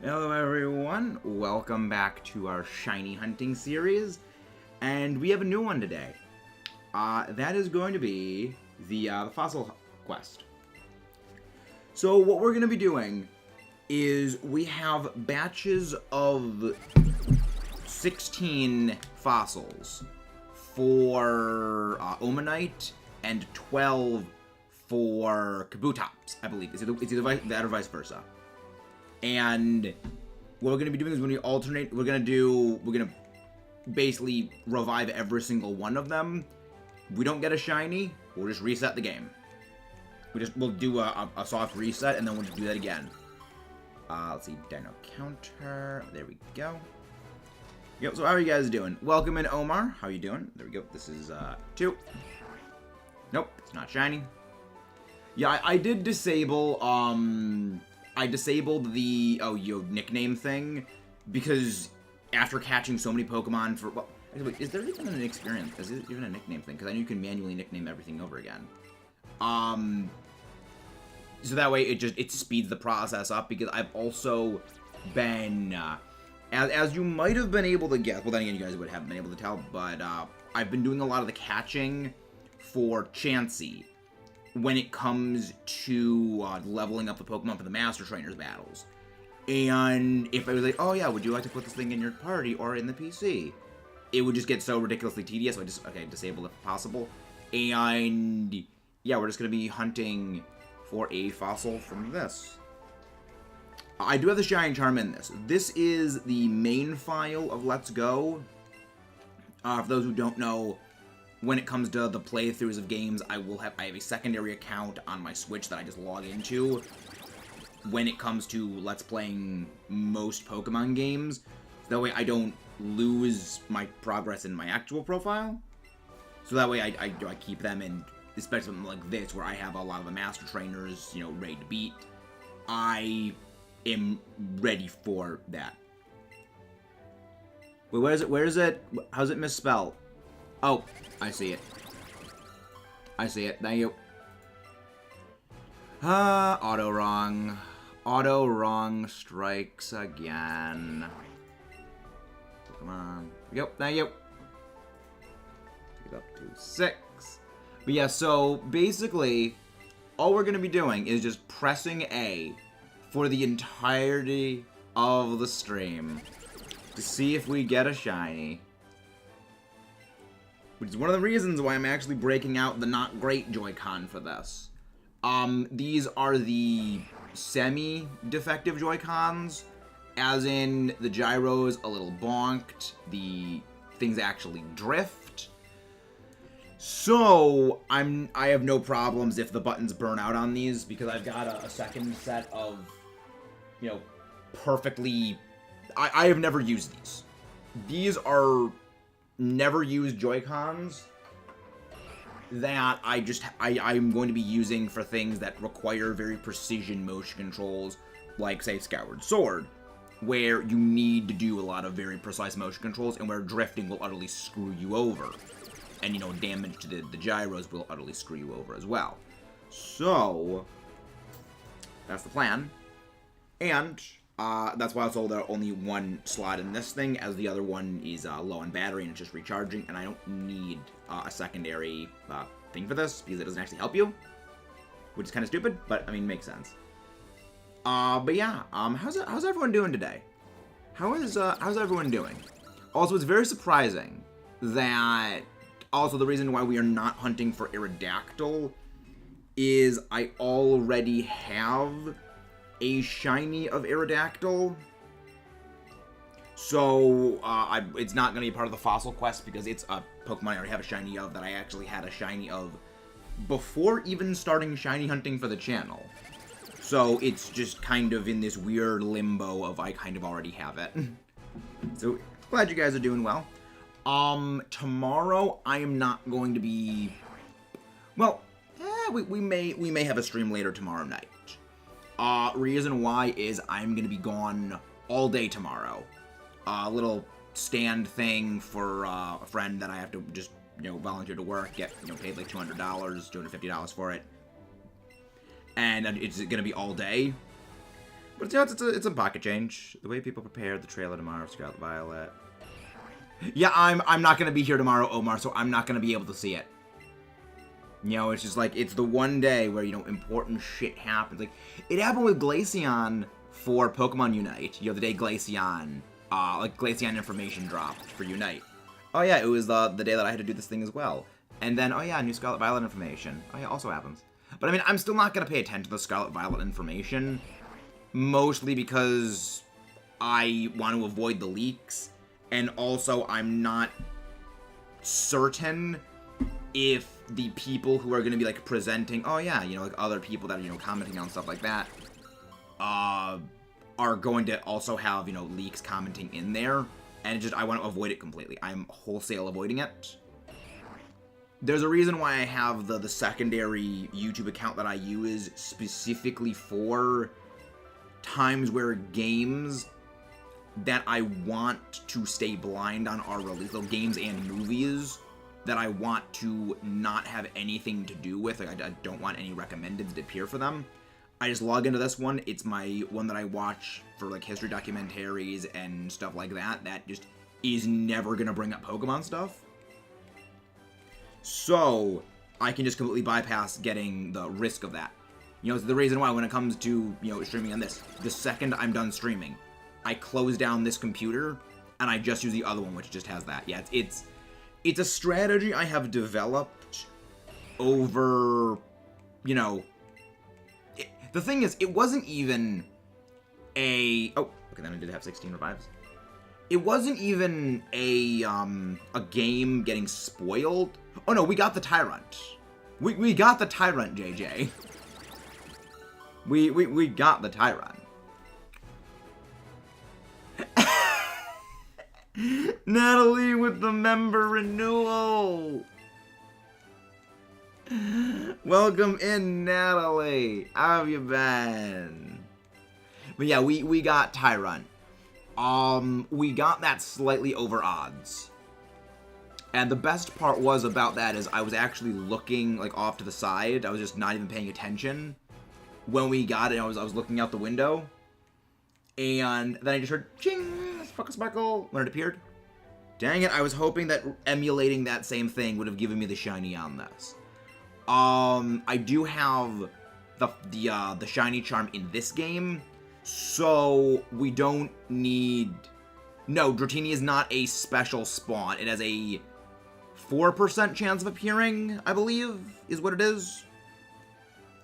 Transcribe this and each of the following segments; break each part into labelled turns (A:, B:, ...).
A: Hello everyone, welcome back to our shiny hunting series, and we have a new one today. That is going to be the fossil quest. So what we're going to be doing is we have batches of 16 fossils for Omanyte and 12 for Kabutops, I believe. It's either that or vice versa. And what we're going to be doing is when we alternate, we're going to basically revive every single one of them. We don't get a shiny, we'll just reset the game. We'll do a soft reset, and then we'll just do that again. Let's see, dino counter, there we go. Yep, so how are you guys doing? Welcome in, Omar. How you doing? There we go. This is 2. Nope, it's not shiny. Yeah, I did disable, I disabled the, nickname thing, because after catching so many Pokemon for, well, actually, is there even an experience, is it even a nickname thing? Because I know you can manually nickname everything over again. So that way it speeds the process up, because I've also been, as you might have been able to guess, well then again you guys would have been able to tell, but, I've been doing a lot of the catching for Chansey when it comes to leveling up the Pokemon for the Master Trainers battles. And if I was like, oh yeah, would you like to put this thing in your party or in the PC? It would just get so ridiculously tedious, so I just, disable if possible. And yeah, we're just going to be hunting for a fossil from this. I do have the Shiny Charm in this. This is the main file of Let's Go. For those who don't know, when it comes to the playthroughs of games, I have a secondary account on my Switch that I just log into when it comes to Let's Playing most Pokemon games. That way I don't lose my progress in my actual profile. So that way I keep them in, especially something like this, where I have a lot of the Master Trainers, ready to beat. I am ready for that. Wait, where is it? How's it misspelled? Oh, I see it. I see it. Thank you. Auto wrong. Auto wrong strikes again. Come on. Yep, thank you. Get up to 6. But yeah, so basically, all we're going to be doing is just pressing A for the entirety of the stream to see if we get a shiny. Which is one of the reasons why I'm actually breaking out the not great Joy-Con for this. These are the semi-defective Joy-Cons, as in the gyro's a little bonked, the things actually drift. So, I have no problems if the buttons burn out on these, because I've got a second set of, perfectly... I have never used these. These are never used Joy-Cons that I'm going to be using for things that require very precision motion controls, like, say, Skyward Sword, where you need to do a lot of very precise motion controls, and where drifting will utterly screw you over. And, damage to the gyros will utterly screw you over as well. So, that's the plan. And that's why I sold only one slot in this thing, as the other one is low on battery and it's just recharging, and I don't need a secondary thing for this, because it doesn't actually help you, which is kind of stupid, but, makes sense. But yeah, how's everyone doing today? How's everyone doing? Also, it's very surprising that, also the reason why we are not hunting for Aerodactyl is I already have a shiny of Aerodactyl, so it's not going to be part of the fossil quest, because it's a Pokemon I already have a shiny of that I actually had a shiny of before even starting shiny hunting for the channel. So it's just kind of in this weird limbo of I kind of already have it. So glad you guys are doing well. Tomorrow I am not going to be, well, we may have a stream later tomorrow night. Reason why is I'm going to be gone all day tomorrow. A little stand thing for a friend that I have to just, volunteer to work, get, paid like $200, $250 for it. And it's going to be all day. But yeah, it's a pocket change. The way people prepared the trailer tomorrow, Scarlet Violet. Yeah, I'm not gonna be here tomorrow, Omar, so I'm not gonna be able to see it. You know, it's just like, it's the one day where, you know, important shit happens. Like, it happened with Glaceon for Pokemon Unite. You know, the day Glaceon, like, Glaceon information dropped for Unite. Oh yeah, it was the day that I had to do this thing as well. And then, oh yeah, new Scarlet Violet information. Oh yeah, also happens. But I mean, I'm still not gonna pay attention to the Scarlet Violet information. Mostly because I want to avoid the leaks. And also, I'm not certain if the people who are going to be, like, presenting, oh yeah, you know, like, other people that are, you know, commenting on stuff like that, are going to also have, you know, leaks commenting in there, and just, I want to avoid it completely. I'm wholesale avoiding it. There's a reason why I have the secondary YouTube account that I use specifically for times where games that I want to stay blind on are released, so games and movies that I want to not have anything to do with. Like, I don't want any recommended to appear for them. I just log into this one. It's my one that I watch for, like, history documentaries and stuff like that. That just is never gonna bring up Pokemon stuff. So, I can just completely bypass getting the risk of that. You know, it's the reason why when it comes to, you know, streaming on this, the second I'm done streaming, I close down this computer, and I just use the other one, which just has that. Yeah, it's a strategy I have developed over, you know... the thing is, it wasn't even a... oh, okay, then I did have 16 revives. It wasn't even a game getting spoiled. Oh no, we got the Tyrant. We got the Tyrant, JJ. We got the Tyrant. Natalie with the member renewal. Welcome in, Natalie. How have you been? But yeah, we got Tyrant. We got that slightly over odds. And the best part was about that is I was actually looking, like, off to the side. I was just not even paying attention when we got it. I was looking out the window. And then I just heard, ching, sparkle, sparkle, when it appeared. Dang it, I was hoping that emulating that same thing would have given me the shiny on this. I do have the shiny charm in this game, so we don't need... no, Dratini is not a special spawn. It has a 4% chance of appearing, I believe, is what it is.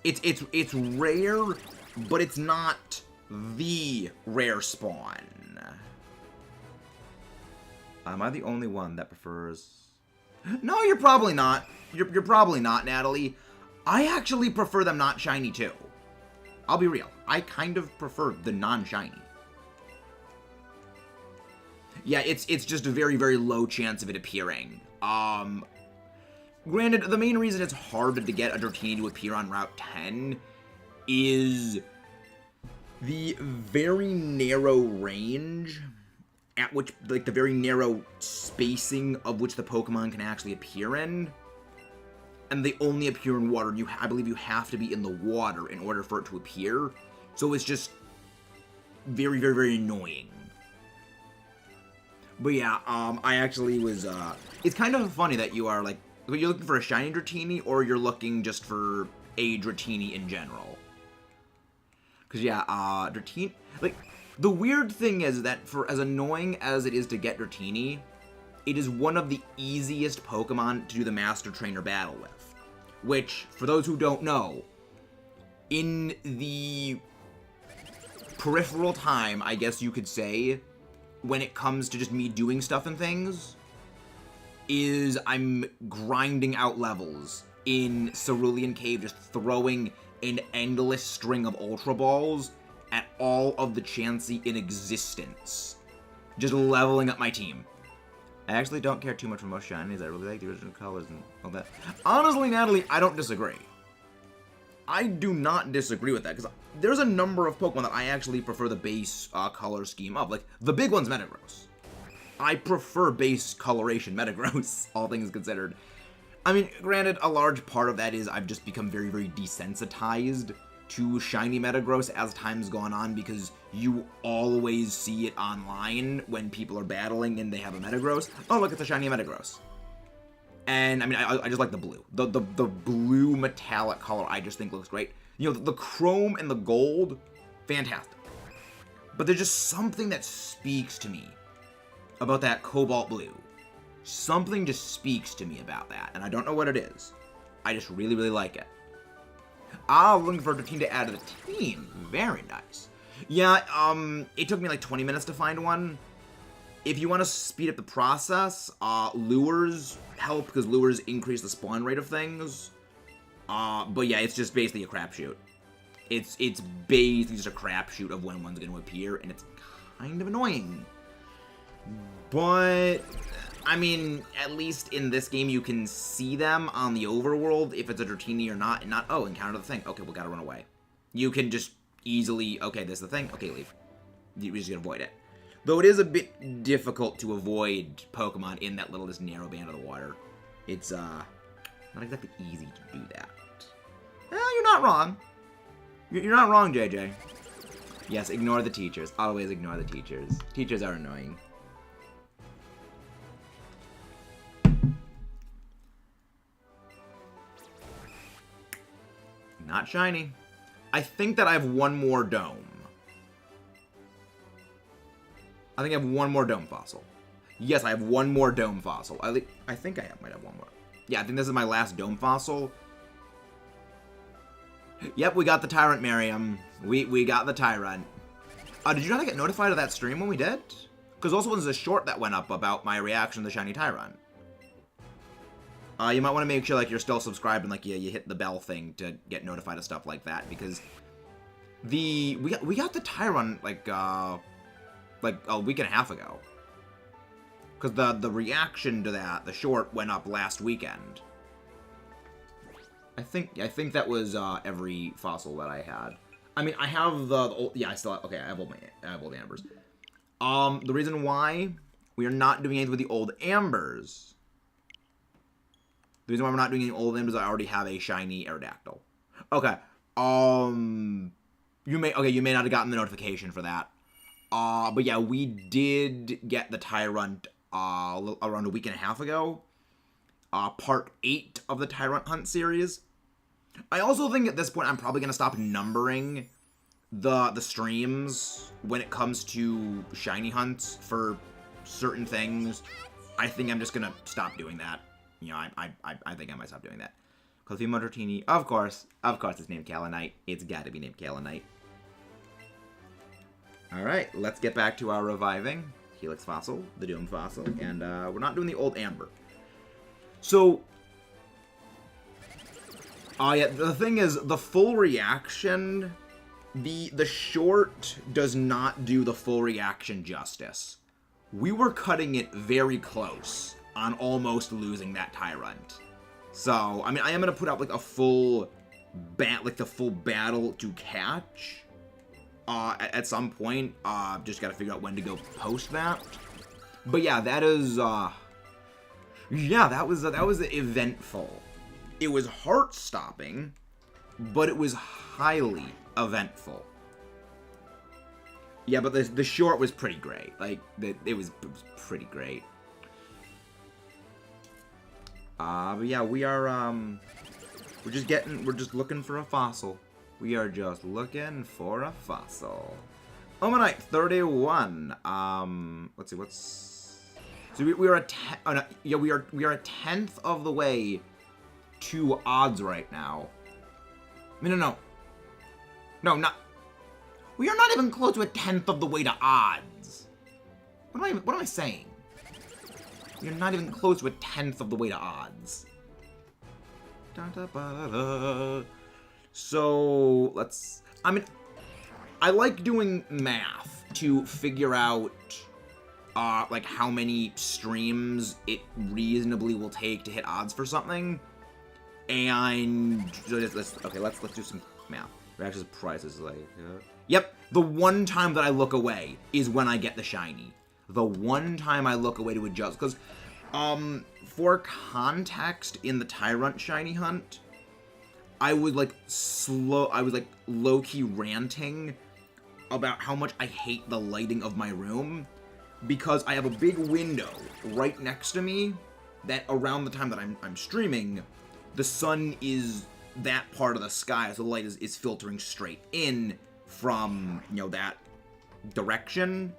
A: It's rare, but it's not the rare spawn. Am I the only one that prefers... no, you're probably not. You're probably not, Natalie. I actually prefer them not shiny, too. I'll be real. I kind of prefer the non-shiny. Yeah, it's just a very, very low chance of it appearing. Granted, the main reason it's hard to get a Dratini to appear on Route 10 is the very narrow range at which, like, the very narrow spacing of which the Pokemon can actually appear in. And they only appear in water. I believe you have to be in the water in order for it to appear. So it's just very, very, very annoying. But yeah, I actually was, it's kind of funny that you are, like, you're looking for a shiny Dratini, or you're looking just for a Dratini in general. Because, yeah, Dratini, like, the weird thing is that for as annoying as it is to get Dratini, it is one of the easiest Pokemon to do the Master Trainer battle with. Which, for those who don't know, in the peripheral time, I guess you could say, when it comes to just me doing stuff and things, is I'm grinding out levels in Cerulean Cave, just throwing an endless string of Ultra Balls at all of the Chansey in existence. Just leveling up my team. I actually don't care too much for most shinies. I really like the original colors and all that. Honestly, Natalie, I don't disagree. I do not disagree with that, because there's a number of Pokemon that I actually prefer the base color scheme of. Like, the big one's Metagross. I prefer base coloration Metagross, all things considered. I mean, granted, a large part of that is I've just become very, very desensitized to shiny Metagross as time's gone on, because you always see it online when people are battling and they have a Metagross. Oh, look, it's a shiny Metagross. And, I mean, I just like the blue. The blue metallic color I just think looks great. You know, the chrome and the gold, fantastic. But there's just something that speaks to me about that cobalt blue. Something just speaks to me about that, and I don't know what it is. I just really, really like it. Ah, looking for a team to add to the team. Very nice. Yeah, it took me like 20 minutes to find one. If you want to speed up the process, lures help, because lures increase the spawn rate of things. But yeah, it's just basically a crapshoot. It's basically just a crapshoot of when one's going to appear, and it's kind of annoying. But, I mean, at least in this game, you can see them on the overworld, if it's a Dratini or not, and not, oh, encounter the thing. Okay, we gotta run away. You can just easily, okay, this is the thing. Okay, leave. You're just gonna avoid it. Though it is a bit difficult to avoid Pokemon in that little, just narrow band of the water. It's, not exactly easy to do that. Well, you're not wrong. You're not wrong, JJ. Yes, ignore the teachers. Always ignore the teachers. Teachers are annoying. Not shiny. I think that I have one more dome. I think I have one more dome fossil. Yes, I have one more dome fossil. I think I might have one more. Yeah, I think this is my last dome fossil. Yep, we got the Tyrant, Miriam. We got the Tyrant. Did you not get notified of that stream when we did? Because also was a short that went up about my reaction to the shiny Tyrant. You might want to make sure like you're still subscribed and like you hit the bell thing to get notified of stuff like that, because we got the Tyrant like a week and a half ago. Because the reaction to that, the short, went up last weekend. I think that was every fossil that I had. I mean, I have the old, yeah, I still have, okay, I have all the ambers. The reason why we are not doing anything with the old ambers. The reason why we're not doing any old ambers is I already have a shiny Aerodactyl. Okay. You may not have gotten the notification for that. But yeah, we did get the Tyrant around a week and a half ago. Part 8 of the Tyrant Hunt series. I also think at this point I'm probably gonna stop numbering the streams when it comes to shiny hunts for certain things. I think I'm just gonna stop doing that. You know, I think I might stop doing that. Clefimo Dratini, of course it's named Kalanite. It's gotta be named Kalanite. Alright, let's get back to our reviving. Helix Fossil, the Doom Fossil, and we're not doing the old Amber. So, yeah, the thing is, the full reaction, the short does not do the full reaction justice. We were cutting it very close on almost losing that Tyrant. So, I mean, I am going to put out, like, a full, the full battle to catch, at some point. Just got to figure out when to go post that. But yeah, that is, yeah, that was eventful. It was heart-stopping, but it was highly eventful. Yeah, but the short was pretty great. Like, it was pretty great. But yeah, we are, we're just looking for a fossil. We are just looking for a fossil. Omanyte 31. Let's see, so we are we are a 10th of the way to odds right now. No, not. We are not even close to a 10th of the way to odds. What am I saying? You're not even close to a 10th of the way to odds. So, I mean, I like doing math to figure out, like, how many streams it reasonably will take to hit odds for something. And, let's do some math. Reactions prices, like, yep, the one time that I look away is when I get the shiny. The one time I look away to adjust, because, for context, in the Tyrant shiny hunt, I was like low-key ranting about how much I hate the lighting of my room, because I have a big window right next to me that around the time that I'm streaming, the sun is that part of the sky, so the light is filtering straight in from, you know, that direction,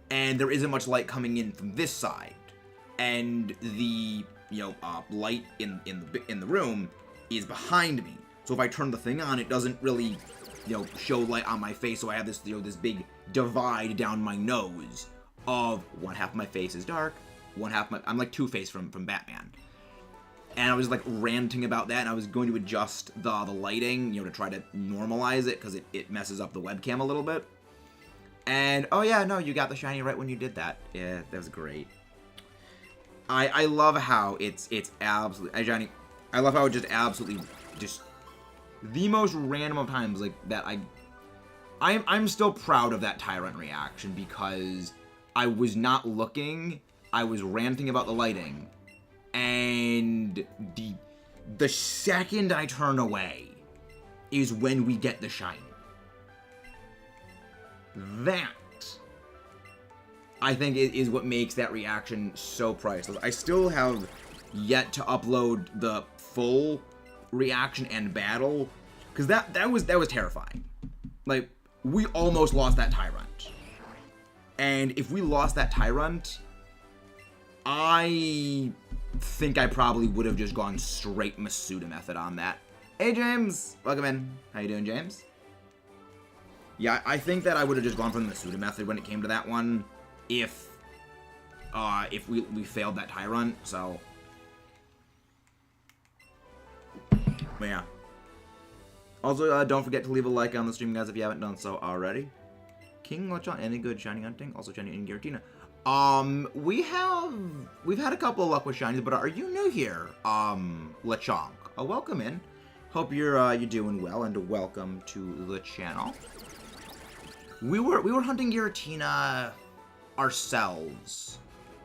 A: and there isn't much light coming in from this side, and the, you know, light in the room is behind me, so if I turn the thing on, it doesn't really, you know, show light on my face, so I have this, you know, this big divide down my nose of one half of my face is dark, one half I'm like Two-Face from Batman. And I was like ranting about that, and I was going to adjust the lighting, you know, to try to normalize it, because it messes up the webcam a little bit. And, oh yeah, no, you got the shiny right when you did that. Yeah, that was great. I love how it's absolutely, Johnny, I love how it just absolutely, just, the most random of times, like, that I'm still proud of that Tyrant reaction, because I was not looking, I was ranting about the lighting, and the second I turn away is when we get the shiny. That, I think, is what makes that reaction so priceless. I still have yet to upload the full reaction and battle, because that was terrifying. Like, we almost lost that Tyrant. And if we lost that Tyrant, I think I probably would have just gone straight Masuda method on that. Hey, James! Welcome in. How you doing, James? Yeah, I think that I would have just gone for the Masuda method when it came to that one, if we failed that Tyrant, so. But yeah. Also, don't forget to leave a like on the stream, guys, if you haven't done so already. King Lechon, any good shiny hunting? Also shiny in Giratina. We've had a couple of luck with shinies, but are you new here? Lechonk. Welcome in. Hope you're doing well, and welcome to the channel. We were hunting Giratina ourselves,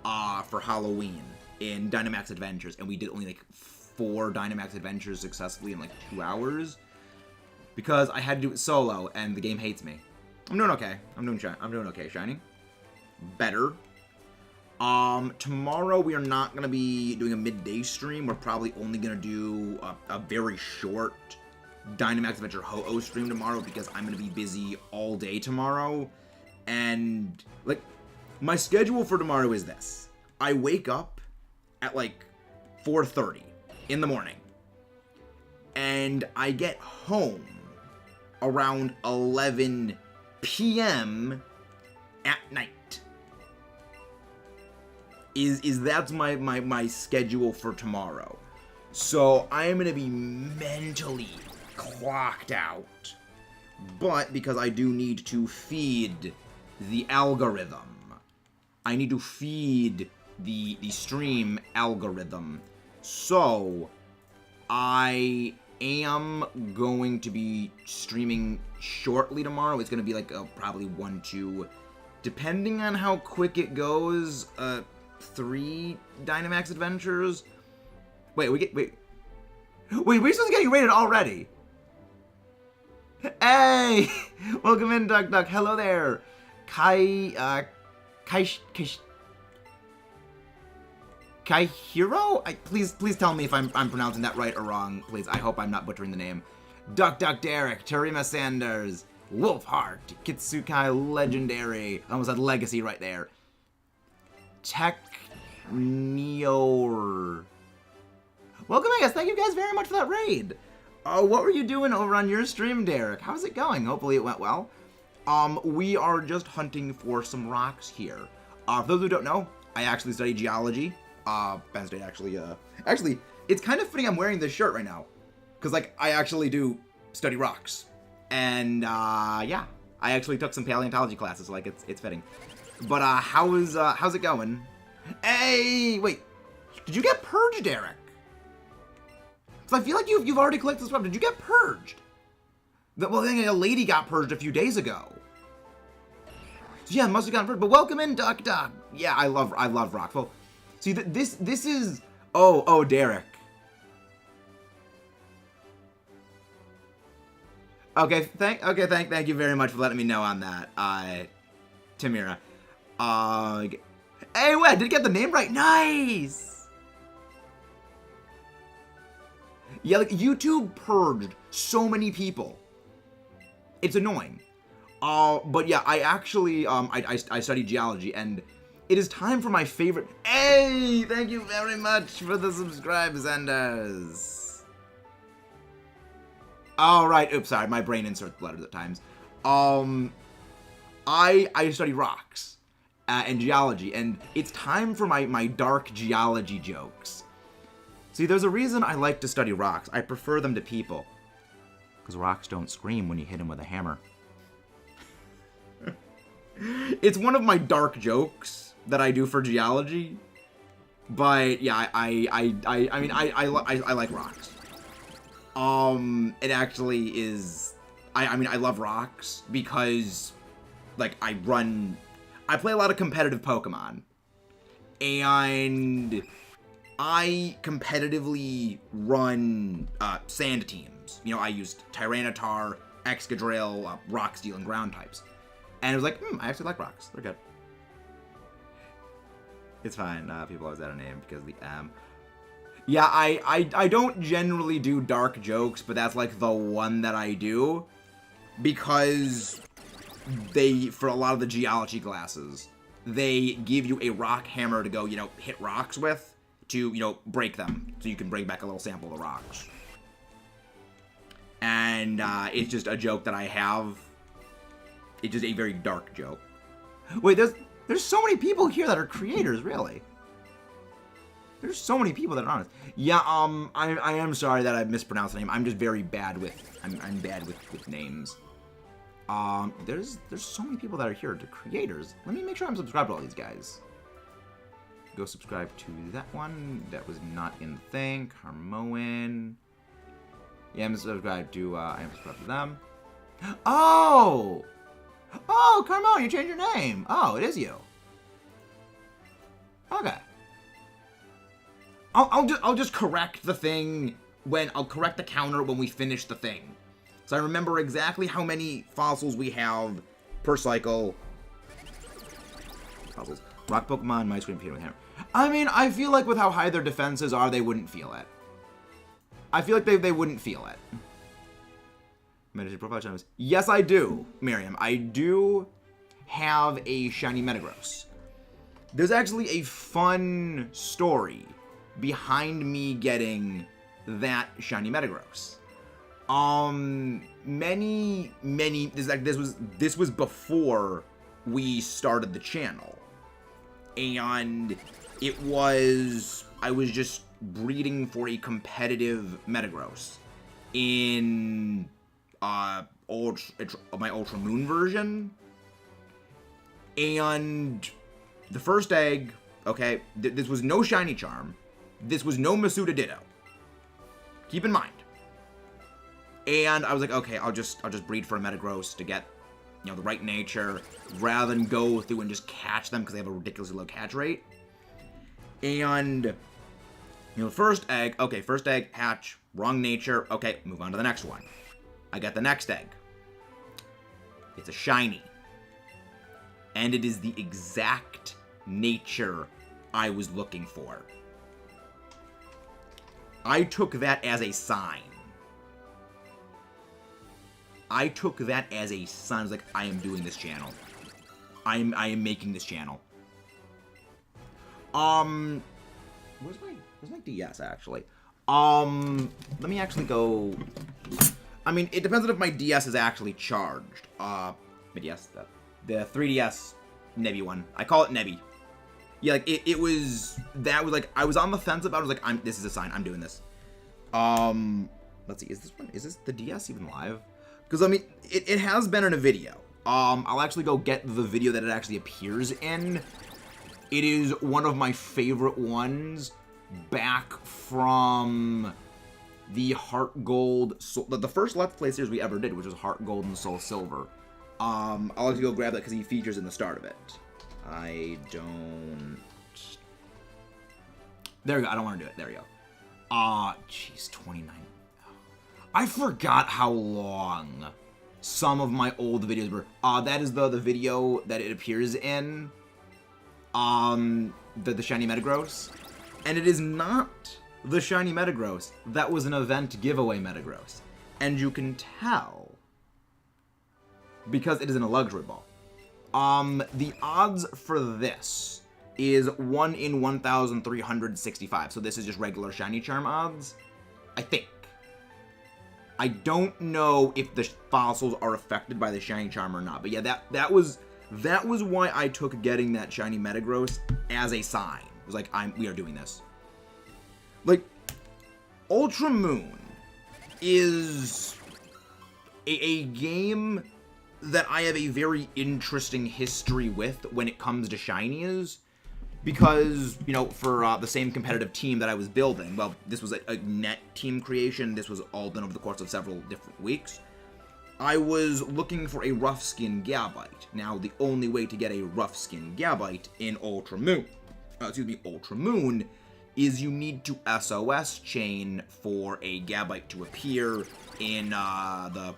A: for Halloween in Dynamax Adventures, and we did only like 4 Dynamax Adventures successfully in like 2 hours, because I had to do it solo, and the game hates me. I'm doing okay. I'm doing okay, shiny. Better. Tomorrow we are not going to be doing a midday stream. We're probably only going to do a very short Dynamax Adventure Ho-Oh stream tomorrow, because I'm going to be busy all day tomorrow. And, like, my schedule for tomorrow is this. I wake up at, like, 4:30 in the morning. And I get home around 11 p.m. at night. That's my schedule for tomorrow. So I am going to be mentally clocked out. But because I do need to feed the algorithm, I need to feed the stream algorithm. So I am going to be streaming shortly tomorrow. It's going to be like probably 1, 2, depending on how quick it goes, 3 Dynamax Adventures. Wait, we're supposed to get you rated already? Hey! Welcome in, Duck Duck. Hello there. Kaihiro? Please tell me if I'm pronouncing that right or wrong. Please, I hope I'm not butchering the name. Duck Duck Derek, Tarima Sanders, Wolfheart, Kitsukai Legendary. I almost had Legacy right there. Tech Neor. Welcome, I guess. Thank you guys very much for that raid. What were you doing over on your stream, Derek? How's it going? Hopefully it went well. We are just hunting for some rocks here. For those who don't know, I actually study geology. Penn State actually, it's kind of fitting I'm wearing this shirt right now, because, like, I actually do study rocks. And, yeah, I actually took some paleontology classes, so, like, it's fitting. But, how's it going? Hey, wait, did you get purged, Derek? Because I feel like you've already collected this stuff. Did you get purged? Well, I think a lady got purged a few days ago. So, yeah, must have gotten purged. But welcome in, Duck Duck. Yeah, I love Rockville. See, this is... Oh, Derek. Okay, thank you very much for letting me know on that, Tamira. Hey, wait, I did get the name right. Nice. Yeah, like YouTube purged so many people. It's annoying. But yeah, I actually I study geology, and it is time for my favorite. Hey, thank you very much for the subscribe senders. All right, oops, sorry, my brain inserts letters at times. I study rocks and geology, and it's time for my dark geology jokes. See, there's a reason I like to study rocks. I prefer them to people, because rocks don't scream when you hit them with a hammer. It's one of my dark jokes that I do for geology, but yeah, I mean I like rocks. It actually is. I mean I love rocks because, like, I play a lot of competitive Pokemon, and I competitively run sand teams. You know, I used Tyranitar, Excadrill, Rock, Steel, and Ground types. And it was like, I actually like rocks. They're good. It's fine. People always add a name because of the M. Yeah, I don't generally do dark jokes, but that's like the one that I do. Because for a lot of the geology classes, they give you a rock hammer to go, you know, hit rocks with to, you know, break them. So you can bring back a little sample of the rocks. And it's just a joke that I have. It's just a very dark joke. Wait, there's so many people here that are creators, really. There's so many people that are honest. Yeah, I am sorry that I mispronounced the name. I'm just very bad with I'm bad with names. There's so many people that are here. They're creators. Let me make sure I'm subscribed to all these guys. Go subscribe to that one. That was not in the thing. Harmoen. Yeah, I'm subscribed to I am subscribed to them. Oh! Oh, Carmel, you changed your name. Oh, it is you. Okay. I'll just correct the thing I'll correct the counter when we finish the thing. So I remember exactly how many fossils we have per cycle. Fossils. Rock Pokemon, my screen, with hammer. I mean, I feel like with how high their defenses are, they wouldn't feel it. I feel like they wouldn't feel it. Meditation profile channels. Yes, I do, Miriam. I do have a shiny Metagross. There's actually a fun story behind me getting that shiny Metagross. This was before we started the channel, and I was just breeding for a competitive Metagross in my Ultra Moon version, and the first egg, okay, this was no Shiny Charm, this was no Masuda Ditto, keep in mind, and I was like, okay, I'll just breed for a Metagross to get, you know, the right nature, rather than go through and just catch them because they have a ridiculously low catch rate. And, you know, first egg, hatch, wrong nature, okay, move on to the next one. I got the next egg. It's a shiny. And it is the exact nature I was looking for. I took that as a sign. I was like, I am doing this channel. I am making this channel. Where's my DS actually? Let me actually go. I mean, it depends on if my DS is actually charged. My DS, the 3DS Nebby one. I call it Nebby. Yeah, like that was like, I was on the fence about it. I was like, this is a sign. I'm doing this. Let's see. Is this the DS even live? Because, I mean, it has been in a video. I'll actually go get the video that it actually appears in. It is one of my favorite ones back from the Heart Gold, the first Let's Play series we ever did, which was Heart Gold and Soul Silver. I'll actually go grab that because he features in the start of it. I don't... There we go. I don't want to do it. There we go. Jeez, 29. I forgot how long some of my old videos were. That is the video that it appears in. The shiny Metagross. And it is not the shiny Metagross. That was an event giveaway Metagross. And you can tell because it is in a luxury ball. The odds for this is 1 in 1,365. So this is just regular shiny charm odds, I think. I don't know if the fossils are affected by the shiny charm or not. But yeah, that was why I took getting that shiny Metagross as a sign. It was like, we are doing this. Like, Ultra Moon is a game that I have a very interesting history with when it comes to shinies. Because, you know, for the same competitive team that I was building, well, this was a net team creation. This was all done over the course of several different weeks. I was looking for a rough skin Gabite. Now, the only way to get a rough skin Gabite in Ultra Moon, is you need to SOS chain for a Gabite to appear in the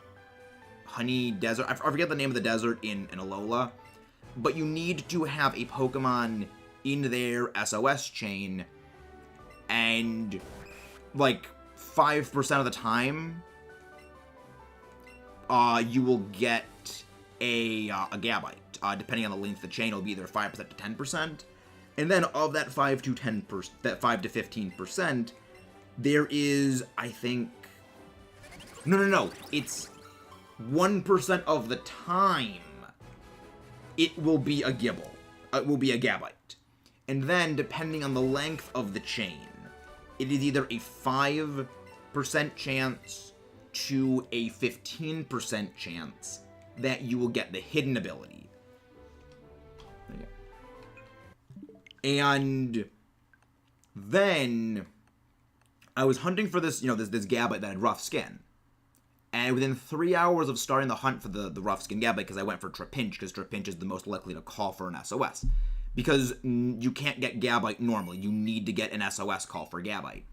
A: Honey Desert. I forget the name of the desert in Alola, but you need to have a Pokemon in their SOS chain, and like 5% of the time, you will get a Gabite. Depending on the length of the chain, it'll be either 5% to 10%. And then of that 5 to 10%, that 5 to 15%, there is, I think, no, it's 1% of the time it will be a Gibble. It will be a Gabite. And then, depending on the length of the chain, it is either a 5% chance to a 15% chance that you will get the hidden ability. There you go. And then I was hunting for this, this Gabite that had rough skin. And within 3 hours of starting the hunt for the rough skin Gabite, because I went for Trapinch, because Trapinch is the most likely to call for an SOS. Because you can't get Gabite normally. You need to get an SOS call for Gabite.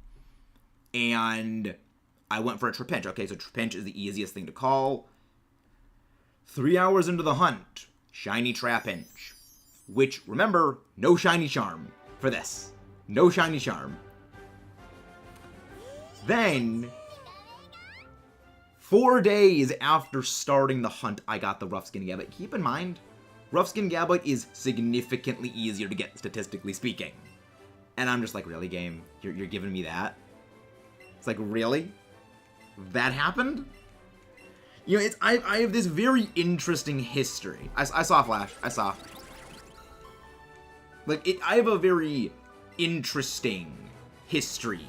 A: And I went for a Trapinch. Okay, so Trapinch is the easiest thing to call. 3 hours into the hunt, shiny Trapinch. Which, remember, no shiny charm for this. No shiny charm. Then, 4 days after starting the hunt, I got the rough skin Gabite. Keep in mind, rough skin Gabite is significantly easier to get, statistically speaking. And I'm just like, really, game? You're giving me that? It's like, really? That happened? I have this very interesting history. I saw Flash. I saw. I have a very interesting history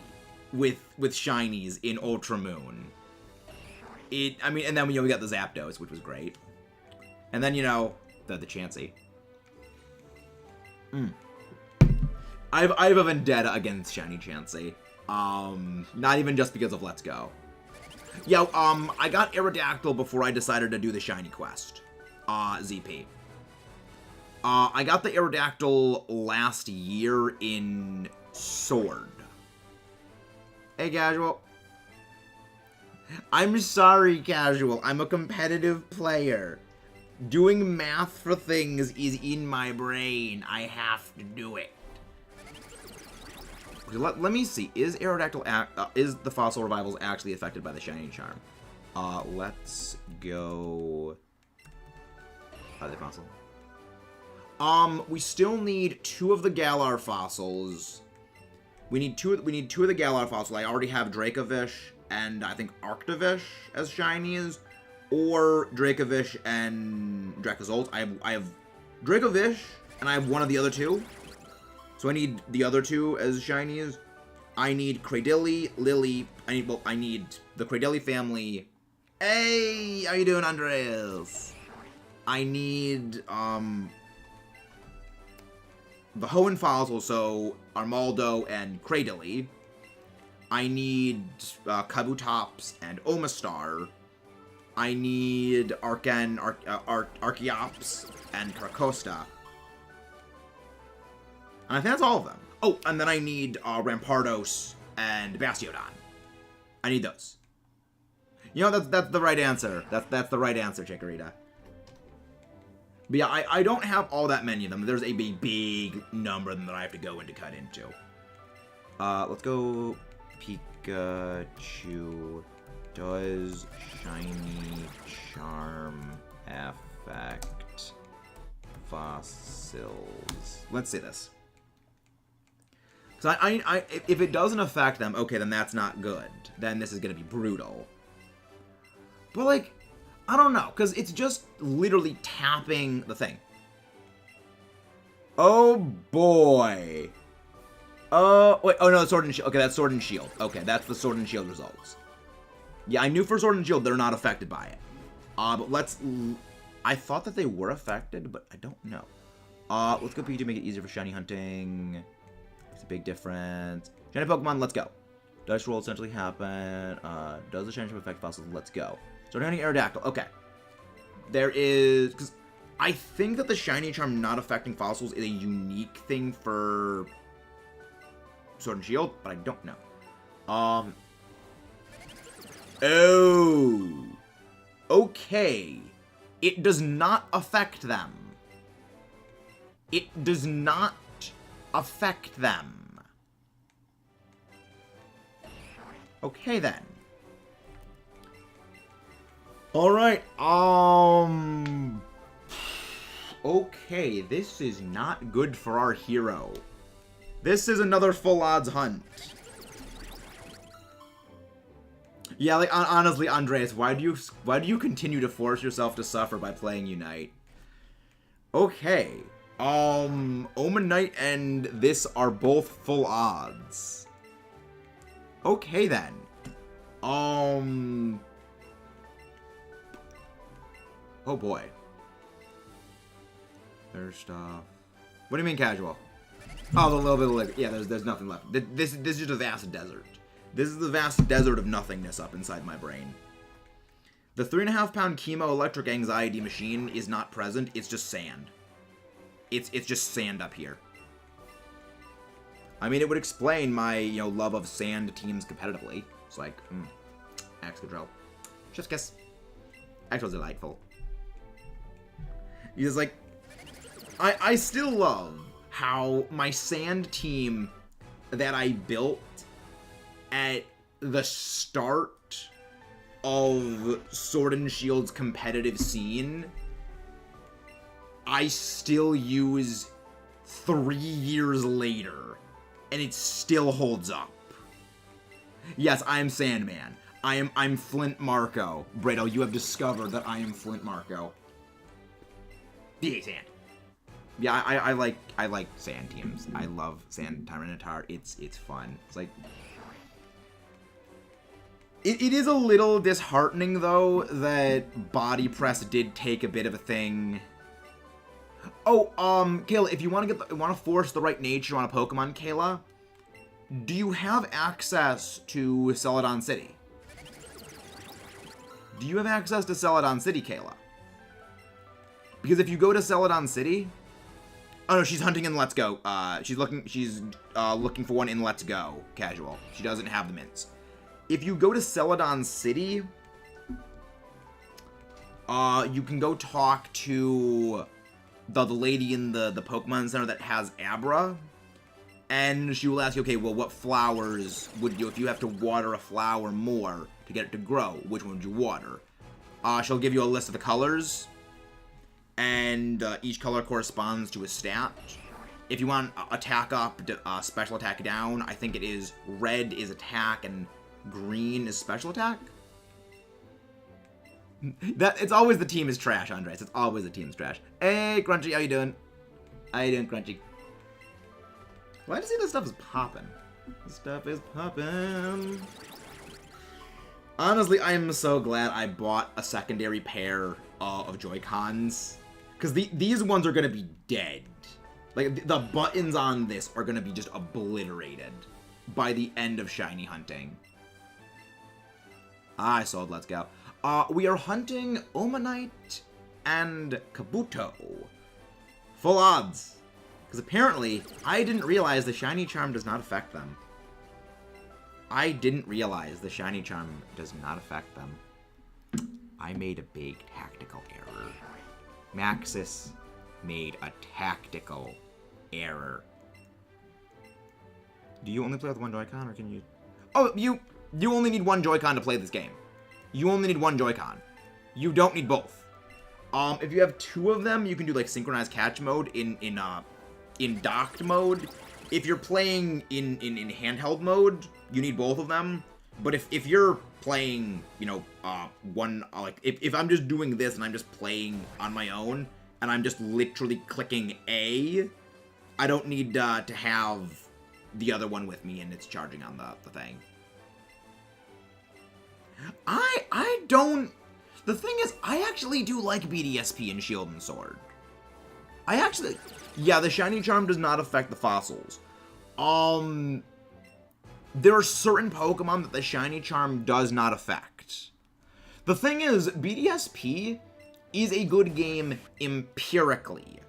A: with shinies in Ultra Moon. And then we got the Zapdos, which was great. And then, the Chansey. I have a vendetta against shiny Chansey. Not even just because of Let's Go. Yeah, I got Aerodactyl before I decided to do the shiny quest. ZP. I got the Aerodactyl last year in Sword. Hey, Casual. I'm sorry, Casual. I'm a competitive player. Doing math for things is in my brain. I have to do it. Let me see. Is Aerodactyl is the Fossil Revivals actually affected by the Shiny Charm? Let's go. Are they Fossil? We still need 2 of the Galar fossils. We need two of the Galar fossils. I already have Dracovish and I think Arctovish as shinies, or Dracovish and Dracozolt. I have Dracovish and I have one of the other 2. So I need the other 2 as shinies. I need Cradily, Lily. I need the Cradily family. Hey, how you doing, Andreas? I need the Hoenn fossil, so Armaldo and Cradily. I need Kabutops and Omastar. I need Archeops and Carcosta. And I think that's all of them. Oh, and then I need Rampardos and Bastiodon. I need those. You know, that's the right answer. That's the right answer, Chikorita. But yeah, I don't have all that many of them. There's a big number of them that I have to go in to cut into. Let's go Pikachu. Does Shiny Charm affect fossils? Let's say this. Because if it doesn't affect them, okay, then that's not good. Then this is going to be brutal. But, like, I don't know. Because it's just literally tapping the thing. Oh, boy. Oh, wait. Oh, no, Sword and Shield. Okay, that's Sword and Shield. Okay, that's the Sword and Shield results. Yeah, I knew for Sword and Shield they're not affected by it. But let's... I thought that they were affected, but I don't know. Let's go Pikachu to make it easier for shiny hunting. It's a big difference. Shiny Pokemon, let's go. Dice roll essentially happen. Does the shiny charm affect fossils? Let's go. Sword hunting Aerodactyl. Okay. There is... Because I think that the shiny charm not affecting fossils is a unique thing for Sword and Shield, but I don't know. Oh. Okay. It does not affect them. It does not affect them. Okay, then. Alright, okay, this is not good for our hero. This is another full odds hunt. Yeah, like, honestly, Andreas, why do you continue to force yourself to suffer by playing Unite? Okay. Omanyte and this are both full odds. Okay, then. Oh, boy. First off... What do you mean casual? Oh, the little bit of liquor. Yeah, there's nothing left. This is just a vast desert. This is the vast desert of nothingness up inside my brain. The 3.5-pound chemo electric anxiety machine is not present. It's just sand. It's just sand up here. I mean, it would explain my, love of sand teams competitively. It's like, Excadrill. Just kiss. Excadrill's delightful. He's like, I still love how my sand team that I built at the start of Sword and Shield's competitive scene, I still use 3 years later, and it still holds up. Yes, I am Sandman. I'm Flint Marco. Brado, you have discovered that I am Flint Marco. Yeah, Sand. Yeah, I like sand teams. I love Sand Tyranitar. It's fun. It's like... It is a little disheartening, though, that Body Press did take a bit of a thing. Oh, Kayla, if you want to force the right nature on a Pokemon, Kayla, do you have access to Celadon City? Do you have access to Celadon City, Kayla? Because if you go to Celadon City... Oh, no, she's hunting in Let's Go. She's looking for one in Let's Go, casual. She doesn't have the mints. If you go to Celadon City, you can go talk to the lady in the Pokemon Center that has Abra, and she will ask you, okay, well, what flowers would you, if you have to water a flower more to get it to grow, which one would you water? She'll give you a list of the colors, and each color corresponds to a stat. If you want attack up, special attack down, I think it is red is attack and green is special attack. It's always the team is trash, Andres. It's always the team's trash. Hey, Crunchy, how you doing? How you doing, Crunchy? Why do you see this stuff is popping? This stuff is popping. Honestly, I am so glad I bought a secondary pair of Joy-Cons. Because these ones are going to be dead. Like, the buttons on this are going to be just obliterated by the end of shiny hunting. I sold, let's go. We are hunting Omanyte and Kabuto. Full odds. Because apparently, I didn't realize the shiny charm does not affect them. I didn't realize the shiny charm does not affect them. I made a big tactical error. Maxis made a tactical error. Do you only play with one Joy-Con, or can you... Oh, you only need one Joy-Con to play this game. You only need one Joy-Con. You don't need both. If you have two of them, you can do, like, synchronized catch mode in docked mode. If you're playing in handheld mode, you need both of them. But if you're playing, you know, if I'm just doing this and I'm just playing on my own, and I'm just literally clicking A, I don't need to have the other one with me and it's charging on the thing. I don't... The thing is, I actually do like BDSP in Shield and Sword. I actually... Yeah, the Shiny Charm does not affect the fossils. There are certain Pokemon that the Shiny Charm does not affect. The thing is, BDSP is a good game empirically.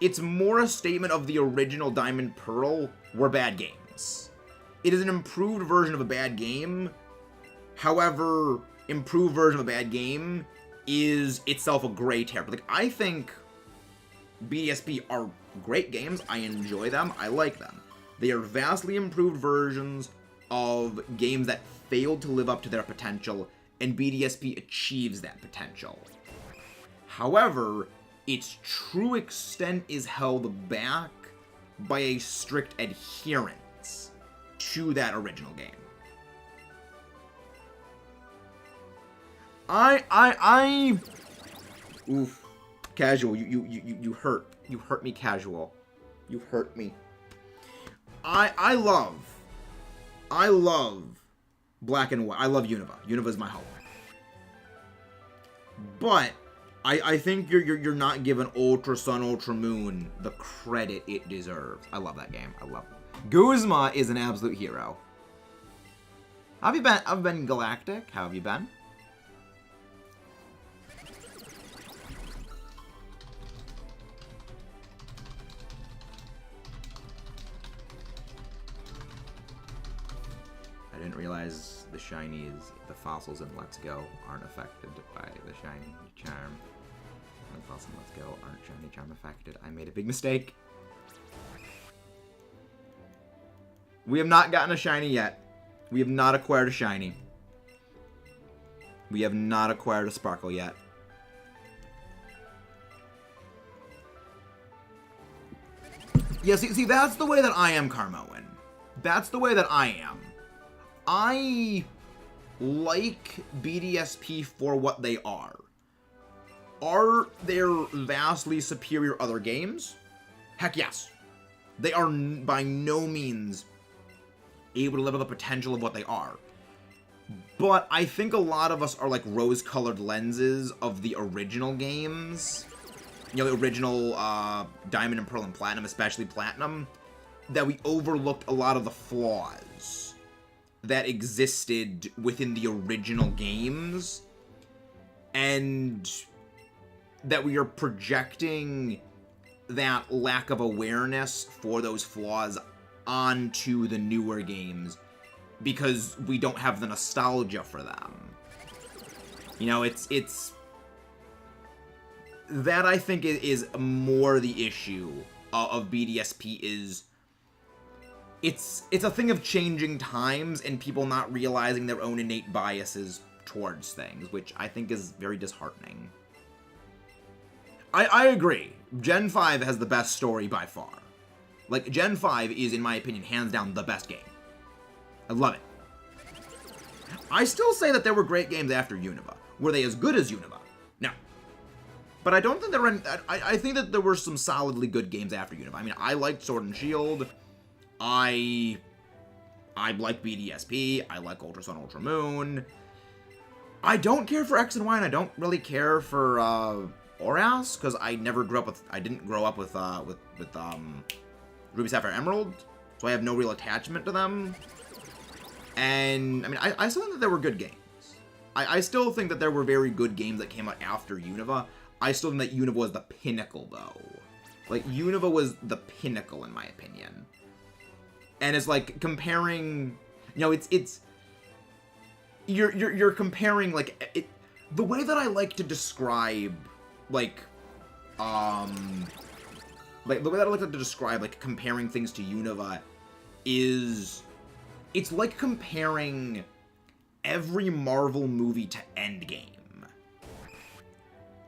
A: It's more a statement of the original Diamond Pearl were bad games. It is an improved version of a bad game. However, improved version of a bad game is itself a gray territory. Like, I think BDSP are great games. I enjoy them. I like them. They are vastly improved versions of games that failed to live up to their potential, and BDSP achieves that potential. However, its true extent is held back by a strict adherence to that original game. Oof. Casual, you hurt. You hurt me, Casual. You hurt me. I love Black and White. I love Unova. Unova is my home. But I think you're not giving Ultra Sun, Ultra Moon the credit it deserves. I love that game. I love it. Guzma is an absolute hero. How have you been? I've been Galactic. How have you been? I didn't realize the shinies, the fossils in Let's Go aren't affected by the shiny charm. The fossils in Let's Go aren't shiny charm affected. I made a big mistake. We have not gotten a shiny yet. We have not acquired a shiny. We have not acquired a Sparkle yet. Yeah, see, that's the way that I am, Carmoen. That's the way that I am. I like BDSP for what they are. Are they vastly superior other games? Heck yes. They are by no means able to live up the potential of what they are. But I think a lot of us are like rose-colored lenses of the original games. You know, the original Diamond and Pearl and Platinum, especially Platinum, that we overlooked a lot of the flaws that existed within the original games, and that we are projecting that lack of awareness for those flaws onto the newer games because we don't have the nostalgia for them. You know, it's that I think is more the issue of BDSP is it's a thing of changing times and people not realizing their own innate biases towards things, which I think is very disheartening. I agree. Gen 5 has the best story by far. Like, Gen 5 is, in my opinion, hands down the best game. I love it. I still say that there were great games after Unova. Were they as good as Unova? No. But I don't think there were... I think that there were some solidly good games after Unova. I mean, I liked Sword and Shield. I like BDSP. I like Ultra Sun, Ultra Moon. I don't care for X and Y, and I don't really care for Oras, because I never grew up with... I didn't grow up with Ruby, Sapphire, Emerald, so I have no real attachment to them. And, I mean, I still think that there were good games. I still think that there were very good games that came out after Unova. I still think that Unova was the pinnacle, though. Like, Unova was the pinnacle, in my opinion. And it's like you're comparing, like, the way that I like to describe, like, the way that I like to describe, like, comparing things to Unova is, it's like comparing every Marvel movie to Endgame.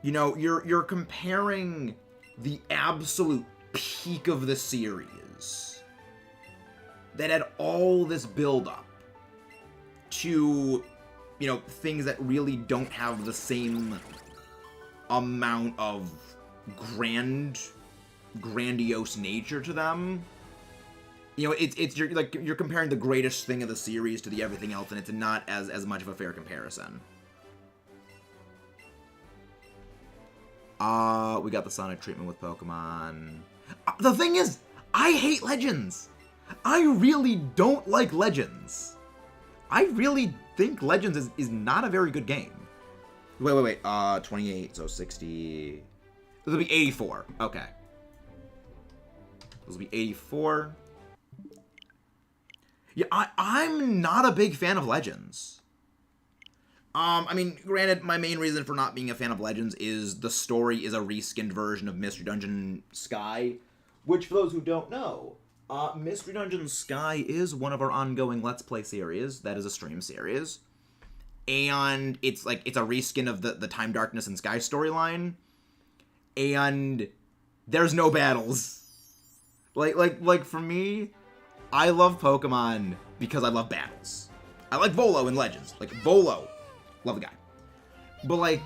A: You know, you're comparing the absolute peak of the series that had all this build-up to, you know, things that really don't have the same amount of grandiose nature to them. You know, you're comparing the greatest thing of the series to the everything else, and it's not as much of a fair comparison. We got the Sonic treatment with Pokemon. The thing is, I hate Legends. I really don't like Legends. I really think Legends is not a very good game. Wait. 28, so 60. This will be 84. Okay. This will be 84. Yeah, I'm not a big fan of Legends. I mean, granted, my main reason for not being a fan of Legends is the story is a reskinned version of Mystery Dungeon Sky, which, for those who don't know, Mystery Dungeon Sky is one of our ongoing Let's Play series. That is a stream series. And it's a reskin of the Time, Darkness, and Sky storyline. And there's no battles. Like for me, I love Pokemon because I love battles. I like Volo in Legends. Like, Volo. Love the guy. But, like,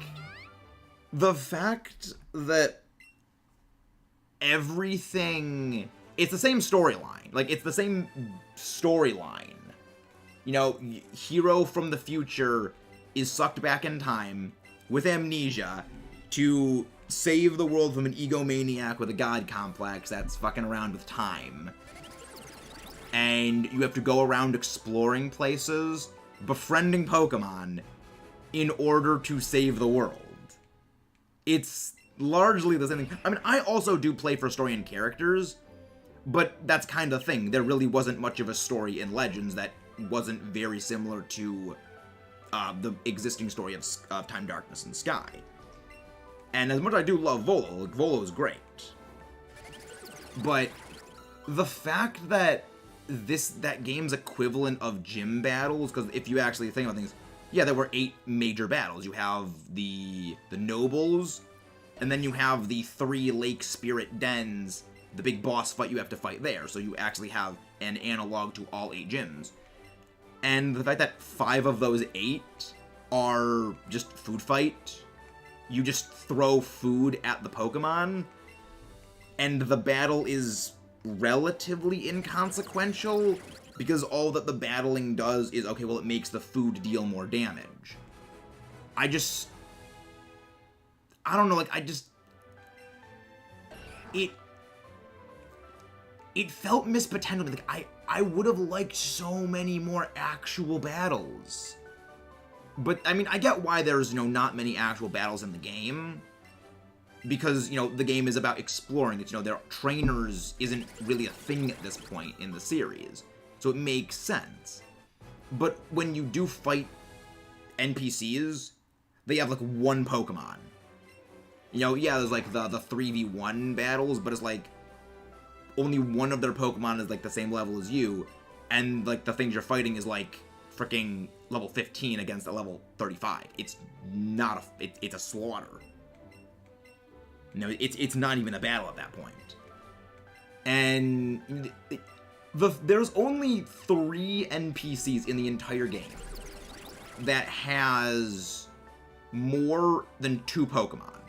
A: the fact that everything... It's the same storyline. Like, it's the same storyline. You know, hero from the future is sucked back in time with amnesia to save the world from an egomaniac with a god complex that's fucking around with time. And you have to go around exploring places, befriending Pokemon, in order to save the world. It's largely the same thing. I mean, I also do play for story and characters, but that's kind of the thing. There really wasn't much of a story in Legends that wasn't very similar to the existing story of Time, Darkness, and Sky. And as much as I do love Volo, like, Volo is great. But the fact that that game's equivalent of gym battles, because if you actually think about things, yeah, there were 8 major battles. You have the nobles, and then you have the 3 lake spirit dens, the big boss fight you have to fight there. So you actually have an analog to all 8 gyms. And the fact that 5 of those 8 are just food fight, you just throw food at the Pokemon, and the battle is relatively inconsequential, because all that the battling does is, okay, well, it makes the food deal more damage. I don't know, like, it felt missed potential. Like, I would have liked so many more actual battles. But, I mean, I get why there's, you know, not many actual battles in the game. Because, you know, the game is about exploring. It's, you know, their trainers isn't really a thing at this point in the series. So it makes sense. But when you do fight NPCs, they have, like, 1 Pokemon. You know, yeah, there's, like, the 3v1 battles, but it's, like, only one of their Pokemon is, like, the same level as you, and, like, the things you're fighting is, like, freaking level 15 against a level 35. It's not it's a slaughter. No, it's not even a battle at that point. And there's only 3 NPCs in the entire game that has more than 2 Pokemon.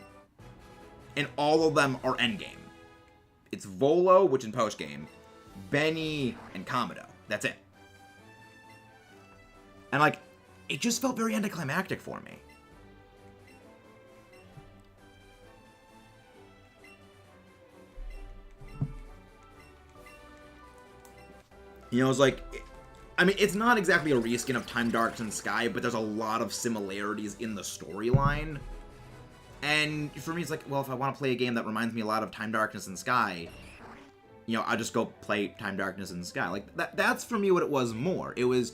A: And all of them are endgame. It's Volo, which in postgame, Benny, and Kabuto. That's it. And, like, it just felt very anticlimactic for me. You know, it's like, I mean, it's not exactly a reskin of Time, Darkness, and Sky, but there's a lot of similarities in the storyline. And for me, it's like, well, if I want to play a game that reminds me a lot of Time, Darkness, and Sky, you know, I'll just go play Time, Darkness, and Sky. Like, that's for me what it was more. It was,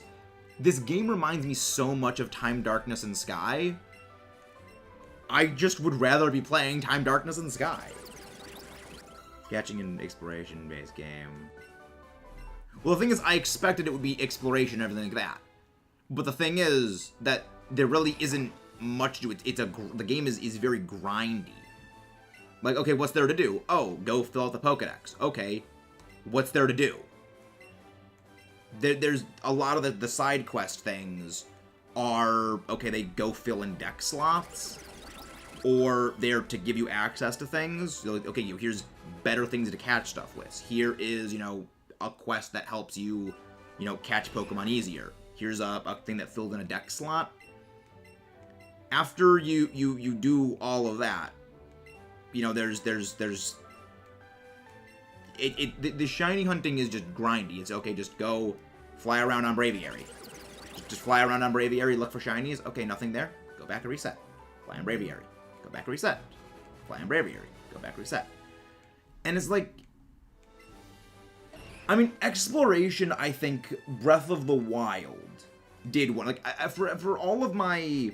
A: this game reminds me so much of Time, Darkness, and Sky I just would rather be playing Time, Darkness, and Sky. Catching an exploration-based game. Well, the thing is, I expected it would be exploration and everything like that. But the thing is that there really isn't much to it. The game is very grindy. Like, okay, what's there to do? Oh, go fill out the Pokedex. Okay, what's there to do? There's a lot of the side quest things are, okay, they go fill in deck slots, or they're to give you access to things. So like, okay, here's better things to catch stuff with. Here is, a quest that helps you, catch Pokemon easier. Here's a thing that fills in a deck slot. After you do all of that, there's the shiny hunting is just grindy. It's okay, just go fly around on Braviary. Just fly around on Braviary, look for shinies. Okay, nothing there. Go back and reset. Fly on Braviary. Go back and reset. Fly on Braviary. Go back and reset. And it's like, I mean, exploration, I think Breath of the Wild did one. Like, for all of my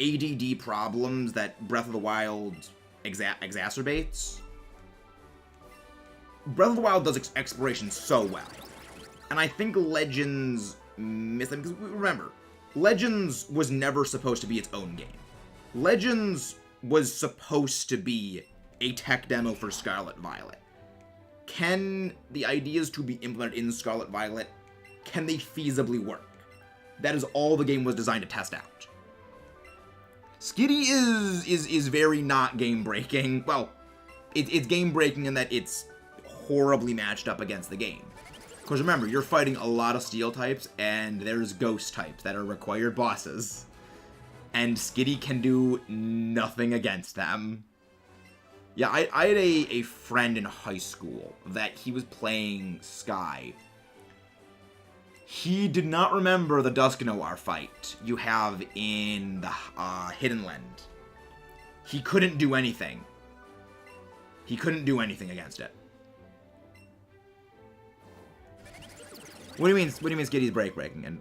A: ADD problems that Breath of the Wild exacerbates, Breath of the Wild does exploration so well. And I think Legends missed them, because remember, Legends was never supposed to be its own game. Legends was supposed to be a tech demo for Scarlet Violet. Can the ideas to be implemented in Scarlet Violet, can they feasibly work? That is all the game was designed to test out. Skitty is very not game-breaking. Well, it's game-breaking in that it's horribly matched up against the game. Because remember, you're fighting a lot of Steel types, and there's Ghost types that are required bosses. And Skitty can do nothing against them. Yeah, I had a friend in high school that he was playing Sky. He did not remember the Dusknoir fight you have in the Hidden Land. He couldn't do anything. He couldn't do anything against it. What do you mean? What do you mean Skitty's breaking? And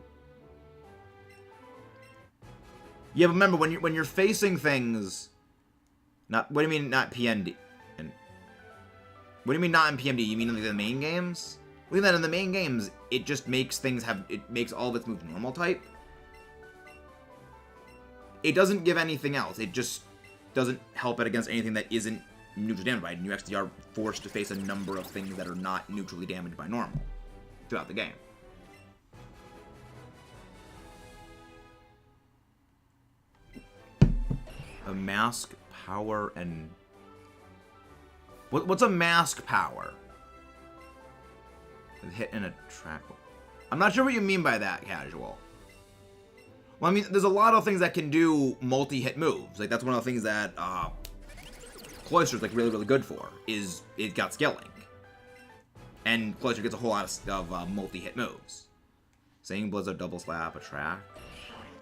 A: yeah, but remember when you're facing things. Not, what do you mean not PND? And what do you mean not in PMD? You mean in the main games? Look at that, in the main games, it just makes it makes all of its moves normal type. It doesn't give anything else. It just doesn't help it against anything that isn't neutrally damaged by it. And you actually are forced to face a number of things that are not neutrally damaged by normal throughout the game. A mask, power, and... What's a mask power? Hit in a track. I'm not sure what you mean by that, Casual. Well, I mean, there's a lot of things that can do multi-hit moves. Like, that's one of the things that Cloyster's like really, really good for, is it got skilling. And Cloyster gets a whole lot of multi-hit moves. Saying Blizzard double slap, attract.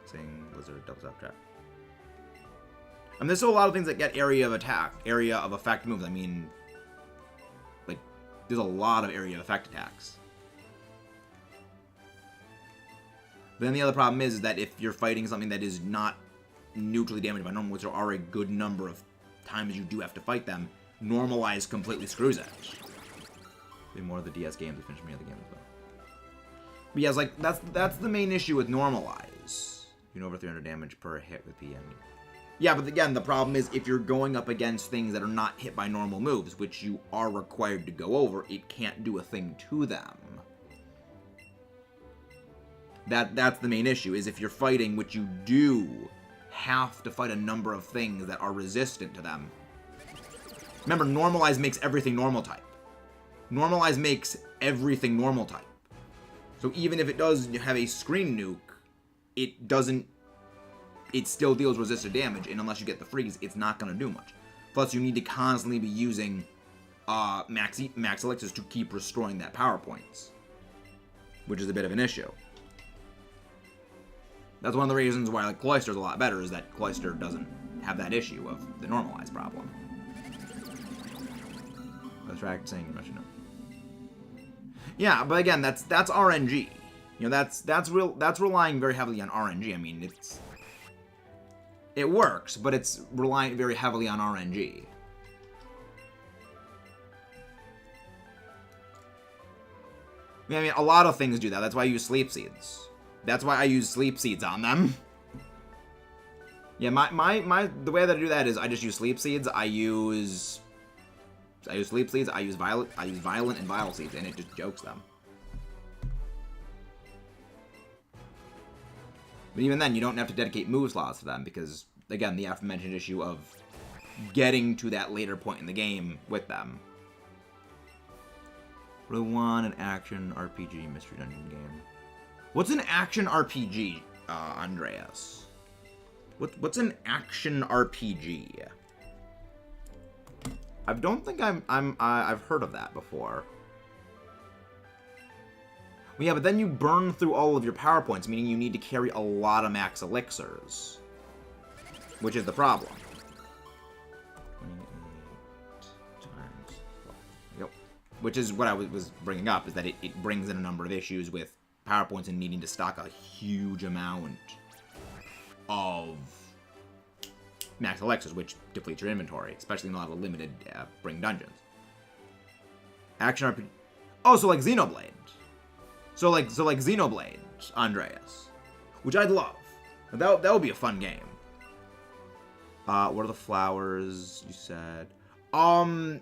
A: Saying Blizzard double slap, attract. I mean, there's still a lot of things that get area of attack, area of effect moves. I mean, like, there's a lot of area of effect attacks. But then the other problem is that if you're fighting something that is not neutrally damaged by normal, which there are a good number of times you do have to fight them, Normalize completely screws it. Be more of the DS games to finish me other games as well. But yeah, it's like, that's the main issue with Normalize. You know, over 300 damage per hit with PM. Yeah, but again, the problem is if you're going up against things that are not hit by normal moves, which you are required to go over, it can't do a thing to them. That's the main issue, is if you're fighting, which you do have to fight a number of things that are resistant to them. Remember, Normalize makes everything normal type. Normalize makes everything normal type. So even if it does have a screen nuke, it doesn't... It still deals resistant damage, and unless you get the freeze, it's not going to do much. Plus, you need to constantly be using max elixirs to keep restoring that power points, which is a bit of an issue. That's one of the reasons why like Cloyster's a lot better, is that Cloyster doesn't have that issue of the Normalize problem. That's right, saying much enough. Yeah, but again, that's RNG. You know, that's relying very heavily on RNG. I mean, It works, but it's reliant very heavily on RNG. I mean, a lot of things do that. That's why I use sleep seeds. That's why I use sleep seeds on them. Yeah, the way that I do that is I just use sleep seeds. I use sleep seeds. I use violent and vile seeds, and it just jokes them. But even then, you don't have to dedicate move slots to them because, again, the aforementioned issue of getting to that later point in the game with them. Really want an action RPG mystery dungeon game. What's an action RPG, Andreas? What's an action RPG? I don't think I've heard of that before. Well, yeah, but then you burn through all of your power points, meaning you need to carry a lot of max elixirs, which is the problem. 28 times 12. Yep. Which is what I was bringing up, is that it brings in a number of issues with power points and needing to stock a huge amount of max elixirs, which depletes your inventory, especially in a lot of limited bring dungeons. Action RPG. Oh, so like Xenoblade. So like Xenoblade, Andreas, which I'd love. That would be a fun game. What are the flowers you said? I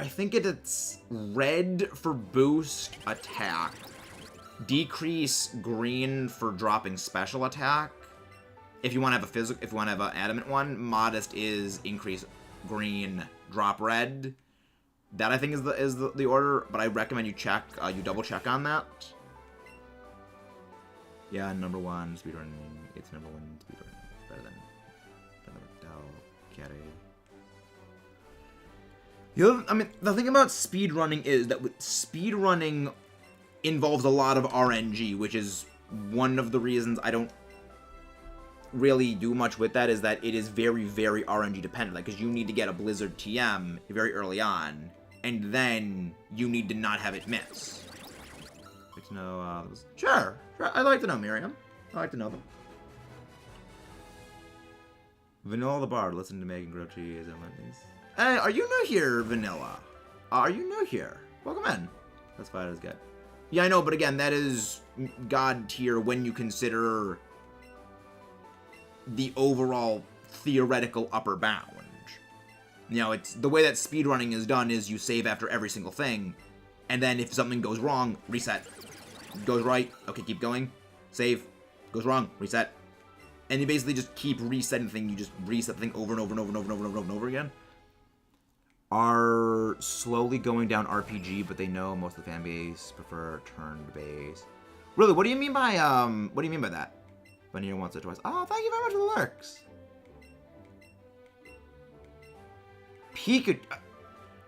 A: think it's red for boost attack, decrease green for dropping special attack. If you want to have if you want to have an adamant one, modest is increase green, drop red. That I think is the order, but I recommend you you double check on that. Yeah, number one speedrun. It's number one speedrun. Better than Carry. The thing about speedrunning is that speedrunning involves a lot of RNG, which is one of the reasons I don't really do much with that, is that it is very, very RNG dependent. Like, because you need to get a Blizzard TM very early on, and then you need to not have it miss. I'd like to know, sure. I'd like to know, Miriam. I'd like to know them. Vanilla the Bard, listen to Megan grow cheese and lemons. Hey, are you new here, Vanilla? Are you new here? Welcome in. That's fine, that's good. Yeah, I know, but again, that is God tier when you consider the overall theoretical upper bound. You know, it's the way that speedrunning is done is you save after every single thing, and then if something goes wrong, reset. Goes right, okay, keep going. Save. Goes wrong, reset. And you basically just keep resetting the thing. You just reset the thing over and over and over and over and over and over and over again. Are slowly going down RPG, but they know most of the fan base prefer turn-based. Really, what do you mean by that? Vanilla wants it twice. Oh, thank you very much for the lurks. Pikachu.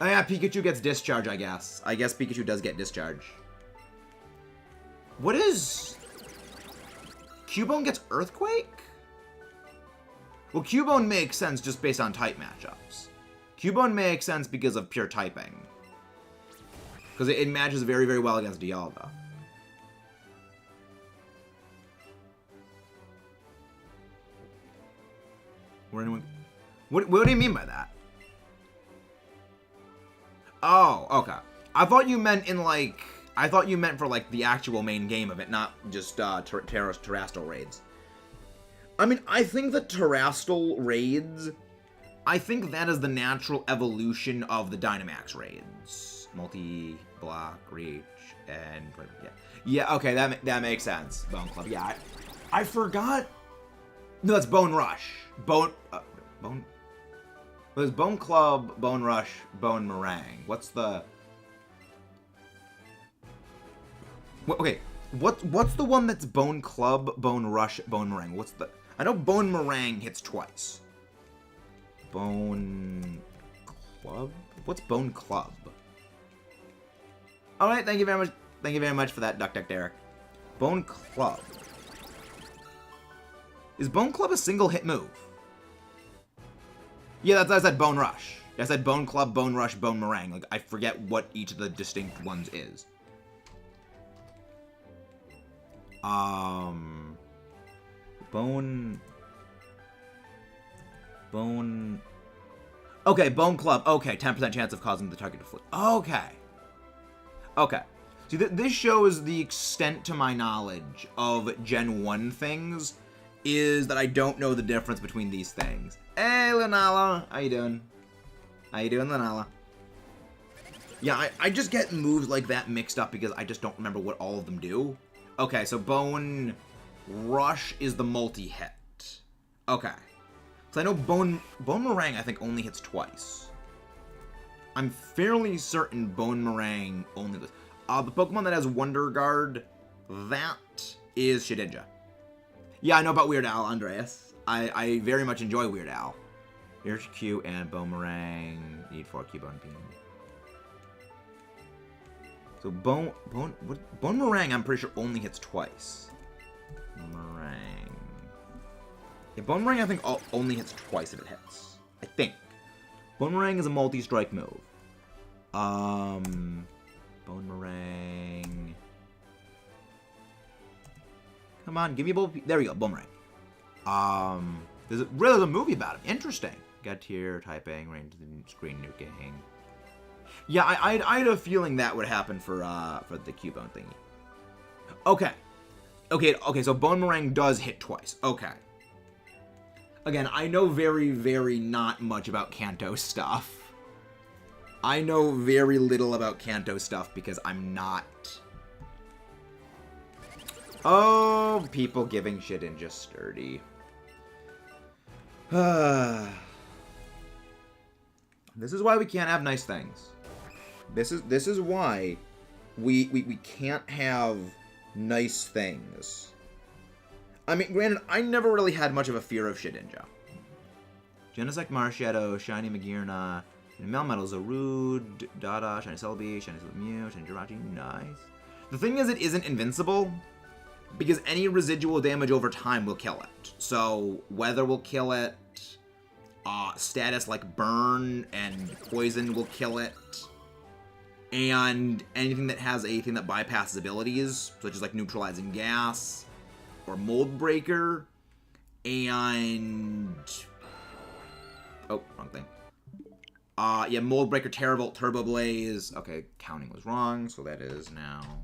A: Oh yeah, Pikachu gets discharge, I guess. I guess Pikachu does get discharge. What is... Cubone gets Earthquake? Well, Cubone makes sense just based on type matchups. Cubone makes sense because of pure typing. Because it matches very, very well against Dialga. What do you mean by that? Oh, okay. I thought you meant for like the actual main game of it, not just Terrestrial raids. I mean, I think that Terrestrial raids, I think that is the natural evolution of the Dynamax raids. Multi-block, reach, and yeah. Yeah, okay, that makes sense. Bone Club. Yeah, I forgot. No, that's Bone Rush. There's Bone Club, Bone Rush, Bone Meringue. What's the... Okay, what's the one that's Bone Club, Bone Rush, Bone Meringue? What's the... I know Bone Meringue hits twice. Bone Club? What's Bone Club? Alright, thank you very much. Thank you very much for that, Duck Derek. Bone Club. Is Bone Club a single hit move? Yeah, I said Bone Rush. I said Bone Club, Bone Rush, Bone Meringue. Like, I forget what each of the distinct ones is. Bone... Bone... Okay, Bone Club. Okay, 10% chance of causing the target to flee. Okay. Okay. See, this shows the extent to my knowledge of Gen 1 things is that I don't know the difference between these things. Hey, Lunala. How you doing? How you doing, Lunala? Yeah, I just get moves like that mixed up because I just don't remember what all of them do. Okay, so Bone Rush is the multi-hit. Okay. So I know Bone Meringue, I think, only hits twice. I'm fairly certain Bone Meringue only does. The Pokemon that has Wonder Guard, that is Shedinja. Yeah, I know about Weird Al, Andreas. I very much enjoy Weird Al. Here's Q and Bone Meringue. Need 4 Cubone Beam. So Bone Meringue, I'm pretty sure only hits twice. Meringue. Yeah, Bone Meringue, I think, only hits twice if it hits. I think. Bone Meringue is a multi-strike move. Bone Meringue. Come on, give me a both. There we go, Bone Meringue. There's a movie about him. Interesting. Got tier, typing, range to the screen nuking. Yeah, I had a feeling that would happen for the Cubone thingy. Okay, so Bone Meringue does hit twice. Okay. Again, I know very, very not much about Kanto stuff. I know very little about Kanto stuff because I'm not... Oh, people giving Shedinja sturdy. This is why we can't have nice things. This is why we can't have nice things. I mean, granted, I never really had much of a fear of Shedinja. Genesect Marshadow, Shiny Magearna, Melmetal, Zarude, Dada, Shiny Celebi, Shiny Mew, Shiny Jirachi, nice. The thing is, it isn't invincible, because any residual damage over time will kill it. So, weather will kill it, status like burn and poison will kill it, and anything that has anything that bypasses abilities, such as like neutralizing gas, or mold breaker, and... Oh, wrong thing. Yeah, mold breaker, Terravolt, Turbo Blaze. Okay, counting was wrong, so that is now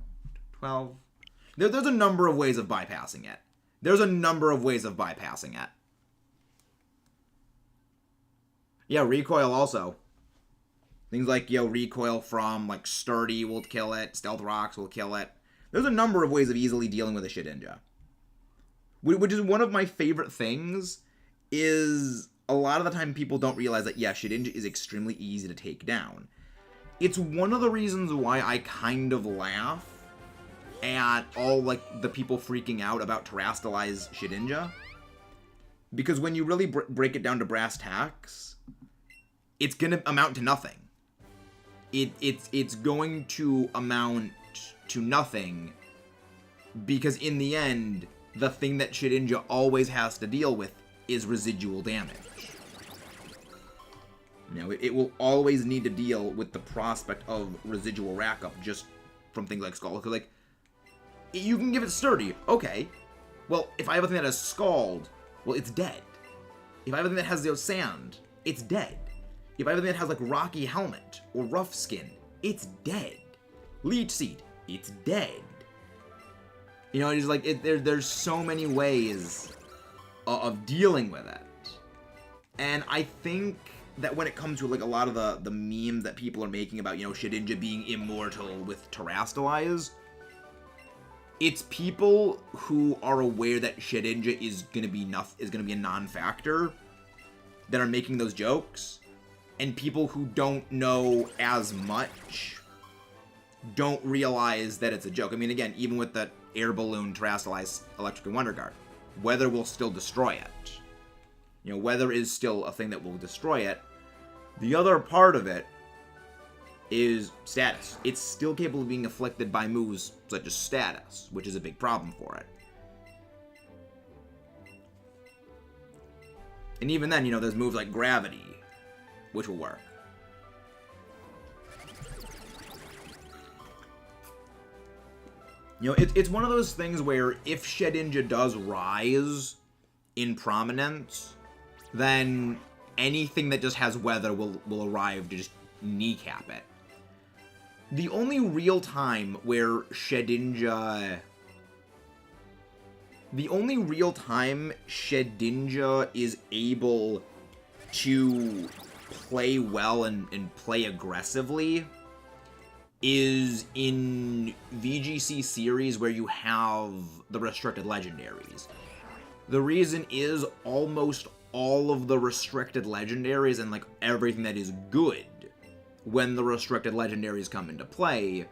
A: 12. There's a number of ways of bypassing it. Yeah, recoil also. Things like, recoil from, like, Sturdy will kill it, Stealth Rocks will kill it. There's a number of ways of easily dealing with a Shedinja. Which is one of my favorite things, is a lot of the time people don't realize that, yeah, Shedinja is extremely easy to take down. It's one of the reasons why I kind of laugh at all, like, the people freaking out about Terrastalize Shedinja. Because when you really break it down to brass tacks, it's gonna amount to nothing. It's going to amount to nothing, because in the end, the thing that Shedinja always has to deal with is residual damage. It will always need to deal with the prospect of residual rack up just from things like Scald. Because, like, you can give it Sturdy, okay. Well, if I have a thing that has Scald, well, it's dead. If I have a thing that has Sand, it's dead. If I have a thing that has, like, Rocky Helmet or Rough Skin, it's dead. Leech Seed, it's dead. It's like, there's so many ways of dealing with it. And I think that when it comes to, like, a lot of the memes that people are making about, Shedinja being immortal with Terrastalize, it's people who are aware that Shedinja is gonna be a non-factor that are making those jokes, and people who don't know as much don't realize that it's a joke. I mean, again, even with the Air Balloon, Terrastalize, Electric, and Wonder Guard, weather will still destroy it. Weather is still a thing that will destroy it. The other part of it is status. It's still capable of being afflicted by moves such as status, which is a big problem for it. And even then, there's moves like gravity, which will work. It's one of those things where if Shedinja does rise in prominence, then anything that just has weather will arrive to just kneecap it. The only real time where Shedinja... The only real time Shedinja is able to play well and play aggressively is in VGC series where you have the restricted legendaries. The reason is almost all of the restricted legendaries and like everything that is good when the restricted legendaries come into play,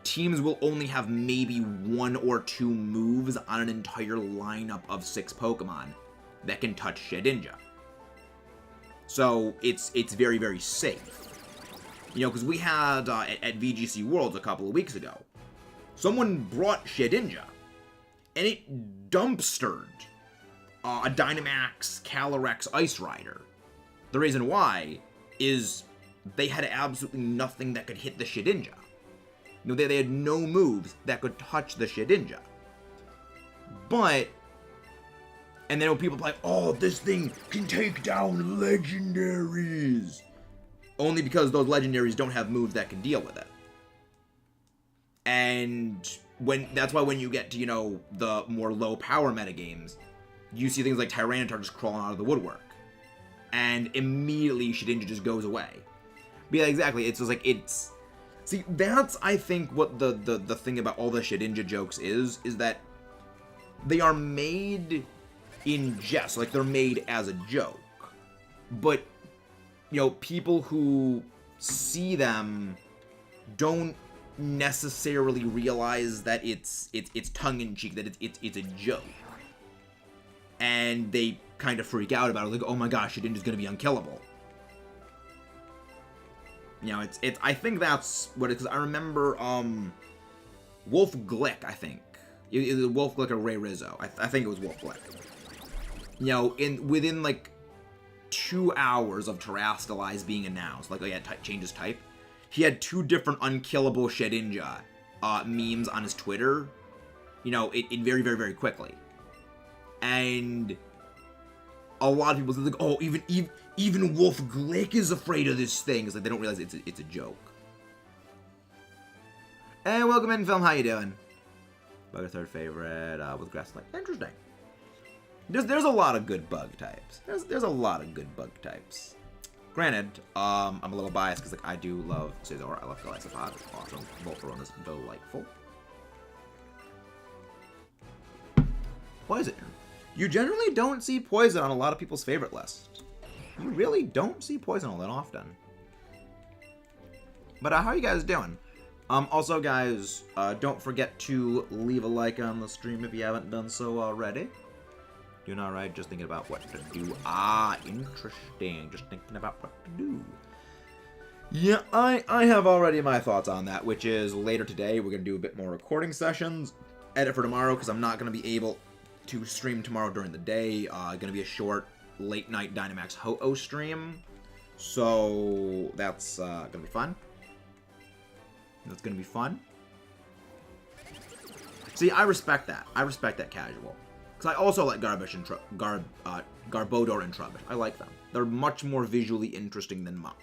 A: teams will only have maybe 1 or 2 moves on an entire lineup of 6 Pokemon that can touch Shedinja. So it's very, very safe. You know, because we had at VGC Worlds a couple of weeks ago, someone brought Shedinja, and it dumpstered a Dynamax Calyrex Ice Rider. The reason why is they had absolutely nothing that could hit the Shedinja. You know, they had no moves that could touch the Shedinja. But, and then people like, oh, this thing can take down legendaries. Only because those legendaries don't have moves that can deal with it. And that's why when you get to, you know, the more low power metagames, you see things like Tyranitar just crawling out of the woodwork. And immediately Shedinja just goes away. But yeah, exactly. It's just like, it's... See, that's, I think, what the thing about all the Shedinja jokes is that they are made in jest. Like, they're made as a joke. But, you know, people who see them don't necessarily realize that it's tongue-in-cheek, that it's a joke. And they kind of freak out about it, like, oh my gosh, Shedinja's gonna be unkillable. You know, I think that's what it is. I remember, Wolf Glick, I think. Either Wolf Glick or Ray Rizzo. I think it was Wolf Glick. You know, within, like, 2 hours of Terrastallize being announced, like, oh yeah, changes type, he had 2 different unkillable Shedinja memes on his Twitter, you know, in very, very, very quickly. And a lot of people say, like, oh, even Wolf Glick is afraid of this thing. It's like they don't realize it's a joke. And welcome in, Film. How you doing? Bug, a third favorite with Grasslight. Interesting. There's a lot of good bug types. There's a lot of good bug types. Granted, I'm a little biased because like I do love Scizor. I love Golisopod. It's awesome. Voltron is delightful. Poison. You generally don't see Poison on a lot of people's favorite lists. You really don't see Poison all that often. But how are you guys doing? Also, guys, don't forget to leave a like on the stream if you haven't done so already. Doing alright, just thinking about what to do. Ah, interesting. Just thinking about what to do. Yeah, I have already my thoughts on that, which is later today we're going to do a bit more recording sessions. Edit for tomorrow, because I'm not going to be able to stream tomorrow during the day. Going to be a short late night Dynamax Ho-Oh stream. So that's going to be fun. That's going to be fun. See, I respect that. I respect that casual. Because I also like Garbodor and Trubbish. I like them. They're much more visually interesting than Mach.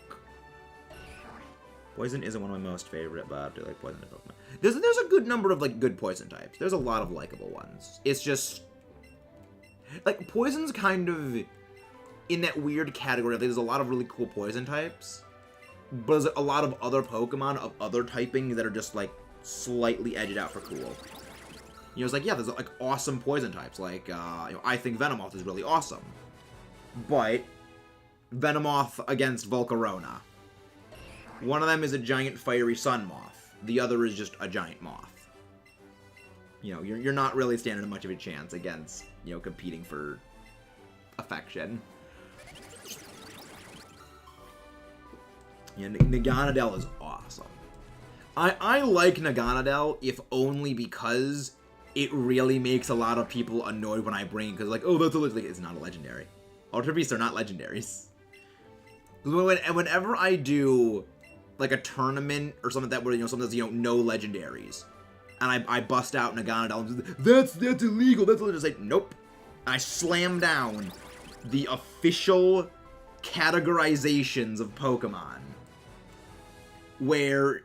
A: Poison isn't one of my most favorite, but I do like Poison as Pokemon. There's a good number of like good Poison types. There's a lot of likable ones. It's just like Poison's kind of in that weird category. There's a lot of really cool Poison types, but there's a lot of other Pokemon of other typing that are just like slightly edged out for cool. You know, it's like, yeah, there's like awesome Poison types. Like, you know, I think Venomoth is really awesome, but Venomoth against Volcarona. One of them is a giant fiery sun moth. The other is just a giant moth. You know, you're not really standing much of a chance against, you know, competing for affection. Yeah, Naganadel is awesome. I like Naganadel, if only because it really makes a lot of people annoyed when I bring, because like, oh, that's a legendary. It's not a legendary. Ultra Beasts are not legendaries. Whenever I do like a tournament or something like that where, you know, something that's, you know, no legendaries, and I bust out Naganadel and that's illegal, that's illegal. It's like, nope. I slam down the official categorizations of Pokemon, where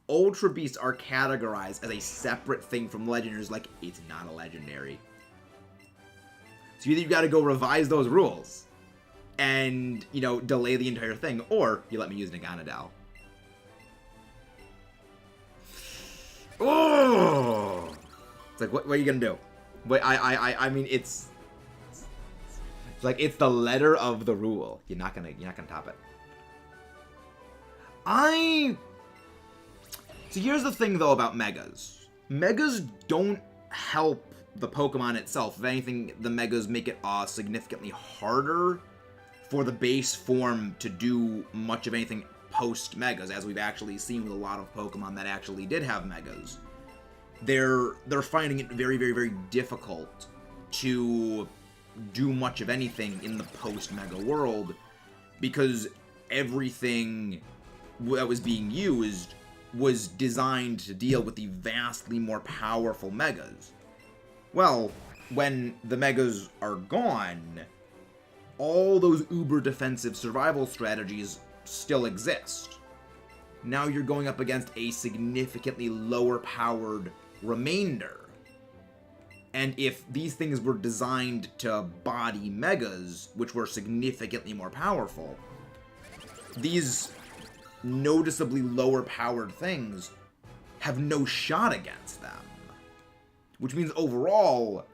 A: Ultra Beasts are categorized as a separate thing from legendaries, like, it's not a legendary. So either you gotta go revise those rules and, you know, delay the entire thing, or you let me use Naganadel. Oh! It's like, what are you gonna do? Wait, I mean, it's like, it's the letter of the rule. You're not gonna top it. So here's the thing, though, about Megas. Megas don't help the Pokemon itself. If anything, the Megas make it significantly harder for the base form to do much of anything post-Megas, as we've actually seen with a lot of Pokemon that actually did have Megas. They're finding it very, very, very difficult to do much of anything in the post-Mega world, because everything that was being used was designed to deal with the vastly more powerful Megas. Well, when the Megas are gone, all those uber defensive survival strategies still exist. Now you're going up against a significantly lower powered remainder. And if these things were designed to body Megas, which were significantly more powerful, these noticeably lower powered things have no shot against them. Which means overall,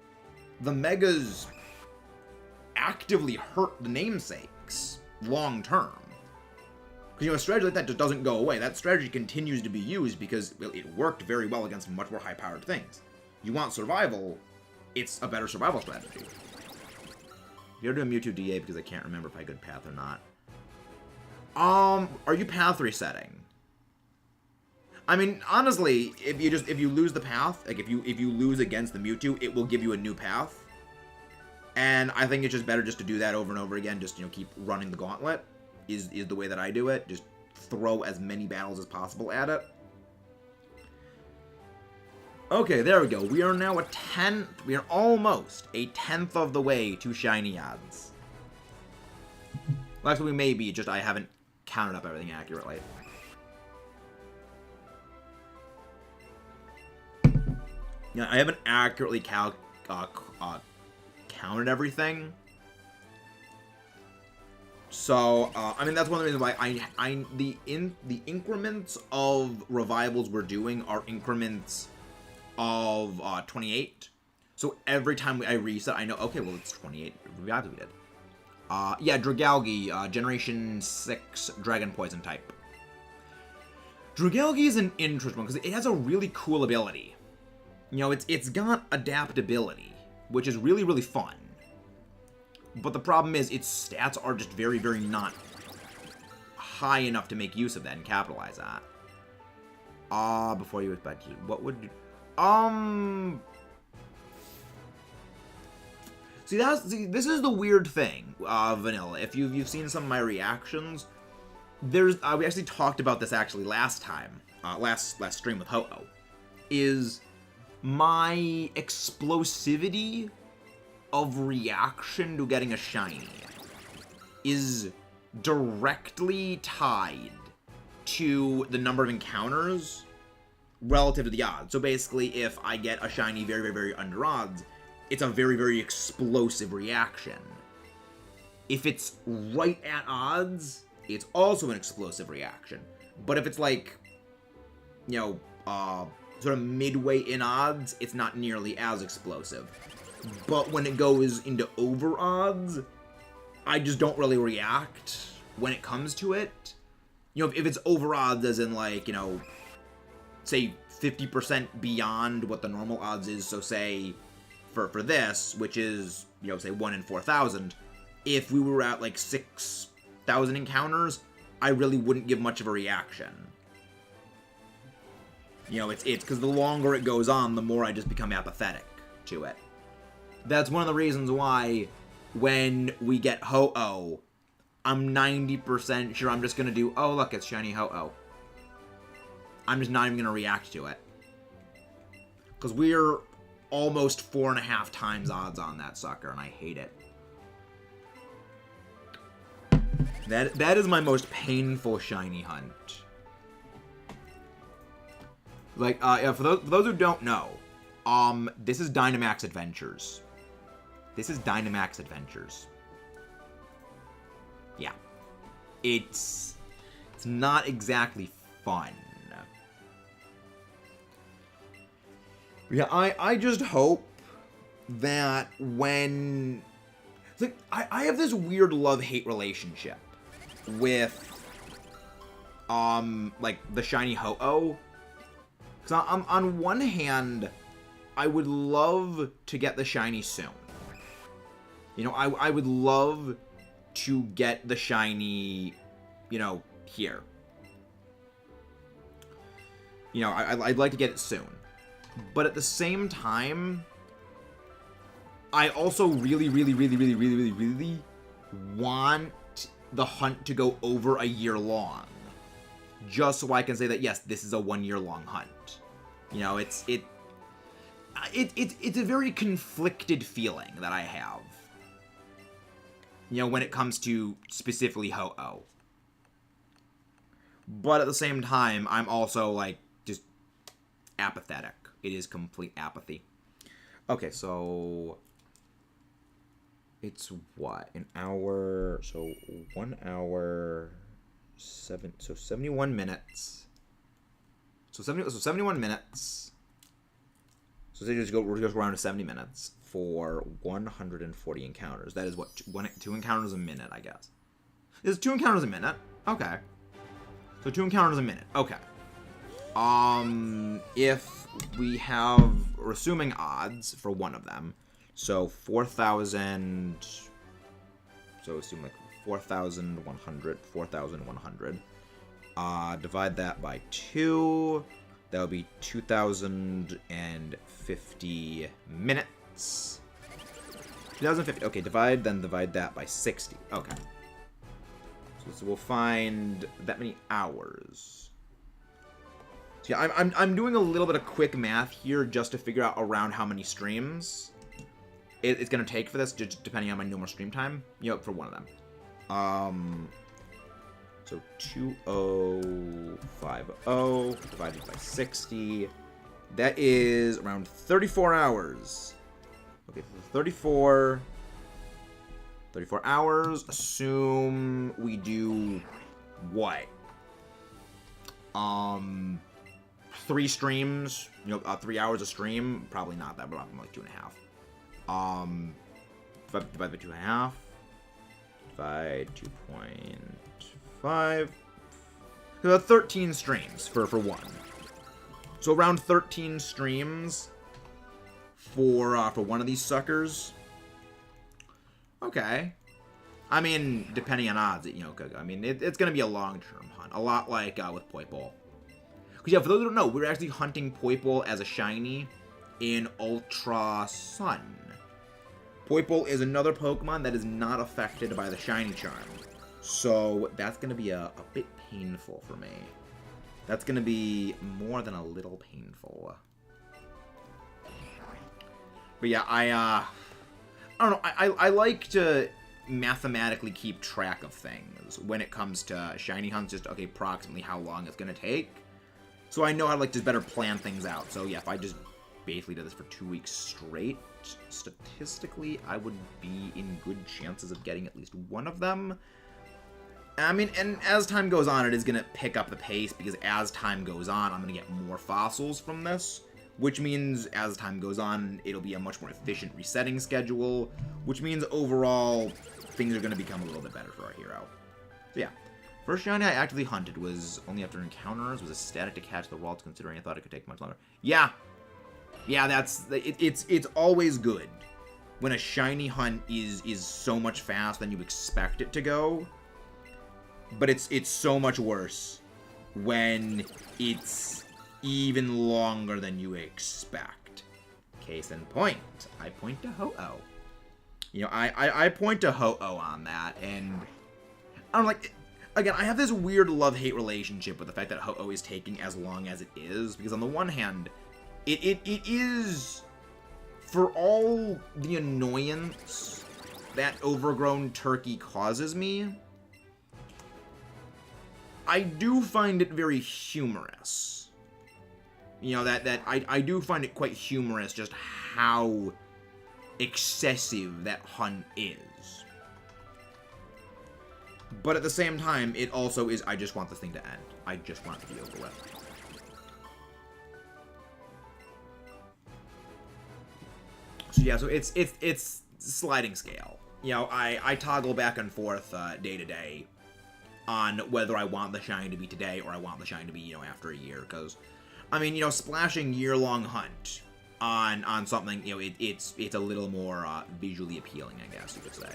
A: the Megas actively hurt the namesakes long term. Because, you know, a strategy like that just doesn't go away. That strategy continues to be used because, well, it worked very well against much more high-powered things. You want survival, it's a better survival strategy. You're doing Mewtwo DA because I can't remember if I good path or not. Are you path resetting? I mean, honestly, if you lose the path, like if you lose against the Mewtwo, it will give you a new path. And I think it's just better just to do that over and over again, just, you know, keep running the gauntlet, is the way that I do it. Just throw as many battles as possible at it. Okay, there we go. We are now we are almost a 10th of the way to shiny odds. Well, actually, we may be, just I haven't counted up everything accurately. Yeah, I haven't accurately counted everything. So, I mean, that's one of the reasons why the increments of revivals we're doing are increments of 28. So every time I reset, I know, okay, well, it's 28 revivals we did. Yeah, Dragalge, Generation 6 Dragon Poison type. Dragalge is an interesting one, because it has a really cool ability. You know, it's got adaptability, which is really, really fun. But the problem is, its stats are just very, very not high enough to make use of that and capitalize that. Before you expected, what would... See, this is the weird thing, Vanilla. If you've seen some of my reactions, we actually talked about this actually last time, last stream with Ho-Oh, is my explosivity of reaction to getting a shiny is directly tied to the number of encounters relative to the odds. So basically, if I get a shiny very, very, very under odds, it's a very, very explosive reaction. If it's right at odds, it's also an explosive reaction. But if it's like, you know, sort of midway in odds, it's not nearly as explosive. But when it goes into over odds, I just don't really react when it comes to it. You know, if it's over odds as in, like, you know, say 50% beyond what the normal odds is, so say for this, which is, you know, say 1 in 4,000, if we were at like 6,000 encounters, I really wouldn't give much of a reaction. You know, it's because the longer it goes on, the more I just become apathetic to it. That's one of the reasons why when we get Ho-Oh, I'm 90% sure I'm just going to do, oh, look, it's shiny Ho-Oh. I'm just not even going to react to it. Because we're almost 4.5 times odds on that sucker, and I hate it. That is my most painful shiny hunt. Like, yeah, for those who don't know, this is Dynamax Adventures. This is Dynamax Adventures. Yeah. It's not exactly fun. Yeah, I just hope that when... Like, I have this weird love-hate relationship with, like, the shiny Ho-Oh. Because on one hand, I would love to get the shiny soon. You know, I would love to get the shiny, you know, here. You know, I'd like to get it soon. But at the same time, I also really want the hunt to go over a year long. Just so I can say that, yes, this is a 1 year long hunt. You know, it's a very conflicted feeling that I have. You know, when it comes to specifically Ho-Oh. But at the same time, I'm also, like, just apathetic. It is complete apathy. Okay, so... It's what? An hour... So, 1 hour... 71 minutes. So 71 minutes. So we're just around to 70 minutes for 140 encounters. That is what, 2 encounters a minute, I guess. Is 2 encounters a minute? Okay. So 2 encounters a minute. Okay. If we have, we're assuming odds for one of them. So 4,000. So assume like 4,100. 4,100. Divide that by 2. That would be 2,050 minutes. 2,050. Okay, divide that by 60. Okay. So we'll find that many hours. So yeah, I'm doing a little bit of quick math here just to figure out around how many streams it's gonna take for this, just depending on my normal stream time. You know, for one of them. So 2050 divided by 60. That is around 34 hours. Okay, so 34 hours. Assume we do what? 3 streams. You know, 3 hours a stream. Probably not that, but like 2.5. Divide by 2.5. Divide 2.5. About 13 streams for one. So around 13 streams for one of these suckers. Okay. I mean, depending on odds, you know, I mean, it's going to be a long-term hunt. A lot like with Poipole. Because, yeah, for those who don't know, we're actually hunting Poipole as a shiny in Ultra Sun. Poipole is another Pokemon that is not affected by the shiny charm. So that's going to be a bit painful for me. That's going to be more than a little painful. But yeah, I don't know. I like to mathematically keep track of things when it comes to shiny hunts. Just, okay, approximately how long it's going to take. So I know how to, like, just better plan things out. So yeah, if I just basically did this for 2 weeks straight, statistically, I would be in good chances of getting at least one of them. I mean, and as time goes on, it is going to pick up the pace, because as time goes on, I'm going to get more fossils from this, which means as time goes on, it'll be a much more efficient resetting schedule, which means overall, things are going to become a little bit better for our hero. So yeah, first shiny I actively hunted was only after encounters, was ecstatic to catch the waltz, considering I thought it could take much longer. Yeah, it's always good when a shiny hunt is so much faster than you expect it to go. But it's so much worse when it's even longer than you expect. Case in point, I point to Ho-Oh. You know, I point to Ho-Oh on that, and I'm like, again, I have this weird love-hate relationship with the fact that Ho-Oh is taking as long as it is, because on the one hand, it is, for all the annoyance that overgrown turkey causes me, I do find it very humorous. You know, that I do find it quite humorous just how excessive that hunt is. But at the same time, it also is, I just want this thing to end. I just want it to be over with. So yeah, so it's sliding scale. You know, I toggle back and forth day to day on whether I want the shine to be today or I want the shine to be, you know, after a year. Because, I mean, you know, splashing year-long hunt on something, you know, it's a little more visually appealing, I guess you could say.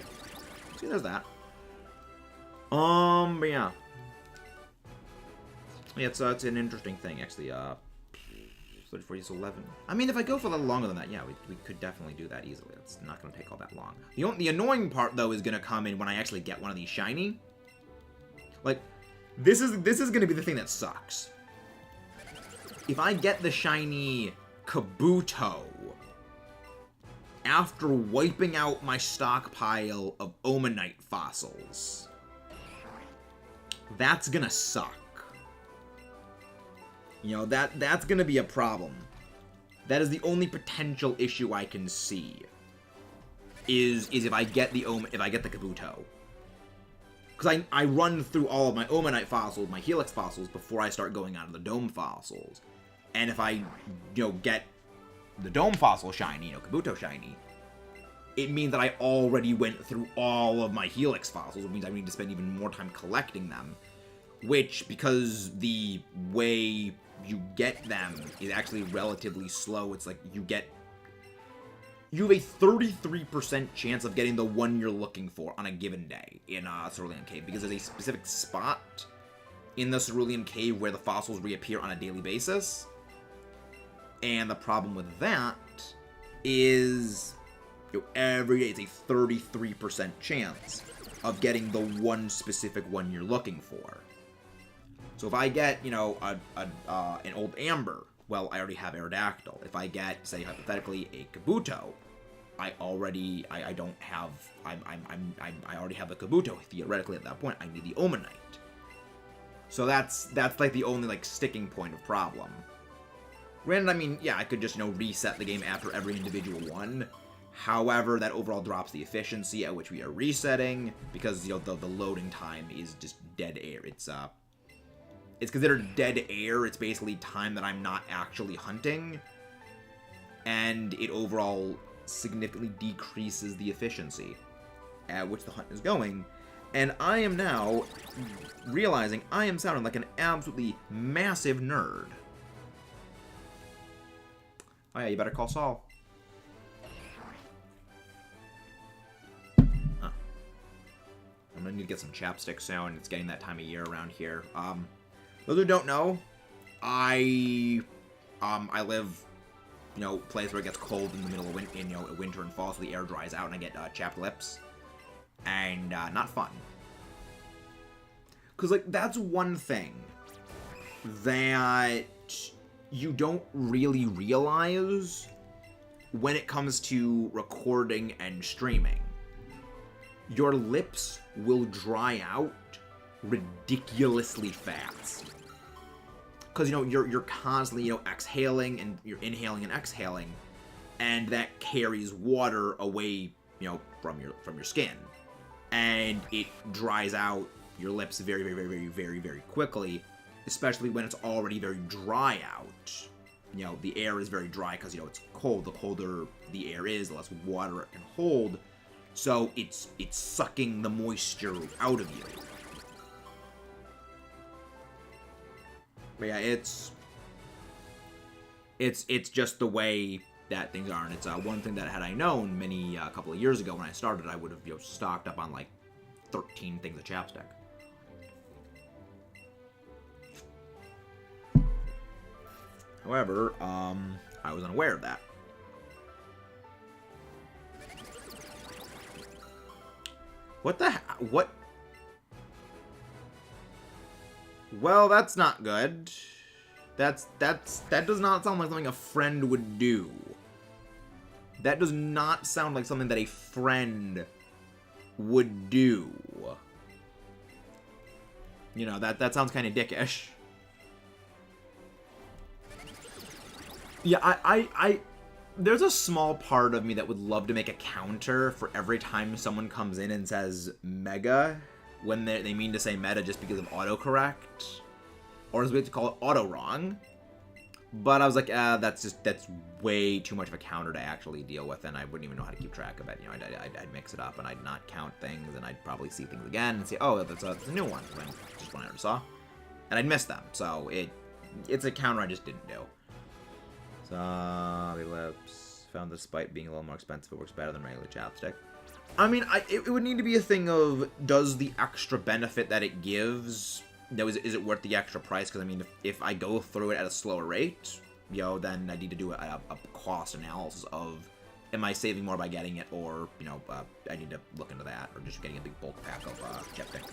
A: So there's that. But yeah. Yeah, it's an interesting thing, actually. 34 is 11. I mean, if I go for a little longer than that, yeah, we could definitely do that easily. It's not going to take all that long. The annoying part, though, is going to come in when I actually get one of these shiny. Like, this is going to be the thing that sucks. If I get the shiny Kabuto after wiping out my stockpile of Omanyte fossils, that's going to suck. You know, that's gonna be a problem. That is the only potential issue I can see. Is if I get the Kabuto. Because I run through all of my Omanyte fossils, my Helix fossils, before I start going out of the Dome fossils. And if I, you know, get the Dome fossil shiny, you know, Kabuto shiny, it means that I already went through all of my Helix fossils. It means I need to spend even more time collecting them. Which, because the way you get them is actually relatively slow, it's like you have a 33% chance of getting the one you're looking for on a given day in Cerulean Cave, because there's a specific spot in the Cerulean Cave where the fossils reappear on a daily basis. And the problem with that is, you know, every day it's a 33% chance of getting the one specific one you're looking for. So if I get, you know, an old Amber, well, I already have Aerodactyl. If I get, say, hypothetically, a Kabuto, I already have the Kabuto. Theoretically, at that point, I need the Omanyte. So that's like the only like sticking point of problem. Granted, I mean, yeah, I could just, you know, reset the game after every individual one. However, that overall drops the efficiency at which we are resetting, because, you know, the loading time is just dead air. It's considered dead air. It's basically time that I'm not actually hunting. And it overall significantly decreases the efficiency at which the hunt is going. And I am now realizing I am sounding like an absolutely massive nerd. Oh yeah, you better call Saul. Huh. I'm gonna need to get some chapstick soon. It's getting that time of year around here. Those who don't know, I live, you know, place where it gets cold in the middle of winter and fall, so the air dries out and I get chapped lips, and not fun. Cause like that's one thing that you don't really realize when it comes to recording and streaming. Your lips will dry out ridiculously fast. Because, you know, you're constantly, you know, exhaling, and you're inhaling and exhaling, and that carries water away, you know, from your skin, and it dries out your lips very, very, very, very, very, very quickly, especially when it's already very dry out. You know, the air is very dry because, you know, it's cold. The colder the air is, the less water it can hold, so it's sucking the moisture out of you. But yeah, it's just the way that things are, and it's one thing that had I known a couple of years ago when I started, I would have, you know, stocked up on like 13 things of chapstick. However, I was unaware of that. What the what? Well, that's not good. That does not sound like something a friend would do. That does not sound like something that a friend would do. You know, that sounds kind of dickish. Yeah, there's a small part of me that would love to make a counter for every time someone comes in and says mega when they mean to say meta just because of autocorrect. Or as we like to call it, auto-wrong. But I was like, that's way too much of a counter to actually deal with, and I wouldn't even know how to keep track of it. You know, I'd mix it up, and I'd not count things, and I'd probably see things again and say, oh, that's a new one, just one I already saw. And I'd miss them, so it's a counter I just didn't do. Zombie lips. Found despite being a little more expensive, it works better than regular chapstick. I mean, it would need to be a thing of, does the extra benefit that it gives... Is it worth the extra price? Because, I mean, if I go through it at a slower rate, you know, then I need to do a cost analysis of, am I saving more by getting it, or, you know, I need to look into that, or just getting a big bulk pack of chapstick.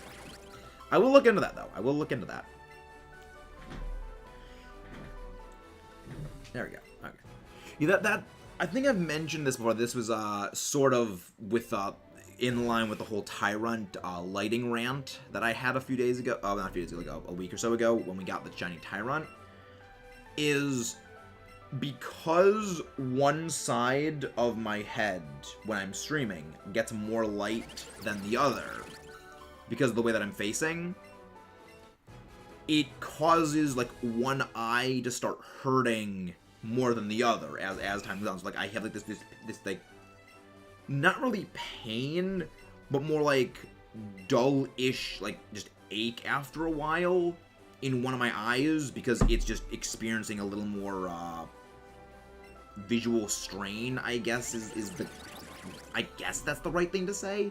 A: I will look into that, though. I will look into that. There we go. Okay. Yeah, I think I've mentioned this before. This was sort of with in line with the whole Tyrant lighting rant that I had a few days ago. Oh, not a few days ago, like a week or so ago when we got the shiny Tyrant. Is because one side of my head when I'm streaming gets more light than the other because of the way that I'm facing. It causes like one eye to start hurting more than the other as time goes on. So like I have like this like not really pain, but more like dull-ish, like just ache after a while in one of my eyes because it's just experiencing a little more visual strain, I guess I guess that's the right thing to say.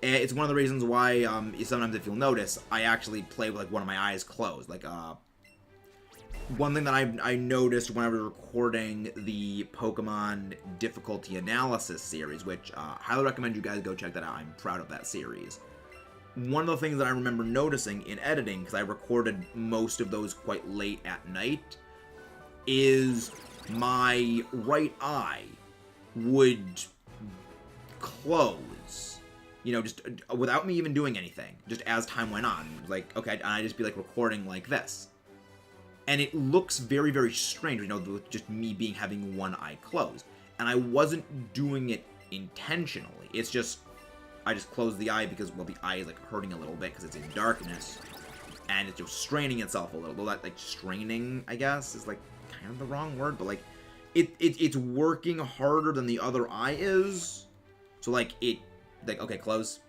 A: It's one of the reasons why sometimes if you'll notice, I actually play with like one of my eyes closed. Like one thing that I noticed when I was recording the Pokemon Difficulty Analysis series, which highly recommend you guys go check that out. I'm proud of that series. One of the things that I remember noticing in editing, because I recorded most of those quite late at night, is my right eye would close, you know, just without me even doing anything, just as time went on. Like, okay, and I'd just be like recording like this. And it looks very, very strange, you know, with just me having one eye closed. And I wasn't doing it intentionally. It's just, I just closed the eye because, well, the eye is, like, hurting a little bit because it's in darkness. And it's just straining itself a little. Well, that, like, straining, I guess, is, like, kind of the wrong word. But, like, it's working harder than the other eye is. So, like, okay, close.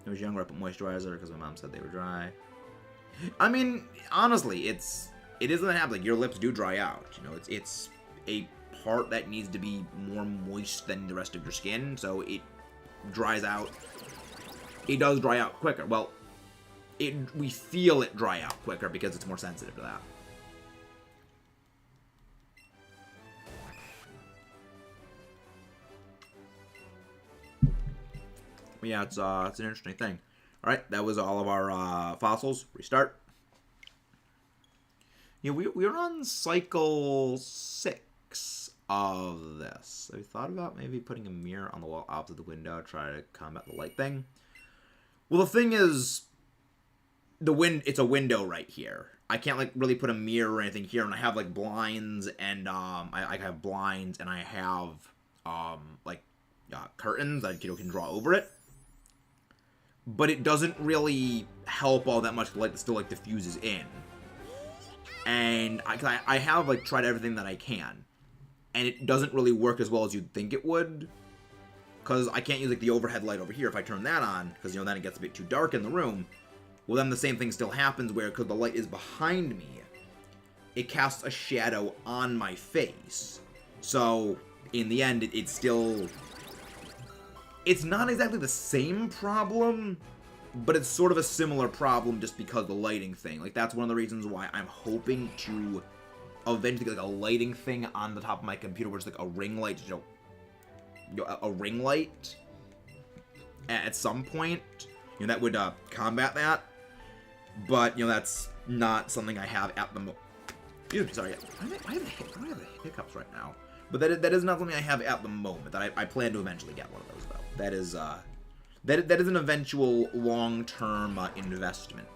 A: I was younger, I put moisturizer because my mom said they were dry. I mean, honestly, it is gonna happen. Like, your lips do dry out. You know, it's a part that needs to be more moist than the rest of your skin, so it dries out. It does dry out quicker. Well, we feel it dry out quicker because it's more sensitive to that. But yeah, it's an interesting thing. Alright, that was all of our fossils. Restart. Yeah, we're on cycle 6 of this. So we thought about maybe putting a mirror on the wall opposite the window, try to combat the light thing. Well, the thing is, it's a window right here. I can't, like, really put a mirror or anything here, and I have, like, blinds, and I have blinds, and I have curtains that, you know, can draw over it. But it doesn't really help all that much. The light still, like, diffuses in. And I have, like, tried everything that I can. And it doesn't really work as well as you'd think it would. Because I can't use, like, the overhead light over here. If I turn that on, because, you know, then it gets a bit too dark in the room. Well, then the same thing still happens where, because the light is behind me, it casts a shadow on my face. So, in the end, it's still... It's not exactly the same problem, but it's sort of a similar problem just because of the lighting thing. Like, that's one of the reasons why I'm hoping to eventually get, like, a lighting thing on the top of my computer, where it's like a ring light, you know, a ring light at some point. You know, that would combat that. But, you know, that's not something I have at the moment. Excuse me, sorry. I have hiccups right now. But that is not something I have at the moment. That I plan to eventually get one of those, though. That is an eventual long-term investment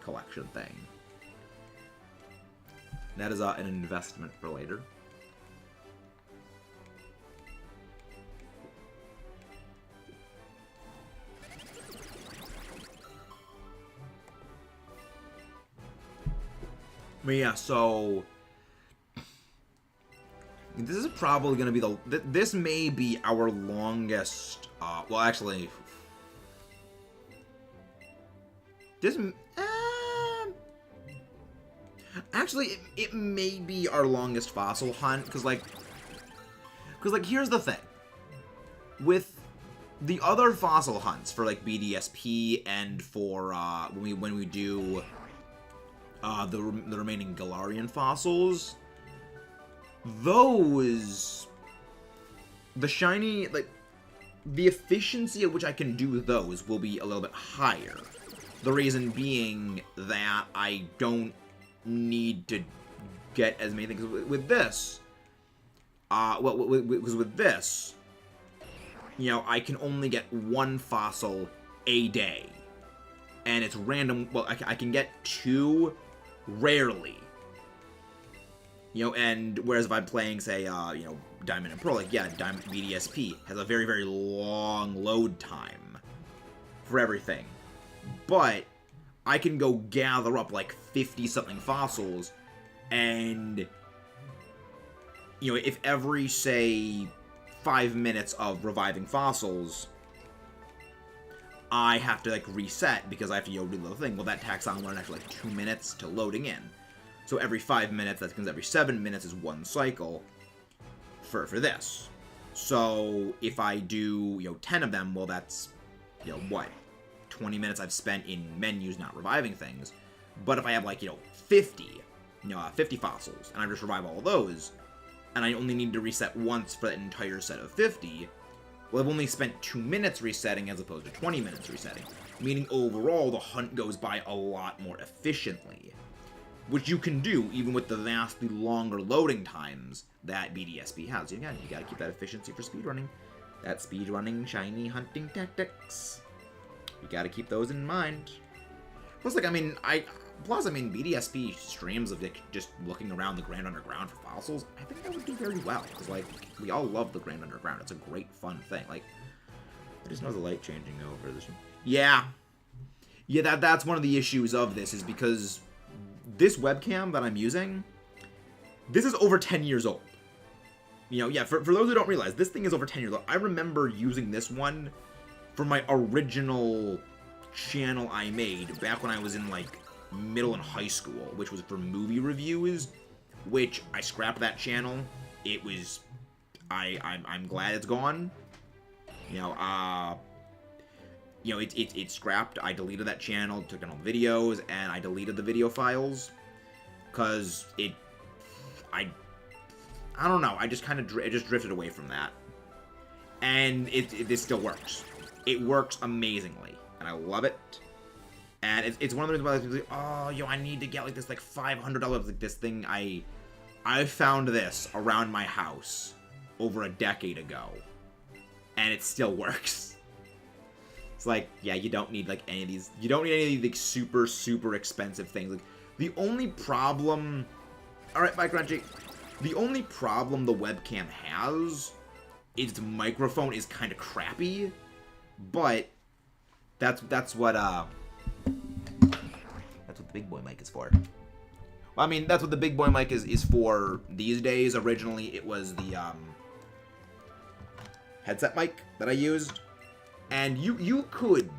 A: collection thing. That is an investment for later. But yeah, so this is probably going to be this may be our longest, well, actually, actually, it may be our longest fossil hunt, because, like, here's the thing. With the other fossil hunts for, like, BDSP and for, when we do, the remaining Galarian fossils, those, the shiny, like, the efficiency at which I can do those will be a little bit higher. The reason being that I don't need to get as many things with this. Well, because with this, you know, I can only get one fossil a day, and it's random. Well, I can get 2 rarely. You know, and whereas if I'm playing, say, you know, Diamond and Pearl, like, yeah, Diamond BDSP has a very, very long load time for everything. But I can go gather up, like, 50-something fossils, and, you know, if every, say, 5 minutes of reviving fossils, I have to, like, reset because I have to, you know, reload the thing. Well, that tacks on an extra, like, 2 minutes to loading in. So every 5 minutes, that becomes every 7 minutes is 1 cycle for this. So if I do, you know, 10 of them, well, that's, you know, what? 20 minutes I've spent in menus not reviving things. But if I have, like, you know, 50 fossils, and I just revive all of those, and I only need to reset once for that entire set of 50, well, I've only spent 2 minutes resetting as opposed to 20 minutes resetting. Meaning overall, the hunt goes by a lot more efficiently. Which you can do even with the vastly longer loading times that BDSP has. Again, you gotta keep that efficiency for speedrunning. That speedrunning shiny hunting tactics. You gotta keep those in mind. Plus, like, I mean, BDSP streams of, like, just looking around the Grand Underground for fossils, I think that would do very well. Because, like, we all love the Grand Underground. It's a great, fun thing. Like, I just know the light changing over this. Yeah. Yeah, that's one of the issues of this, is because this webcam that I'm using, this is over 10 years old. You know, yeah, for those who don't realize, this thing is over 10 years old. I remember using this one for my original channel I made back when I was in, like, middle and high school, which was for movie reviews, which I scrapped that channel. It was, I'm glad it's gone. You know, it's scrapped. I deleted that channel, took down all the videos, and I deleted the video files, because I don't know, I just kind of, it just drifted away from that. And this still works. It works amazingly, and I love it. And it's one of the reasons why I was like, oh, yo, I need to get, like, this, like, $500, like, this thing. I found this around my house over a decade ago, and it still works. It's like, yeah, you don't need, like, any of these, like, super, super expensive things. Like, the only problem, alright, bye, Crunchy. The only problem the webcam has is its microphone is kind of crappy, but that's what the big boy mic is for. Well, I mean, that's what the big boy mic is for these days. Originally, it was the headset mic that I used. And you could,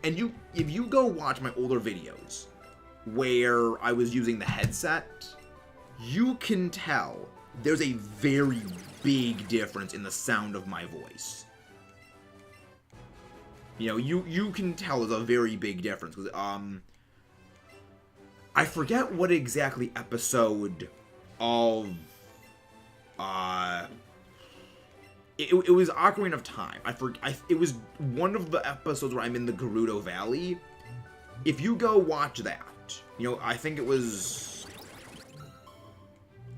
A: and if you go watch my older videos where I was using the headset, you can tell there's a very big difference in the sound of my voice. You know, you can tell there's a very big difference, because, I forget what exactly episode of, it was Ocarina of Time. It was one of the episodes where I'm in the Gerudo Valley. If you go watch that, you know, I think it was,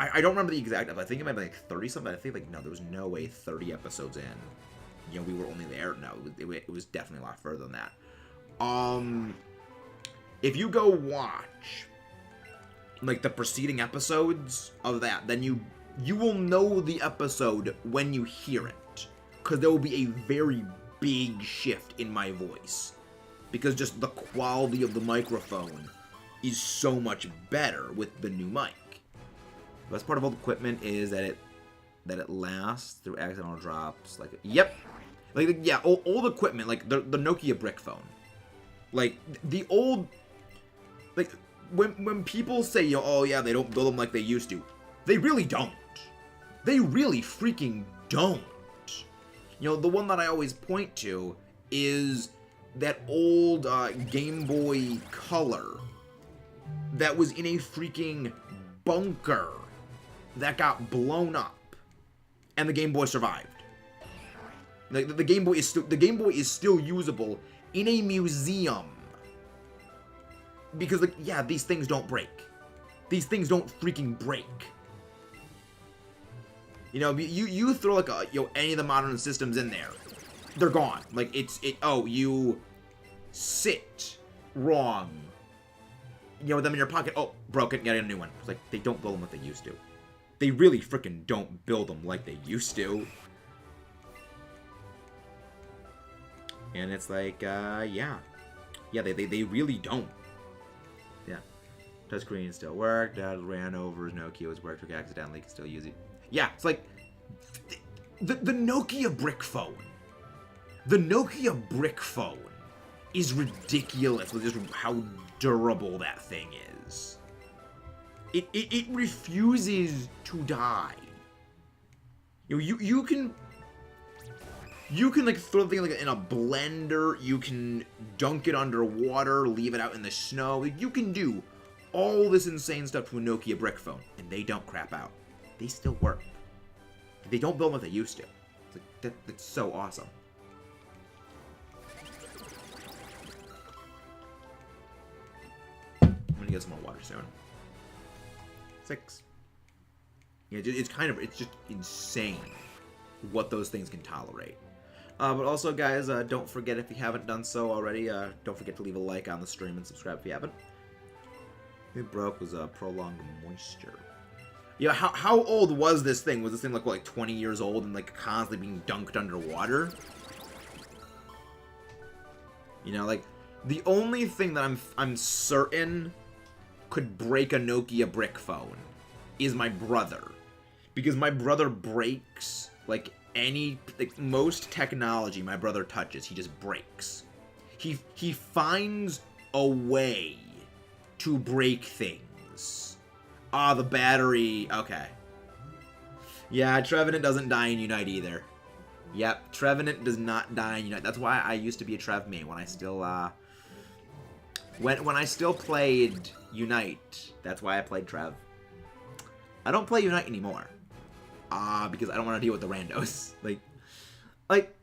A: I don't remember the exact, I think it might be like 30 something. I think, like, no, there was no way 30 episodes in. you know, we were only there. No, it was definitely a lot further than that. If you go watch like the preceding episodes of that, then you will know the episode when you hear it, because there will be a very big shift in my voice, because just the quality of the microphone is so much better with the new mic. The best part of all the equipment is that it lasts through accidental drops. Like, yep, like, yeah, old equipment, like the Nokia brick phone, like the old, like when people say, you know, oh yeah, they don't build them like they used to, they really don't. They really freaking don't. You know, the one that I always point to is that old Game Boy Color that was in a freaking bunker that got blown up, and the Game Boy survived. Like, the Game Boy is still usable in a museum, because, like, yeah, these things don't break. These things don't freaking break. You know, you throw like any of the modern systems in there, they're gone. Like, oh, you sit wrong. You know, with them in your pocket, oh, broken, get a new one. It's like, they don't build them like they used to. They really freaking don't build them like they used to. And it's like, yeah. Yeah, they really don't. Yeah. Touchscreen still worked. Dad ran over his Nokia was worked. Took accidentally, can still use it. Yeah, it's like, the Nokia brick phone. The Nokia brick phone is ridiculous with just how durable that thing is. It refuses to die. You know, you can like throw the thing like in a blender. You can dunk it underwater, leave it out in the snow. Like, you can do all this insane stuff to a Nokia brick phone, and they don't crap out. They still work. They don't build what they used to. It's like, that's so awesome. I'm gonna get some more water soon. 6. Yeah, it's just insane what those things can tolerate. But also, guys, don't forget, if you haven't done so already, don't forget to leave a like on the stream and subscribe if you haven't. It broke was prolonged moisture. Yeah, how old was this thing? Was this thing like 20 years old and like constantly being dunked underwater? You know, like, the only thing that I'm certain could break a Nokia brick phone is my brother, because my brother breaks like most technology my brother touches, he just breaks. He finds a way to break things. Ah, the battery. Okay. Yeah, Trevenant doesn't die in Unite either. Yep, Trevenant does not die in Unite. That's why I used to be a Trev main when I still when I still played Unite. That's why I played Trev. I don't play Unite anymore. Because I don't want to deal with the randos. Like,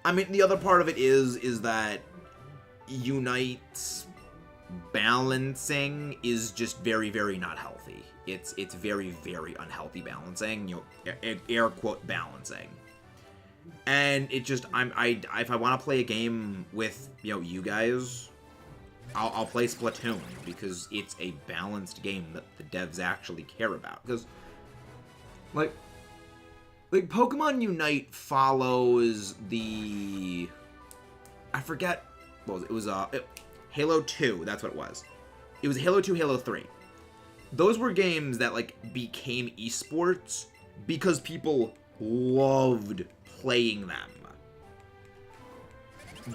A: I mean, the other part of it is that Unite's balancing is just very, very not healthy. It's very, very unhealthy balancing. You know, air quote balancing. And it just, if I want to play a game with, you know, you guys, I'll play Splatoon, because it's a balanced game that the devs actually care about. Because, like Pokemon Unite follows the, I forget, what was it? It was Halo 2, that's what it was. It was Halo 2, Halo 3. Those were games that, like, became esports because people loved playing them.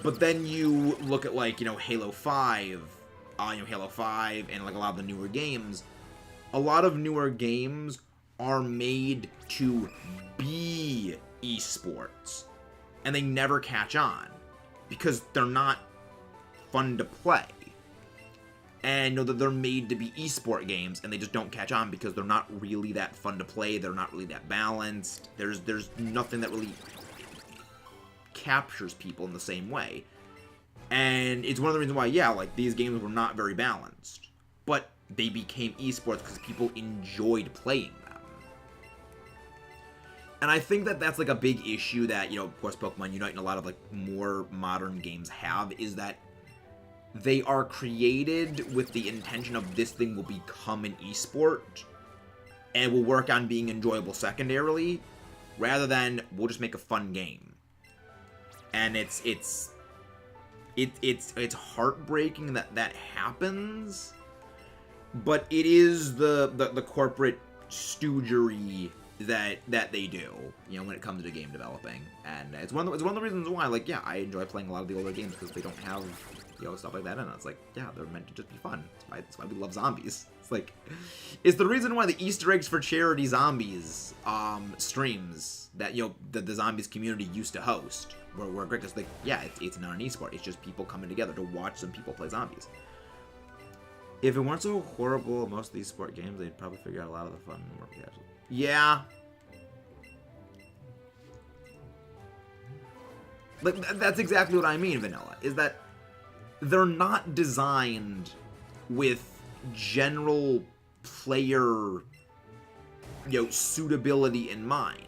A: But then you look at, like, you know, Halo 5, Halo 5, and, like, a lot of the newer games. A lot of newer games are made to be esports, and they never catch on because they're not fun to play. And know that they're made to be esport games, and they just don't catch on because they're not really that fun to play. They're not really that balanced. There's nothing that really captures people in the same way. And it's one of the reasons why, yeah, like, these games were not very balanced, but they became esports because people enjoyed playing them. And I think that that's like a big issue that, you know, of course, Pokemon Unite and a lot of like more modern games have, is that they are created with the intention of this thing will become an esport and will work on being enjoyable secondarily, rather than we'll just make a fun game. And it's heartbreaking that that happens, but it is the corporate stoogery that they do, you know, when it comes to game developing. And it's one of the reasons why, like, yeah, I enjoy playing a lot of the older games, because they don't have, you know, stuff like that in it. It's like, yeah, they're meant to just be fun. That's why we love zombies. It's like, it's the reason why the Easter eggs for charity zombies streams that, you know, the zombies community used to host were great. Because, like, yeah, it's not an esport. It's just people coming together to watch some people play zombies. If it weren't so horrible, most of these sport games, they'd probably figure out a lot of the fun more casual. Yeah. Like, that's exactly what I mean, Vanilla, is that they're not designed with general player, you know, suitability in mind.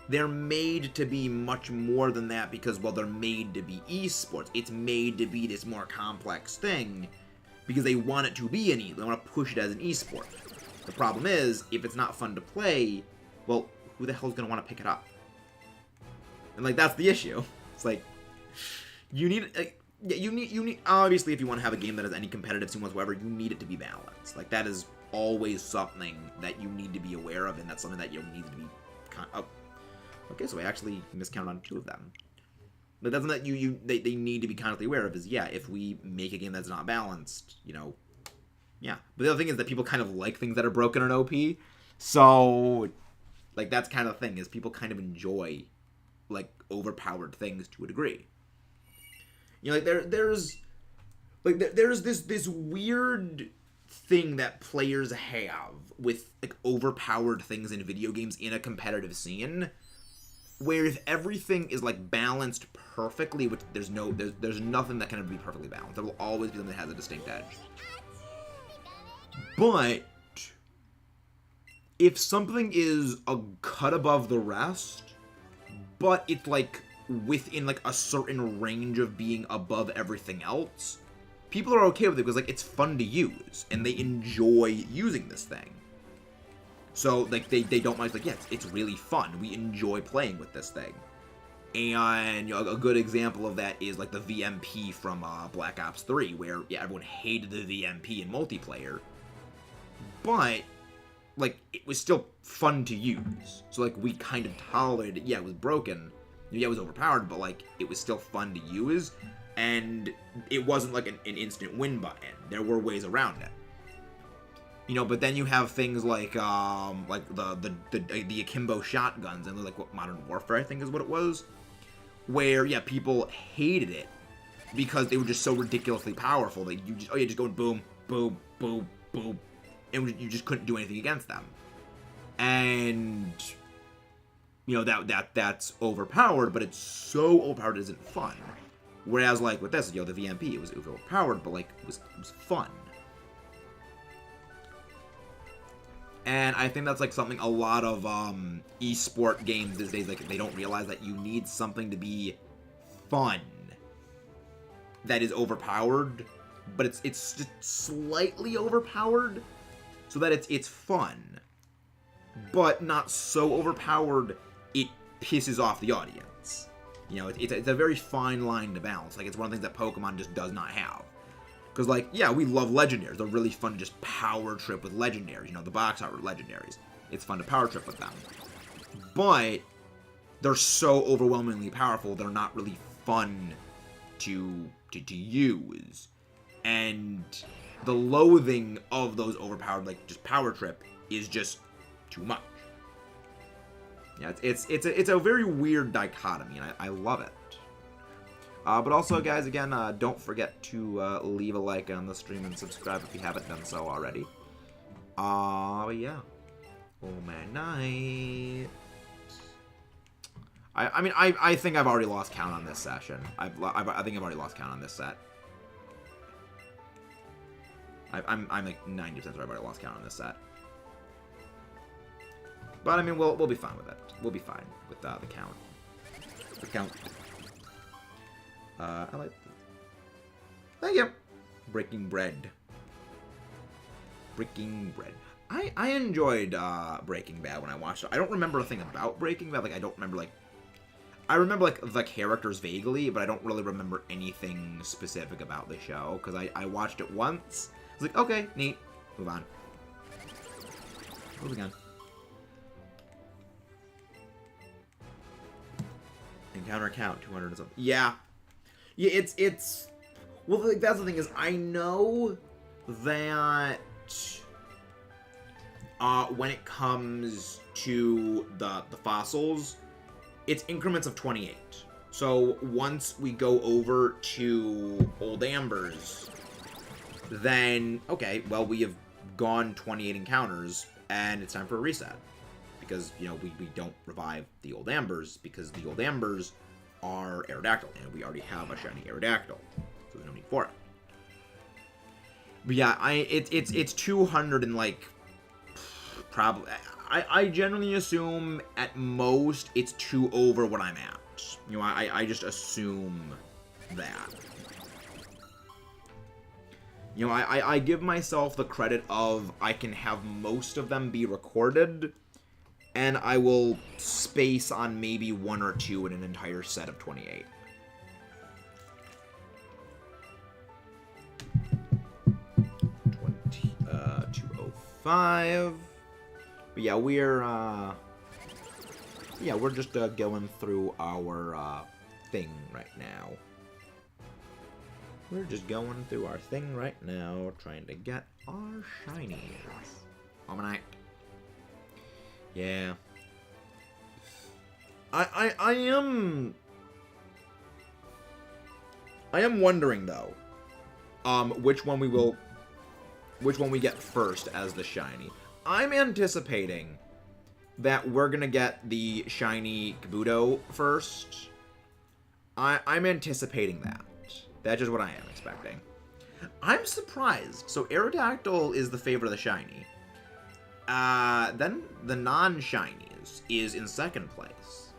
A: They're made to be much more than that because, well, they're made to be esports. It's made to be this more complex thing because they want it to be an they want to push it as an esport. The problem is, if it's not fun to play, well, who the hell's gonna want to pick it up? And, like, that's the issue. It's like, you need, yeah, you need, obviously, if you want to have a game that has any competitive scene whatsoever, you need it to be balanced. Like, that is always something that you need to be aware of, and that's something that you need to be, okay, so I actually miscounted on 2 of them. But that's something that they need to be constantly aware of, is, yeah, if we make a game that's not balanced, you know, yeah. But the other thing is that people kind of like things that are broken and OP, so, like, that's kind of the thing, is people kind of enjoy, like, overpowered things to a degree. You know, like, there's this weird thing that players have with, like, overpowered things in video games in a competitive scene, where if everything is, like, balanced perfectly, which there's nothing that can ever be perfectly balanced. There will always be something that has a distinct edge. But if something is a cut above the rest, but it's, like, within, like, a certain range of being above everything else, people are okay with it because, like, it's fun to use, and they enjoy using this thing. So, like, they don't mind, like, yeah, it's really fun. We enjoy playing with this thing. And, you know, a good example of that is, like, the VMP from Black Ops 3, where, yeah, everyone hated the VMP in multiplayer, but, like, it was still fun to use. So, like, we kind of tolerated it. Yeah, it was broken. Yeah, it was overpowered, but, like, it was still fun to use. And it wasn't, like, an instant win button. There were ways around it. You know, but then you have things like the akimbo shotguns, and like what Modern Warfare, I think, is what it was, where, yeah, people hated it because they were just so ridiculously powerful that you just, just going boom, boom, boom, boom, and you just couldn't do anything against them. And, you know, that's overpowered, but it's so overpowered it isn't fun. Whereas, like, with this, you know, the VMP, it was overpowered, but, like, it was fun. And I think that's, like, something a lot of esport games these days, like, they don't realize that you need something to be fun that is overpowered, but it's just slightly overpowered so that it's fun, but not so overpowered it pisses off the audience. You know, it's a very fine line to balance. Like, it's one of the things that Pokemon just does not have. Because, like, yeah, we love legendaries. They're really fun to just power trip with legendaries. You know, the box art with legendaries. It's fun to power trip with them. But they're so overwhelmingly powerful, they're not really fun to use. And the loathing of those overpowered, like, just power trip is just too much. Yeah, it's a very weird dichotomy, and I love it. But also, guys, again, don't forget to leave a like on the stream and subscribe if you haven't done so already. But yeah. Omanyte. I mean, I think I've already lost count on this session. I think I've already lost count on this set. I'm like 90% sure I've already lost count on this set. But I mean, we'll be fine with it. We'll be fine with the count. The count. I like. Thank you. Breaking Bread. Breaking Bread. I enjoyed Breaking Bad when I watched it. I don't remember a thing about Breaking Bad. Like, I don't remember, like... I remember, like, the characters vaguely, but I don't really remember anything specific about the show. Because I watched it once. I was like, okay, neat. Move on. Moving on. Encounter count, 200 and something. Yeah. Yeah, it's... Well, like, that's the thing is, I know that... when it comes to the fossils, it's increments of 28. So once we go over to Old Amber's, then, okay, well, we have gone 28 encounters, and it's time for a reset. Because, you know, we don't revive the Old Ambers, because the Old Ambers are Aerodactyl, and we already have a shiny Aerodactyl, so there's no need for it. But yeah, it's 200 and, like... Probably, I generally assume at most it's 2 over what I'm at. You know, I just assume that. You know, I give myself the credit of I can have most of them be recorded, and I will space on maybe 1 or 2 in an entire set of 28. $20, 205. But yeah, we're just going through our thing right now. We're just going through our thing right now, trying to get our shinies. Omanyte. Yeah. I am wondering though, which one we get first as the shiny. I'm anticipating that we're gonna get the shiny Kabuto first. I'm anticipating that. That's just what I am expecting. I'm surprised. So Aerodactyl is the favorite of the shiny. Then the non-shinies is in second place.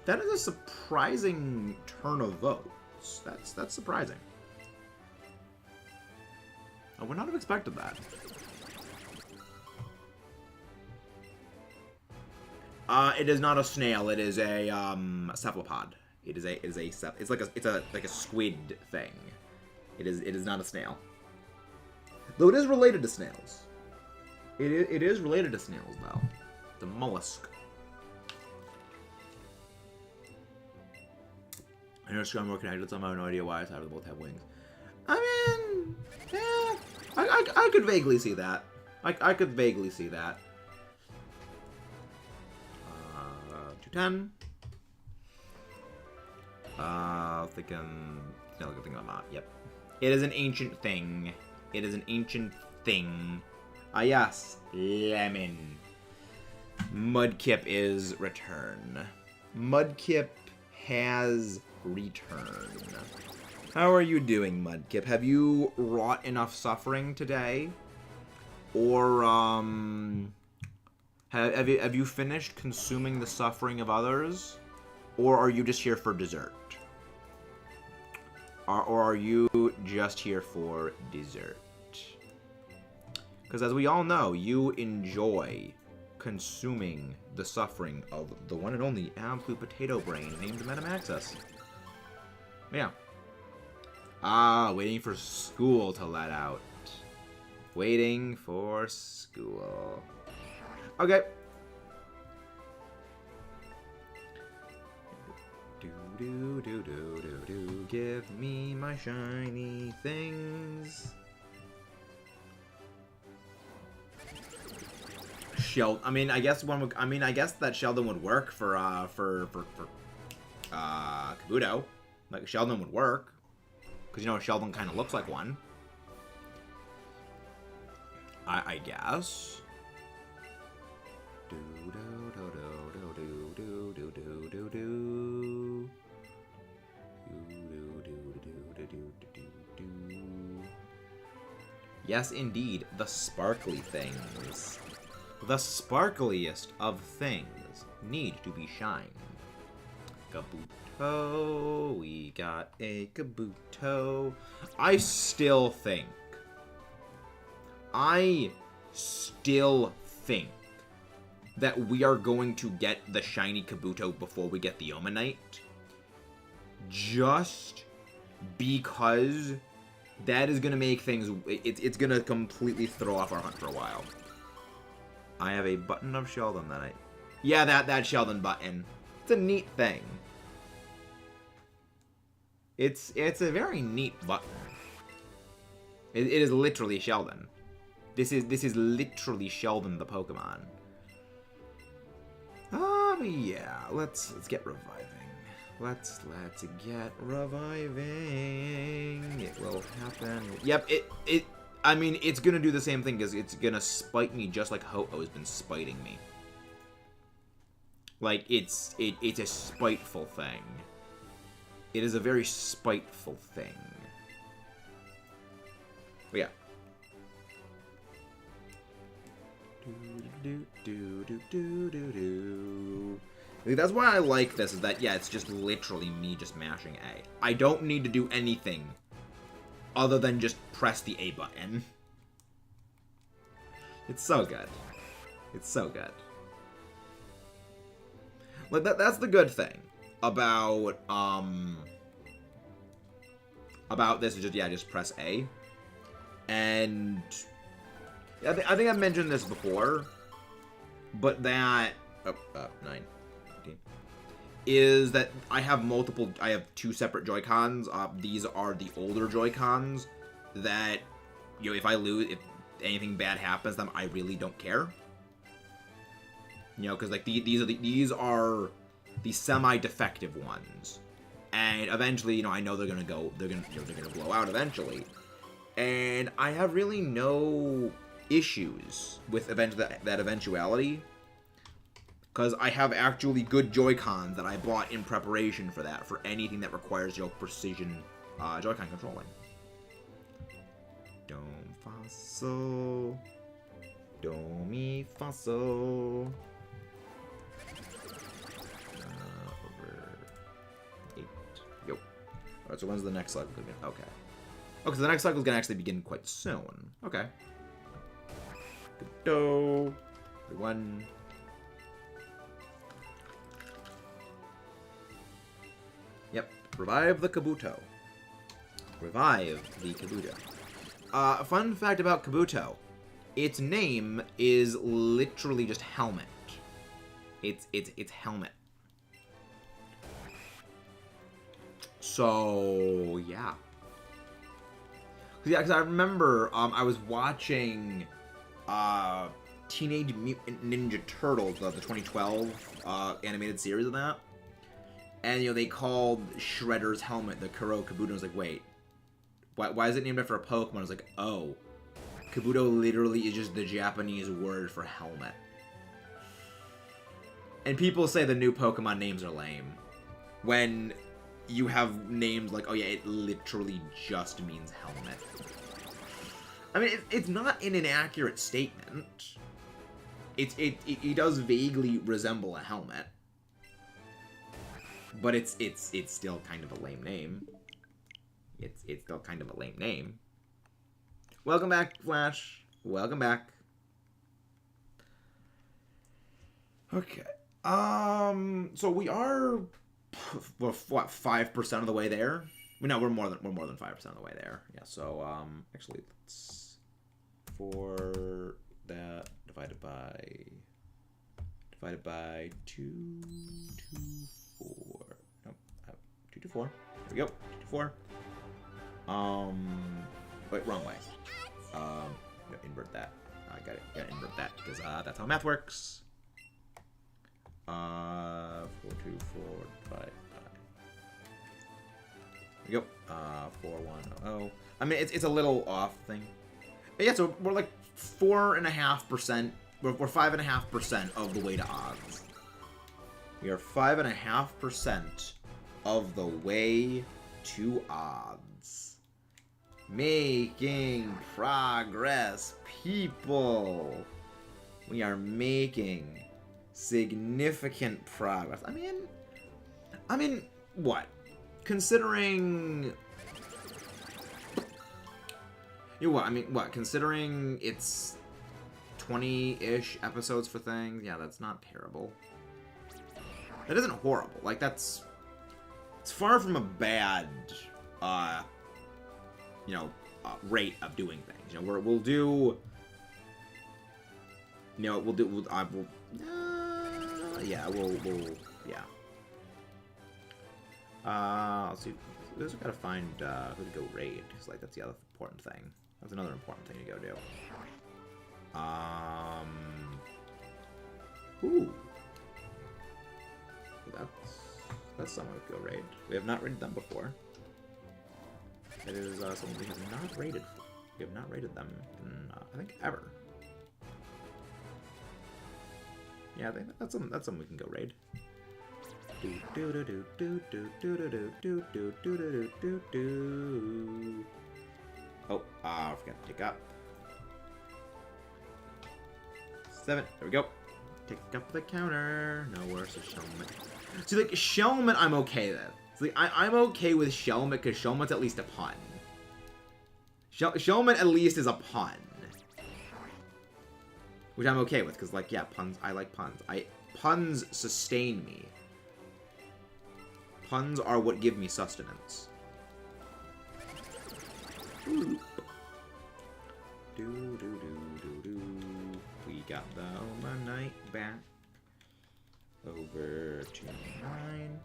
A: That is a surprising turn of votes. That's surprising. I would not have expected that. It is not a snail. It is a cephalopod. It's like a squid thing. It is not a snail. Though it is related to snails. It is related to snails though. The mollusk. I know strong more connected somehow. I have no idea why. They both have wings. I mean, yeah, I could vaguely see that. I could vaguely see that. 210. Thinking. No, thinking I'm not. Yep. It is an ancient thing. It is an ancient thing. Ah, yes. Lemon. Mudkip is return. Mudkip has returned. How are you doing, Mudkip? Have you wrought enough suffering today? Or, have you finished consuming the suffering of others? Or are you just here for dessert? Or are you just here for dessert? Because as we all know, you enjoy consuming the suffering of the one and only absolute potato brain named Metamaxus. Yeah. Ah, waiting for school to let out. Waiting for school. Okay. Do, give me my shiny things. I guess one would. I guess that Sheldon would work for Kabuto. Like Sheldon would work, because you know Sheldon kind of looks like one. I guess. Yes, indeed, the sparkly things. The sparkliest of things need to be shined. Kabuto, we got a Kabuto. I still think that we are going to get the shiny Kabuto before we get the Omanyte. Just because that is going to make things... It's going to completely throw off our hunt for a while. I have a button of Sheldon that I... Yeah, that Sheldon button. It's a neat thing. It's a very neat button. It is literally Sheldon. This is literally Sheldon the Pokemon. Yeah, let's get reviving. Let's get reviving. It will happen. Yep, I mean, it's gonna do the same thing because it's gonna spite me just like Ho-Oh has been spiting me. Like, it's a spiteful thing. It is a very spiteful thing. But yeah. That's why I like this, is that, yeah, it's just literally me just mashing A. I don't need to do anything other than just press the A button. It's so good. It's so good. Like, that's the good thing about this, is just, yeah, just press A. And I think I've mentioned this before, but that... Oh, 9. 15. Is that I have two separate Joy-Cons. These are the older Joy-Cons that, you know, if I lose, if anything bad happens, then I really don't care. You know, because, like, these are the semi-defective ones. And eventually, you know, I know they're gonna blow out eventually. And I have really no issues with that eventuality, because I have actually good Joy-Cons that I bought in preparation for that, for anything that requires, you know, precision Joy-Con controlling. Do, fa, so. Do, mi, fa, so. Over 8. Yo. Alright, so when's the next cycle begin? Okay. Okay, so the next cycle is going to actually begin quite soon. Okay. Go. 1. Yep. Revive the Kabuto. Revive the Kabuto. Fun fact about Kabuto. Its name is literally just helmet. It's helmet. So, yeah. Yeah, because I remember I was watching Teenage Mutant Ninja Turtles, the 2012 animated series of that. And, you know, they called Shredder's helmet the Kuro Kabuto. I was like, wait, why is it named after a Pokemon? I was like, oh, Kabuto literally is just the Japanese word for helmet. And people say the new Pokemon names are lame, when you have names like, oh yeah, it literally just means helmet. I mean, it's not an inaccurate statement. It does vaguely resemble a helmet, but it's still kind of a lame name. It's still kind of a lame name. Welcome back, Flash. Welcome back. Okay. So we are, what, 5% of the way there? No, we're more than 5% of the way there. Yeah. So actually, let's, for that divided by 2 to 4. Nope. 2 to 4. There we go. 2 to 4. Wait, wrong way. Gotta invert that. I gotta invert that because that's how math works. 4, 2, 4, 5, 5. There we go. 4, 1, 0. I mean, it's a little off thing. But yeah, so we're like 4.5%. We're 5.5% of the way to odds. We are 5.5% of the way to odds. Making progress, people. We are making significant progress. I mean, what? Considering... You know what? I mean, what? Considering it's 20-ish episodes for things, yeah, that's not terrible. That isn't horrible. Like, that's... It's far from a bad, rate of doing things. You know, we'll do... You know, we'll... Yeah. Let's see. We also gotta find who to go raid, because, like, that's the other important thing. That's another important thing to go do. Ooh. That's someone to go raid. We have not raided them before. It is someone we have not raided. We have not raided them in, I think, ever. Yeah, I think that's something we can go raid. Oh, I forgot to pick up. 7. There we go. Pick up the counter. No worse, Shelmet. See, like, Shelmet I'm okay with. See, I'm okay with Shelmet because Shelmet's at least a pun. Shelmet at least is a pun. Which I'm okay with, because, like, yeah, puns, I like puns. Puns sustain me. Puns are what give me sustenance. Ooh. We got the Omanyte back. Over to 9.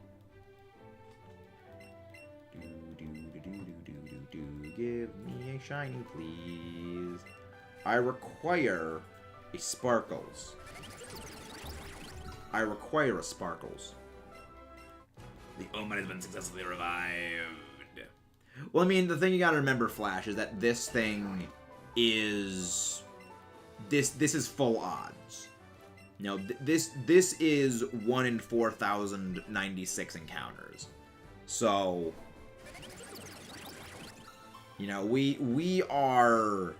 A: Give me a shiny, please. I require a Sparkles. I require a Sparkles. The Omanyte has been successfully revived. Well, I mean, the thing you gotta remember, Flash, is that this thing is... This is full odds. You know, this is 1 in 4,096 encounters. So... You know, we are...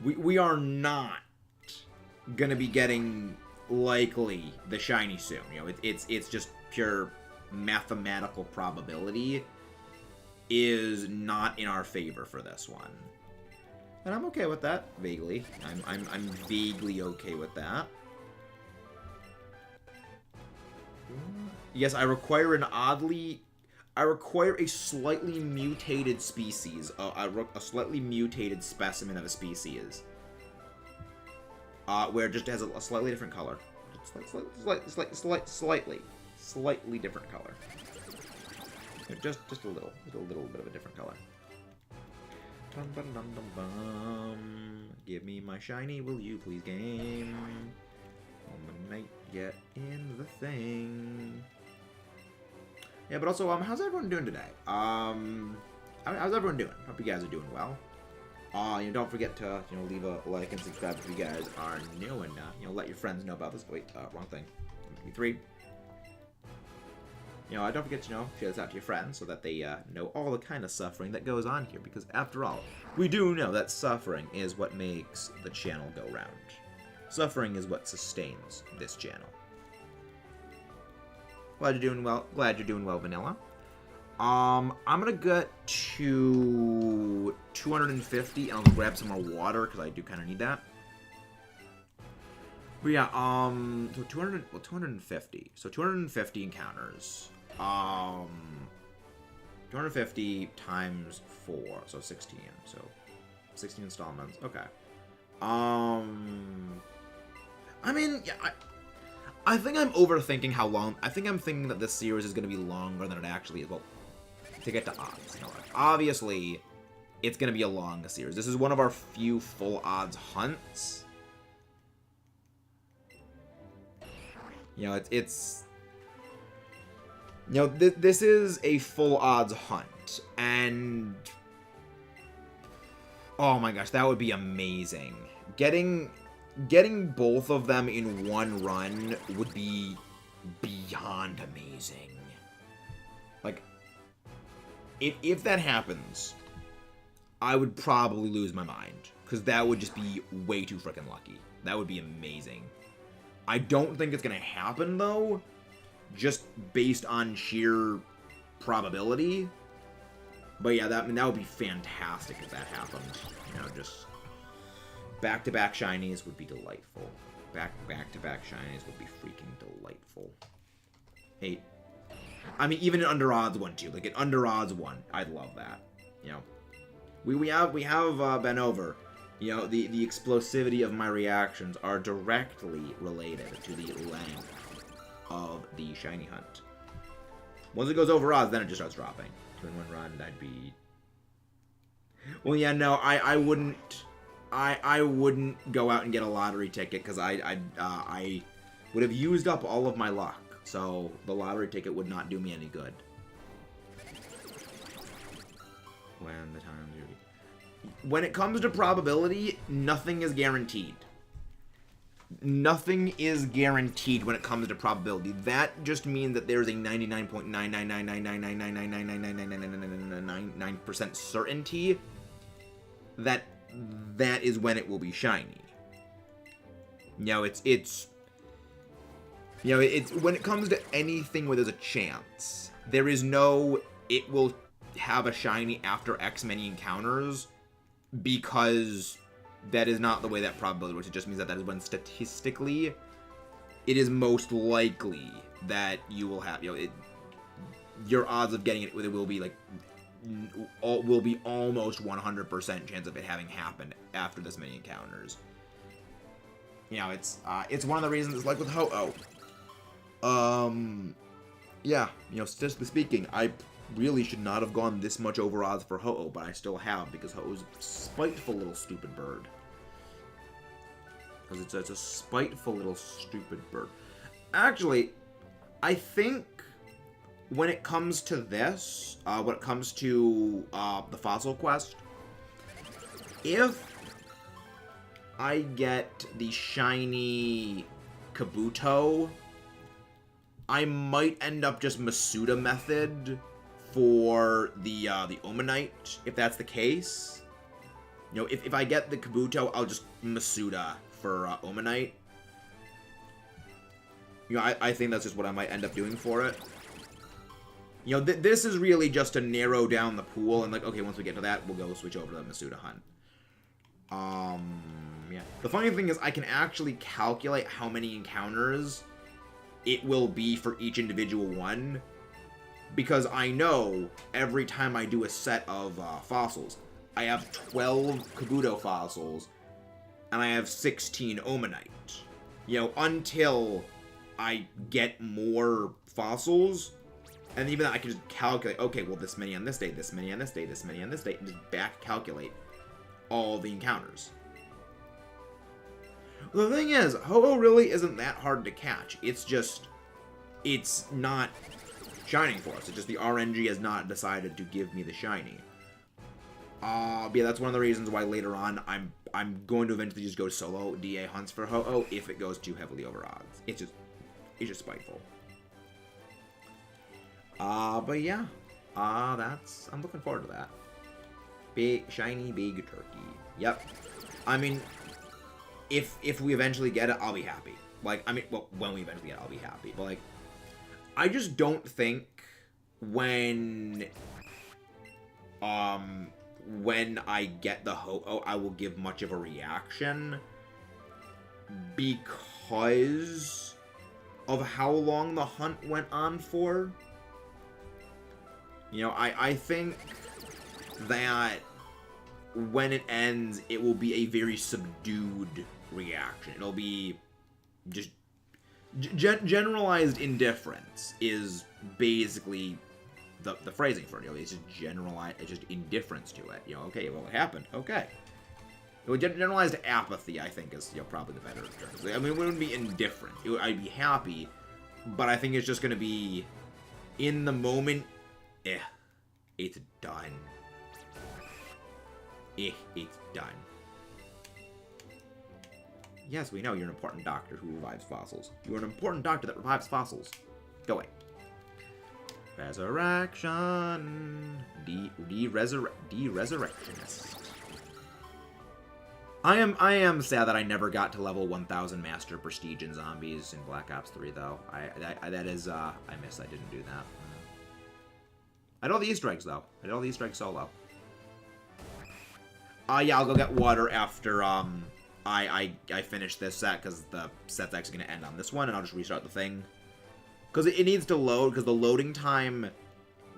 A: We are not gonna be getting, likely, the shiny soon. You know, it's just pure mathematical probability is not in our favor for this one. And I'm okay with that, vaguely. I'm vaguely okay with that. Yes, I require a slightly mutated species, a slightly mutated specimen of a species, where it just has a slightly different color, slightly different color, just a little bit of a different color. Dum dum dum dum bum. Give me my shiny, will you please, game? Omanyte, get in the thing. Yeah, but also, how's everyone doing today? How's everyone doing? Hope you guys are doing well. You know, don't forget to, you know, leave a like and subscribe if you guys are new, and, you know, let your friends know about this. Wait, wrong thing. 3. You know, don't forget to, you know, share this out to your friends so that they, know all the kind of suffering that goes on here, because after all, we do know that suffering is what makes the channel go round. Suffering is what sustains this channel. Glad you're doing well. Glad you're doing well, Vanilla. I'm gonna get to 250 and I'll grab some more water because I do kind of need that. But yeah, so 250. So 250 encounters. 250 times 4, so 16. So 16 installments. Okay. I mean, yeah, I think I'm overthinking how long. I think I'm thinking that this series is going to be longer than it actually is. Well, to get to odds. You know, obviously, it's going to be a long series. This is one of our few full odds hunts. You know, it's you know, this is a full odds hunt, and oh my gosh, that would be amazing. Getting both of them in one run would be beyond amazing. Like, If that happens, I would probably lose my mind. Because that would just be way too freaking lucky. That would be amazing. I don't think it's going to happen, though. Just based on sheer probability. But yeah, that would be fantastic if that happened. You know, just back-to-back shinies would be delightful. Back-to-back shinies would be freaking delightful. Hey, I mean, even an under odds one too. Like an under odds one, I'd love that. You know, we have been over. You know, the explosivity of my reactions are directly related to the length of the shiny hunt. Once it goes over odds, then it just starts dropping. 2-in-1 run, I'd be... Well, yeah, no, I wouldn't... I wouldn't go out and get a lottery ticket, because I would have used up all of my luck. So, the lottery ticket would not do me any good. When the time's ready. When it comes to probability, nothing is guaranteed. Nothing is guaranteed when it comes to probability. That just means that there's a 99.9999999999999% certainty that that is when it will be shiny. You know, it's you know, it's when it comes to anything where there's a chance, there is no it will have a shiny after X many encounters, because that is not the way that probability works. It just means that that is when statistically it is most likely that you will have, you know, your odds of getting it will be like will be almost 100% chance of it having happened after this many encounters. You know, it's one of the reasons it's like with Ho-Oh. Yeah, you know, statistically speaking, I really should not have gone this much over odds for Ho-Oh, but I still have, because Ho-Oh's a spiteful little stupid bird. Because it's a spiteful little stupid bird. Actually, I think when it comes to this, when it comes to the fossil quest, if I get the shiny Kabuto, I might end up just Masuda method for the Omanyte, if that's the case. You know, if I get the Kabuto, I'll just Masuda for Omanyte. You know, I think that's just what I might end up doing for it. You know, this is really just to narrow down the pool, and like, okay, once we get to that, we'll go switch over to the Masuda hunt. Yeah. The funny thing is, I can actually calculate how many encounters it will be for each individual one, because I know every time I do a set of fossils, I have 12 Kabuto fossils, and I have 16 Omanyte. You know, until I get more fossils, and even then I can just calculate, okay, well, this many on this day, this many on this day, this many on this day, and just back calculate all the encounters. The thing is, Ho-Oh really isn't that hard to catch. It's just, it's not shining for us. It's just the RNG has not decided to give me the shiny. But yeah, that's one of the reasons why later on I'm going to eventually just go solo DA hunts for Ho-Oh if it goes too heavily over odds. It's just spiteful. But yeah, I'm looking forward to that. Big shiny big turkey. Yep. I mean, if we eventually get it, I'll be happy. Like, I mean, well, when we eventually get it, I'll be happy. But like, I just don't think when I get the Ho-Oh, I will give much of a reaction, because of how long the hunt went on for. You know, I think that when it ends, it will be a very subdued reaction. It'll be just generalized indifference is basically the phrasing for it. You know, it's just generalized, it's just indifference to it. You know, okay, well, it happened. Okay. Generalized apathy, I think, is, you know, probably the better term. I mean, it wouldn't be indifferent. I'd be happy, but I think it's just going to be, in the moment, it's done. It's done. Yes, we know you're an important doctor who revives fossils. You're an important doctor that revives fossils. Go away. Resurrection. De-resurrectionist. I am sad that I never got to level 1000 Master Prestige in Zombies in Black Ops 3, though. I miss I didn't do that. I did all the Easter eggs, though. I did all the Easter eggs solo. Yeah, I'll go get water after, I finish this set, because the set's actually going to end on this one, and I'll just restart the thing. Because it needs to load, because the loading time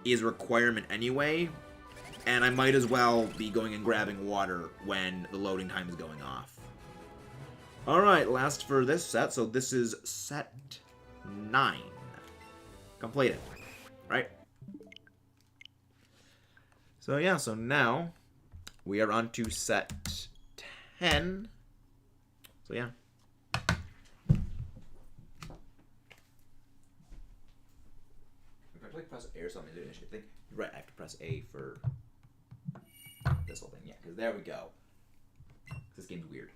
A: is a requirement anyway, and I might as well be going and grabbing water when the loading time is going off. Alright, last for this set, so this is set 9. Completed. Right? So yeah, so now we are on to set 10. So yeah. If I press A or something, I think you're right, I have to press A for this whole thing. Yeah, because there we go. This game's weird.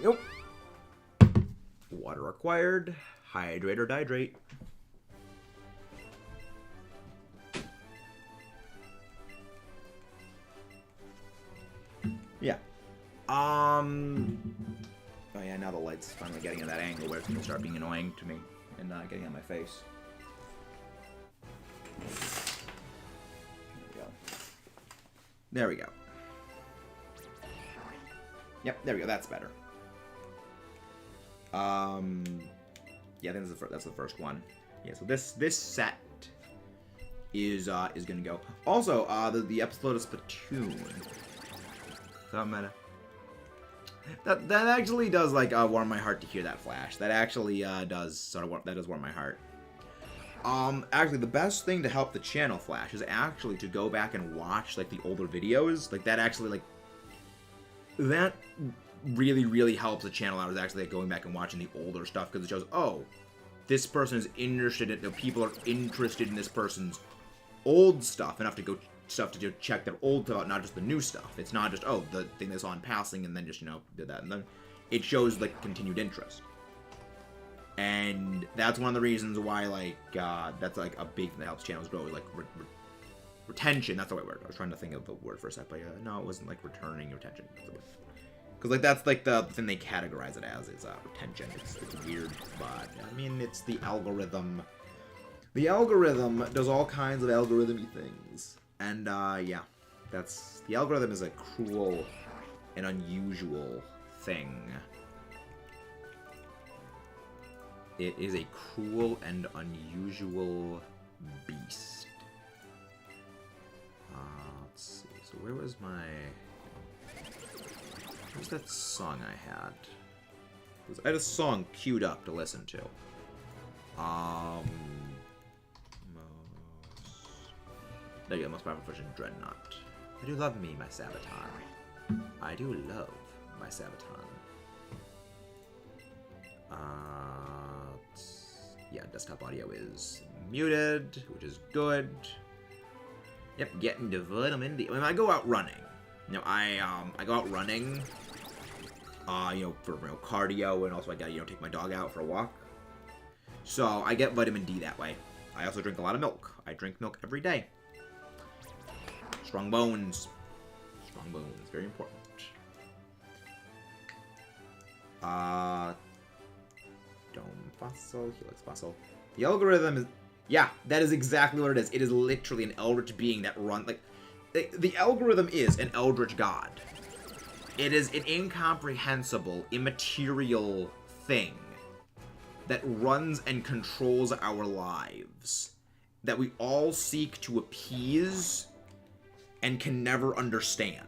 A: Yep. Water required. Hydrate or dihydrate. Yeah. Oh yeah, now the light's finally getting at that angle where it's gonna start being annoying to me and not getting on my face. There we go. Yep, there we go. That's better. Yeah, I think that's the first one. Yeah, so this set is gonna go. Also, the episode of Splatoon. So meta. That actually does like warm my heart to hear that flash. That actually does sort of warm my heart. Actually, the best thing to help the channel flash is actually to go back and watch like the older videos. Like that actually like that really helps the channel. I was actually like, going back and watching the older stuff because it shows, oh, this person is interested in, people are interested in this person's old stuff enough to go check their old stuff out, not just the new stuff. It's not just, oh, the thing they saw in passing and then just, you know, did that. And then it shows like continued interest. And that's one of the reasons why, like, that's like a big thing that helps channels grow, like retention. That's the right word. I was trying to think of the word for a sec, but no, it wasn't like returning retention. Because like that's like the thing they categorize it as is retention. It's weird, but I mean it's the algorithm. The algorithm does all kinds of algorithmy things, and yeah, that's the algorithm is a cruel and unusual thing. It is a cruel and unusual beast. Let's see. So where was my? What was that song I had? I had a song queued up to listen to. There you go, most powerful version, Dreadnought. I do love me, my Sabaton. I do love my Sabaton. Yeah, desktop audio is muted, which is good. Yep, getting to vitamin D. I mean, I go out running. You know, I go out running, you know, for cardio, and also I gotta, you know, take my dog out for a walk. So I get vitamin D that way. I also drink a lot of milk. I drink milk every day. Strong bones. Strong bones, very important. Dome fossil, helix fossil. The algorithm is, yeah, that is exactly what it is. It is literally an eldritch being that runs, like, the algorithm is an eldritch god. It is an incomprehensible, immaterial thing that runs and controls our lives, that we all seek to appease and can never understand.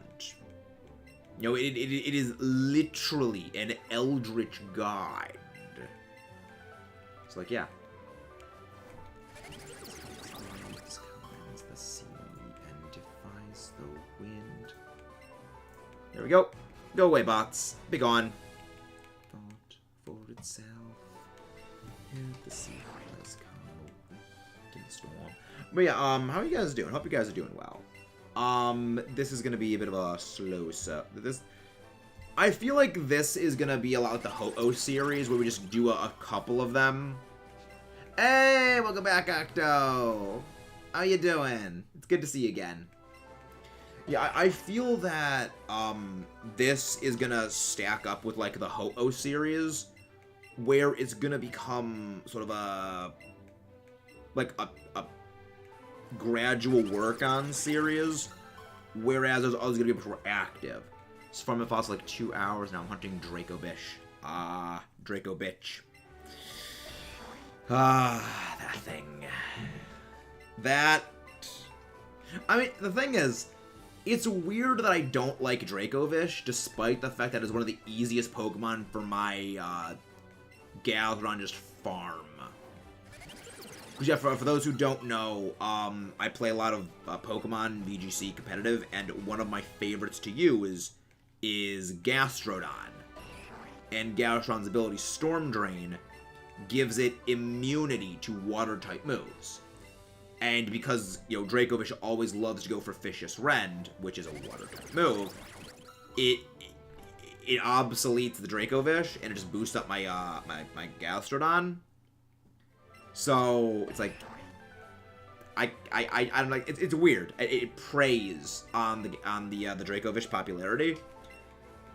A: You know, it is literally an eldritch god It's like, yeah. Commands the sea and defies the wind. There we go. Go away, bots. Be gone. Thought for itself. And the sea has come in the storm. But yeah, how are you guys doing? Hope you guys are doing well. This is gonna be a bit of a slow I feel like this is gonna be a lot like the Ho-Oh series, where we just do a couple of them. Hey, welcome back, Octo! How you doing? It's good to see you again. Yeah, I feel that, this is gonna stack up with, like, the Ho-Oh series, where it's gonna become sort of a gradual work-on series, whereas there's always gonna be a bit more active. So farming fossil like 2 hours, now I'm hunting Draco Bish. Draco Bitch. That thing. That... I mean, the thing is, it's weird that I don't like Dracovish, despite the fact that it's one of the easiest Pokemon for my, Galvatron just farm. Because, yeah, for those who don't know, I play a lot of Pokemon VGC competitive, and one of my favorites to use is Gastrodon. And Gastrodon's ability, Storm Drain, gives it immunity to Water-type moves. And because, you know, Dracovish always loves to go for Vicious Rend, which is a Water-type move, it obsoletes the Dracovish, and it just boosts up my, my Gastrodon. So, it's like... I don't like... It's weird. It preys on the Dracovish popularity.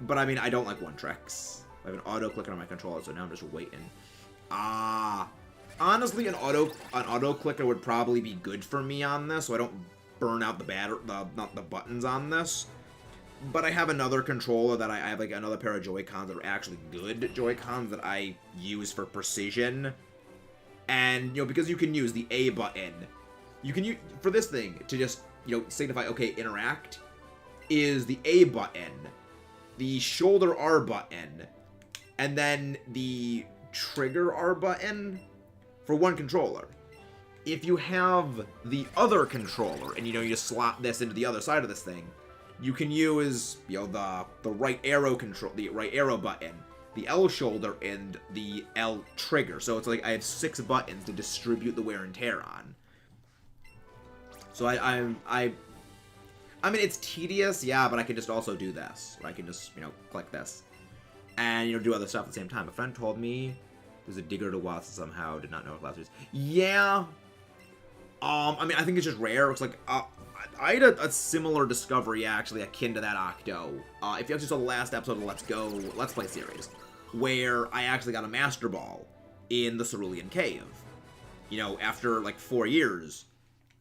A: But, I mean, I don't like one-tricks. I have an auto-clicker on my controller, so now I'm just waiting. Honestly, an auto-clicker would probably be good for me on this, so I don't burn out the buttons on this. But I have another controller that I have, like, another pair of Joy-Cons that are actually good Joy-Cons that I use for precision. And, you know, because you can use the A button, you can use, for this thing, to just, you know, signify, okay, interact, is the A button, the shoulder R button, and then the trigger R button for one controller. If you have the other controller, and, you know, you just slot this into the other side of this thing, you can use, you know, the right arrow control, the right arrow button, the L shoulder, and the L trigger. So it's like I have 6 buttons to distribute the wear and tear on. So I mean, it's tedious, yeah, but I can just also do this. Or I can just, you know, click this. And, you know, do other stuff at the same time. A friend told me there's a digger to Watson somehow. Did not know if last was. Yeah. I mean, I think it's just rare. It's like, I had a similar discovery, actually, akin to that Octo. If you actually saw the last episode of Let's Go Let's Play series, where I actually got a Master Ball in the Cerulean Cave. You know, after, like, 4 years.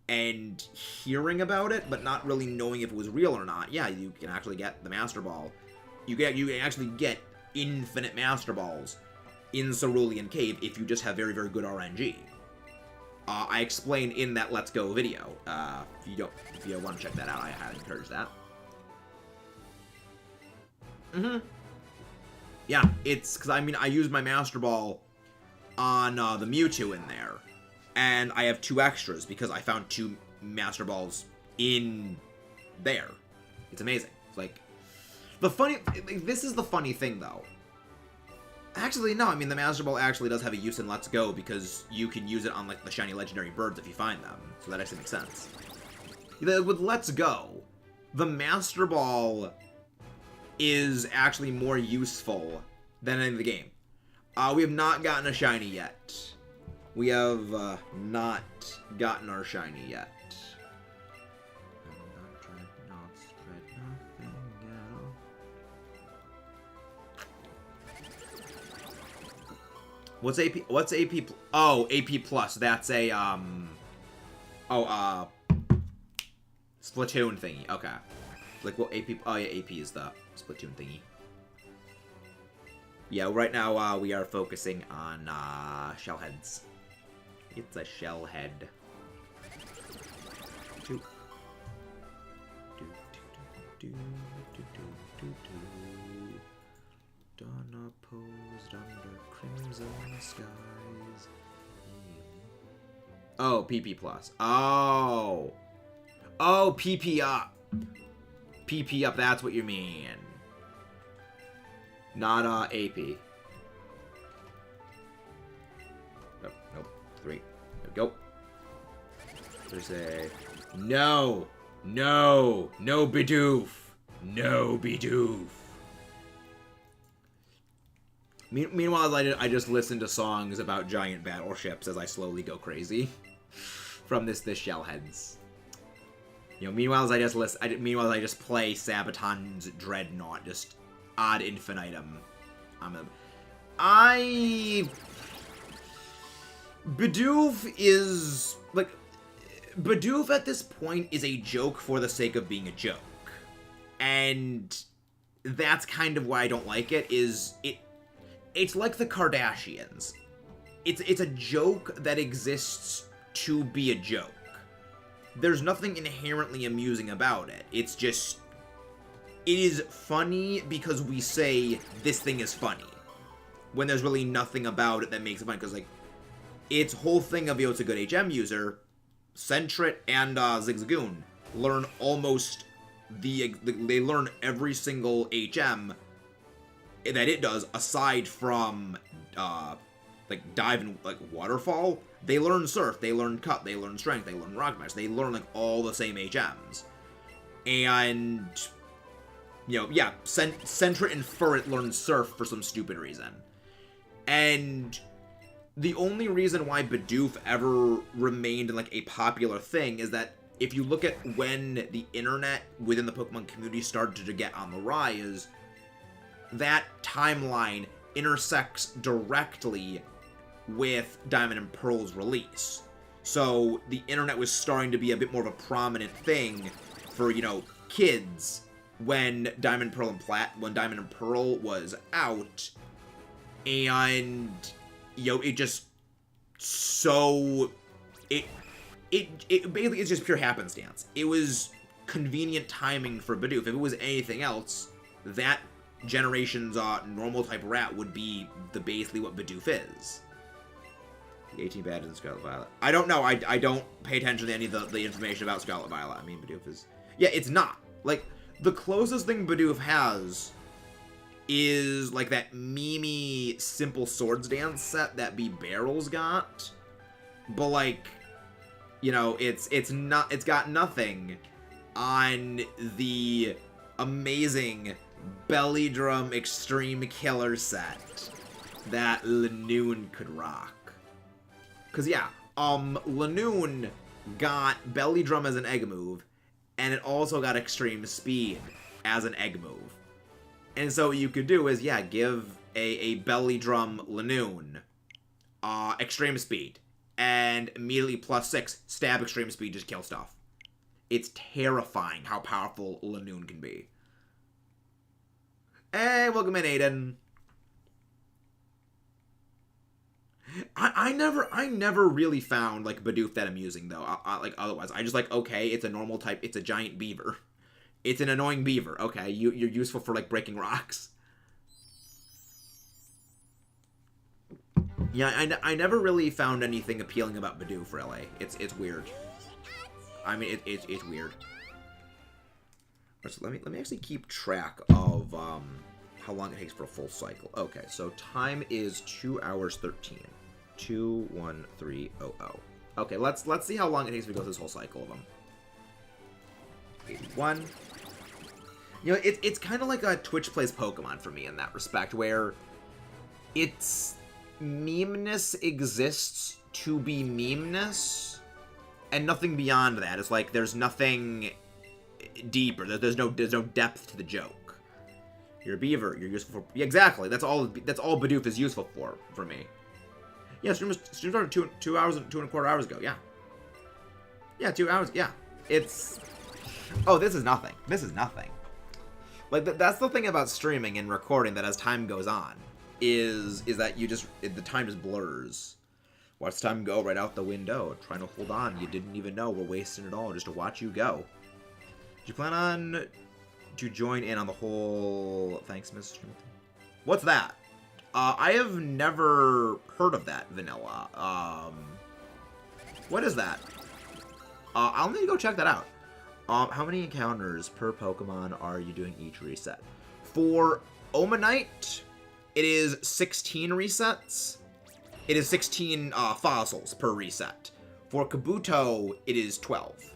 A: And hearing about it, but not really knowing if it was real or not. Yeah, you can actually get the Master Ball. You can actually get infinite Master Balls in Cerulean Cave if you just have very, very good RNG. I explained in that Let's Go video. If you want to check that out, I highly encourage that. Yeah, it's because, I mean, I used my Master Ball on the Mewtwo in there. And I have 2 extras because I found 2 Master Balls in there. It's amazing. It's like, this is the funny thing, though. Actually, no, I mean, the Master Ball actually does have a use in Let's Go because you can use it on, like, the shiny legendary birds if you find them. So that actually makes sense. With Let's Go, the Master Ball is actually more useful than any of the game. We have not gotten a shiny yet. We have not gotten our shiny yet. What's AP? What's AP? Oh, AP plus. That's a Splatoon thingy. Okay. Like what AP? Oh yeah, AP is the Splatoon thingy. Yeah, right now we are focusing on shell heads. It's a shell head. Dawn opposed under crimson skies. Oh, PP plus. Oh. Oh, PP up. PP up, that's what you mean. Not, AP. Nope, nope. 3. There we go. There's a... No! No! No Bidoof! No Bidoof! Meanwhile, I just listen to songs about giant battleships as I slowly go crazy from this Shellheads. You know, meanwhile, I just play Sabaton's Dreadnought, just ad infinitum. Bidoof is like Bidoof at this point is a joke for the sake of being a joke, and that's kind of why I don't like it. It's like the Kardashians. It's a joke that exists to be a joke. There's nothing inherently amusing about it. It's just... It is funny because we say, this thing is funny. When there's really nothing about it that makes it funny. Because, like, its whole thing of, it's a good HM user, Sentret and Zigzagoon learn almost they learn every single HM that it does, aside from, like, Dive and, like, Waterfall. They learn Surf, they learn Cut, they learn Strength, they learn Rock Smash. They learn, like, all the same HMs. And, you know, yeah, Sentret and Furret learn Surf for some stupid reason. And the only reason why Bidoof ever remained, like, a popular thing is that if you look at when the internet within the Pokemon community started to get on the rise, that timeline intersects directly with Diamond and Pearl's release. So the internet was starting to be a bit more of a prominent thing for, you know, kids when Diamond, Pearl, and Pearl was out. And, you know, it just so... It basically is just pure happenstance. It was convenient timing for Bidoof. If it was anything else, that generation's normal type rat would be basically what Bidoof is. The 18 badges in Scarlet Violet. I don't know. I don't pay attention to any of the information about Scarlet Violet. I mean, Bidoof is... Yeah, it's not. Like, the closest thing Bidoof has is, like, that memey Simple Swords Dance set that B. Barrel's got. But, like, you know, it's got nothing on the amazing Belly Drum Extreme Killer set that Lanoon could rock. Cause yeah, Lanoon got Belly Drum as an egg move, and it also got Extreme Speed as an egg move. And so what you could do is, yeah, give a Belly Drum Lanoon Extreme Speed, and immediately +6, stab Extreme Speed, just kill stuff. It's terrifying how powerful Lanoon can be. Hey, welcome in, Aiden. I never really found, like, Bidoof that amusing, though. Like, otherwise. I just, like, okay, it's a normal type. It's a giant beaver. It's an annoying beaver. Okay, you're useful for, like, breaking rocks. Yeah, I never really found anything appealing about Bidoof, really. It's weird. I mean, it's weird. So let me actually keep track of, how long it takes for a full cycle. Okay, so time is 2 hours 13. 21300. Okay, let's see how long it takes to go through this whole cycle of them. 81. You know, it's kind of like a Twitch plays Pokemon for me in that respect, where its memeness exists to be memeness, and nothing beyond that. It's like there's nothing deeper. There's no depth to the joke. You're a beaver. You're useful for... Yeah, exactly. That's all Bidoof is useful for me. Yeah, stream started 2 hours and 2.25 hours ago. Yeah. Yeah, 2 hours. Yeah. It's... Oh, this is nothing. This is nothing. Like, that's the thing about streaming and recording, that as time goes on, is that you just... the time just blurs. Watch time go right out the window. Trying to hold on. You didn't even know. We're wasting it all just to watch you go. Do you plan on... to join in on the whole... Thanks, Miss Timothy. What's that? I have never heard of that, Vanilla. What is that? I'll need to go check that out. How many encounters per Pokemon are you doing each reset? For Omanyte, it is 16 resets. It is 16 fossils per reset. For Kabuto, it is 12.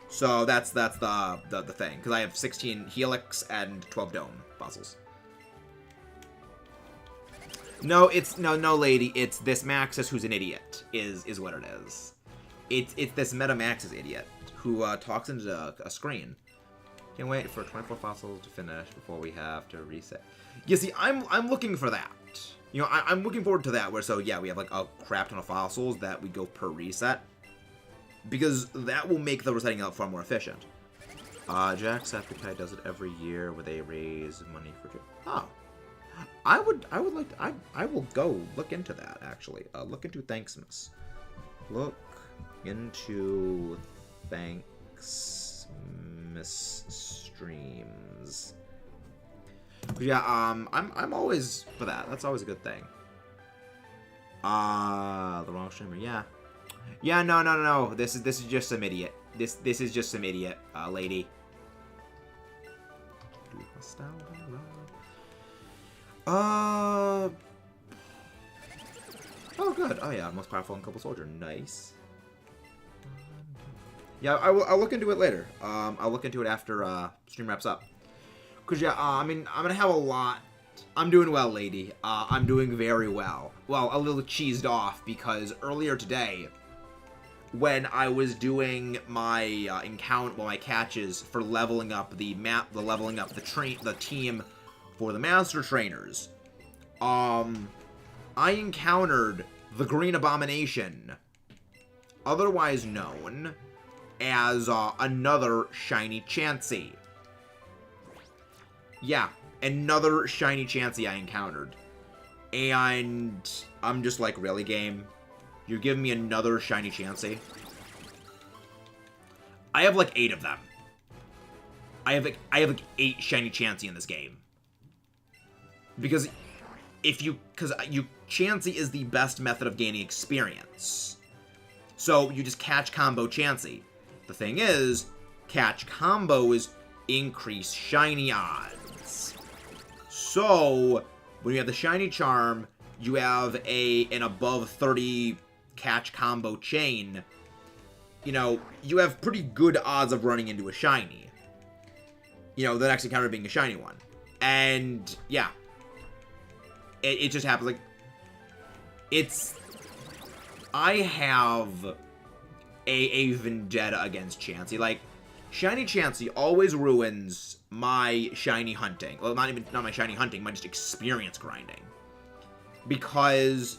A: So that's the thing, because I have 16 Helix and 12 Dome fossils. No, it's no lady. It's this Maxis who's an idiot. Is what it is. It's this Meta Maxis idiot who talks into a screen. Can't wait for 24 fossils to finish before we have to reset. You see, I'm looking for that. You know, I'm looking forward to that. Where so yeah, we have like a crap ton of fossils that we go per reset, because that will make the resetting out far more efficient. Jacksepticeye does it every year where they raise money for. Oh. I would like to, I will go look into that, actually. Look into Thanksmas. Look into Thanksmas streams. Yeah, I'm always for that. That's always a good thing. The wrong streamer, yeah. Yeah, no. This is just some idiot. This is just some idiot, lady. Oh, good. Oh, yeah. Most powerful Uncoupled Soldier. Nice. Yeah, I'll look into it later. I'll look into it after stream wraps up. Because, yeah, I mean, I'm going to have a lot. I'm doing well, lady. I'm doing very well. Well, a little cheesed off because earlier today, when I was doing my my catches for leveling up the team for the Master Trainers, I encountered the Green Abomination, otherwise known as another Shiny Chansey. Yeah, another Shiny Chansey I encountered. And I'm just like, really, game? You're giving me another Shiny Chansey? I have like 8 of them. I have like 8 Shiny Chansey in this game. Because Chansey is the best method of gaining experience. So you just catch combo Chansey. The thing is, catch combos increase shiny odds. So when you have the shiny charm, you have an above 30 catch combo chain. You know, you have pretty good odds of running into a shiny. You know, the next encounter being a shiny one. And yeah. It just happens, like, I have a vendetta against Chansey. Like, Shiny Chansey always ruins my shiny hunting. Well, not my shiny hunting, my just experience grinding. Because,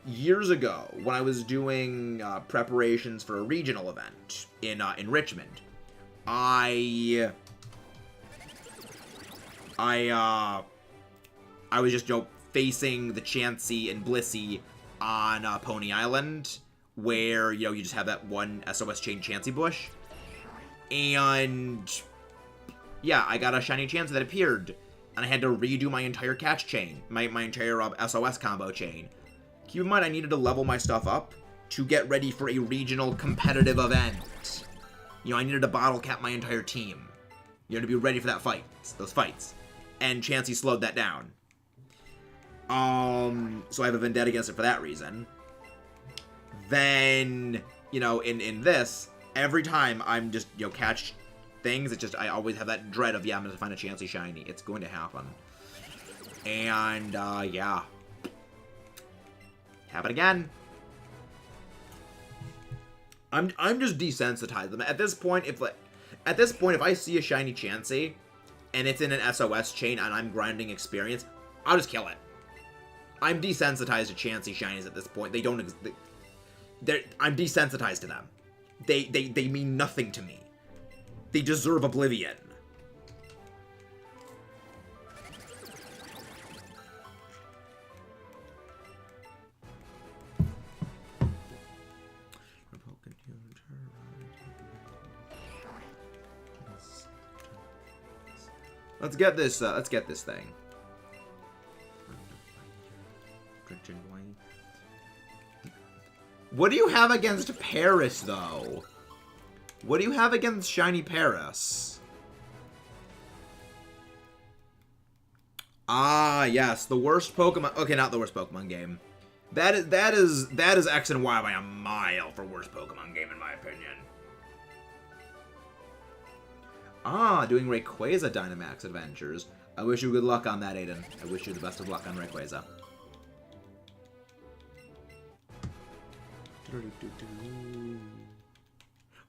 A: years ago, when I was doing preparations for a regional event in Richmond, I was just, facing the Chansey and Blissey on Pony Island, where, you just have that one SOS chain Chansey bush. And, yeah, I got a shiny Chansey that appeared, and I had to redo my entire catch chain, my entire SOS combo chain. Keep in mind, I needed to level my stuff up to get ready for a regional competitive event. I needed to bottle cap my entire team, to be ready for those fights. And Chansey slowed that down. So I have a vendetta against it for that reason. Then, in this, every time I'm just, catch things, it's just, I always have that dread of, I'm gonna find a Chansey shiny. It's going to happen. And, yeah. Happen again. I'm just desensitized. At this point, if I see a shiny Chansey, and it's in an SOS chain, and I'm grinding experience, I'll just kill it. I'm desensitized to Chansey shinies at this point. I'm desensitized to them. They mean nothing to me. They deserve oblivion. Let's get this thing. What do you have against Paris, though? What do you have against Shiny Paris? Ah, yes, the worst Pokemon. Okay, not the worst Pokemon game. That is X and Y by a mile for worst Pokemon game in my opinion. Ah, doing Rayquaza Dynamax Adventures. I wish you good luck on that, Aiden. I wish you the best of luck on Rayquaza.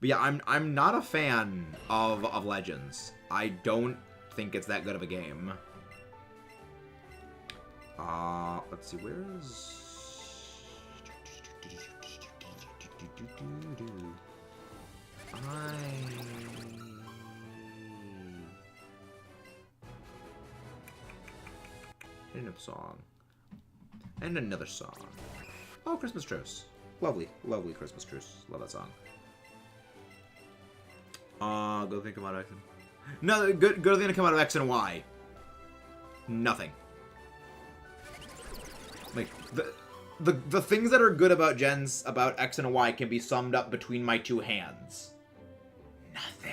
A: But yeah, I'm not a fan of Legends. I don't think it's that good of a game. Let's see, where's... And a song. And another song. Oh, Christmas Truce. Lovely, lovely Christmas Truce. Love that song. Go think about X. No, good thing to come out of X and Y. Nothing. Like, the things that are good about about X and Y can be summed up between my two hands. Nothing.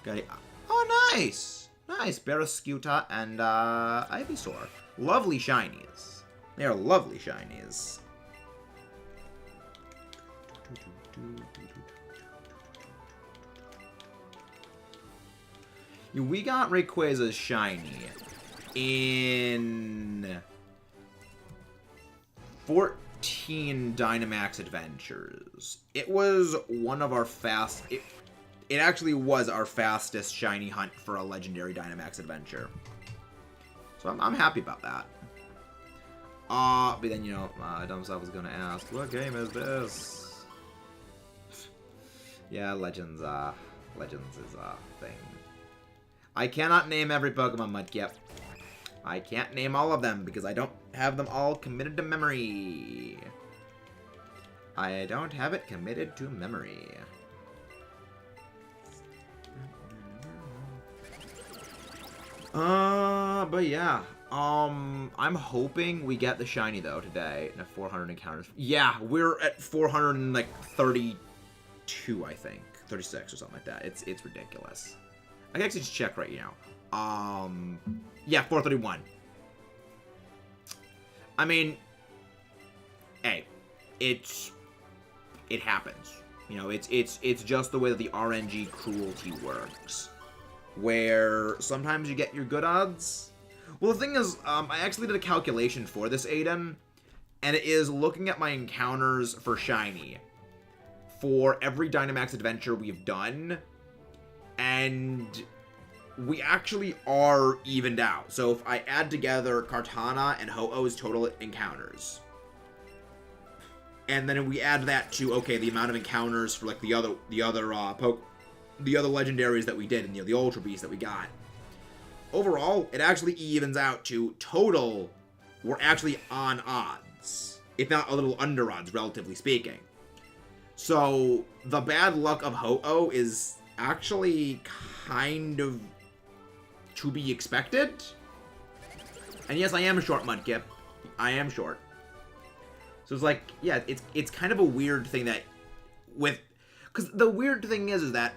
A: Okay. Oh, nice! Nice. Barrascuta and, Ivysaur. Lovely shinies. They are lovely shinies. We got Rayquaza's shiny in 14 Dynamax Adventures. It was one of our It actually was our fastest shiny hunt for a legendary Dynamax adventure. So I'm happy about that. But then, you know, Dumbstuff was gonna ask, what game is this? Yeah, Legends is a thing. I cannot name every Pokemon, Mudkip. I can't name all of them because I don't have them all committed to memory. I don't have it committed to memory. But yeah. I'm hoping we get the shiny though today in a 400 encounters. Yeah, we're at 432, I think. 36 or something like that. It's ridiculous. I can actually just check right now. Yeah, 431. I mean, hey, it happens. You know, it's just the way that the RNG cruelty works. Where sometimes you get your good odds. Well, the thing is, I actually did a calculation for this, Aiden, and it is looking at my encounters for shiny for every Dynamax adventure we've done, and we actually are evened out. So if I add together Kartana and Ho-Oh's total encounters, and then we add that to, okay, the amount of encounters for like the other legendaries that we did, and, you know, the Ultra Beasts that we got, overall, it actually evens out to total, we're actually on odds, if not a little under odds, relatively speaking. So the bad luck of Ho-Oh is actually kind of to be expected. And yes, I am short, Mudkip. I am short. So it's like, yeah, it's kind of a weird thing that because the weird thing is that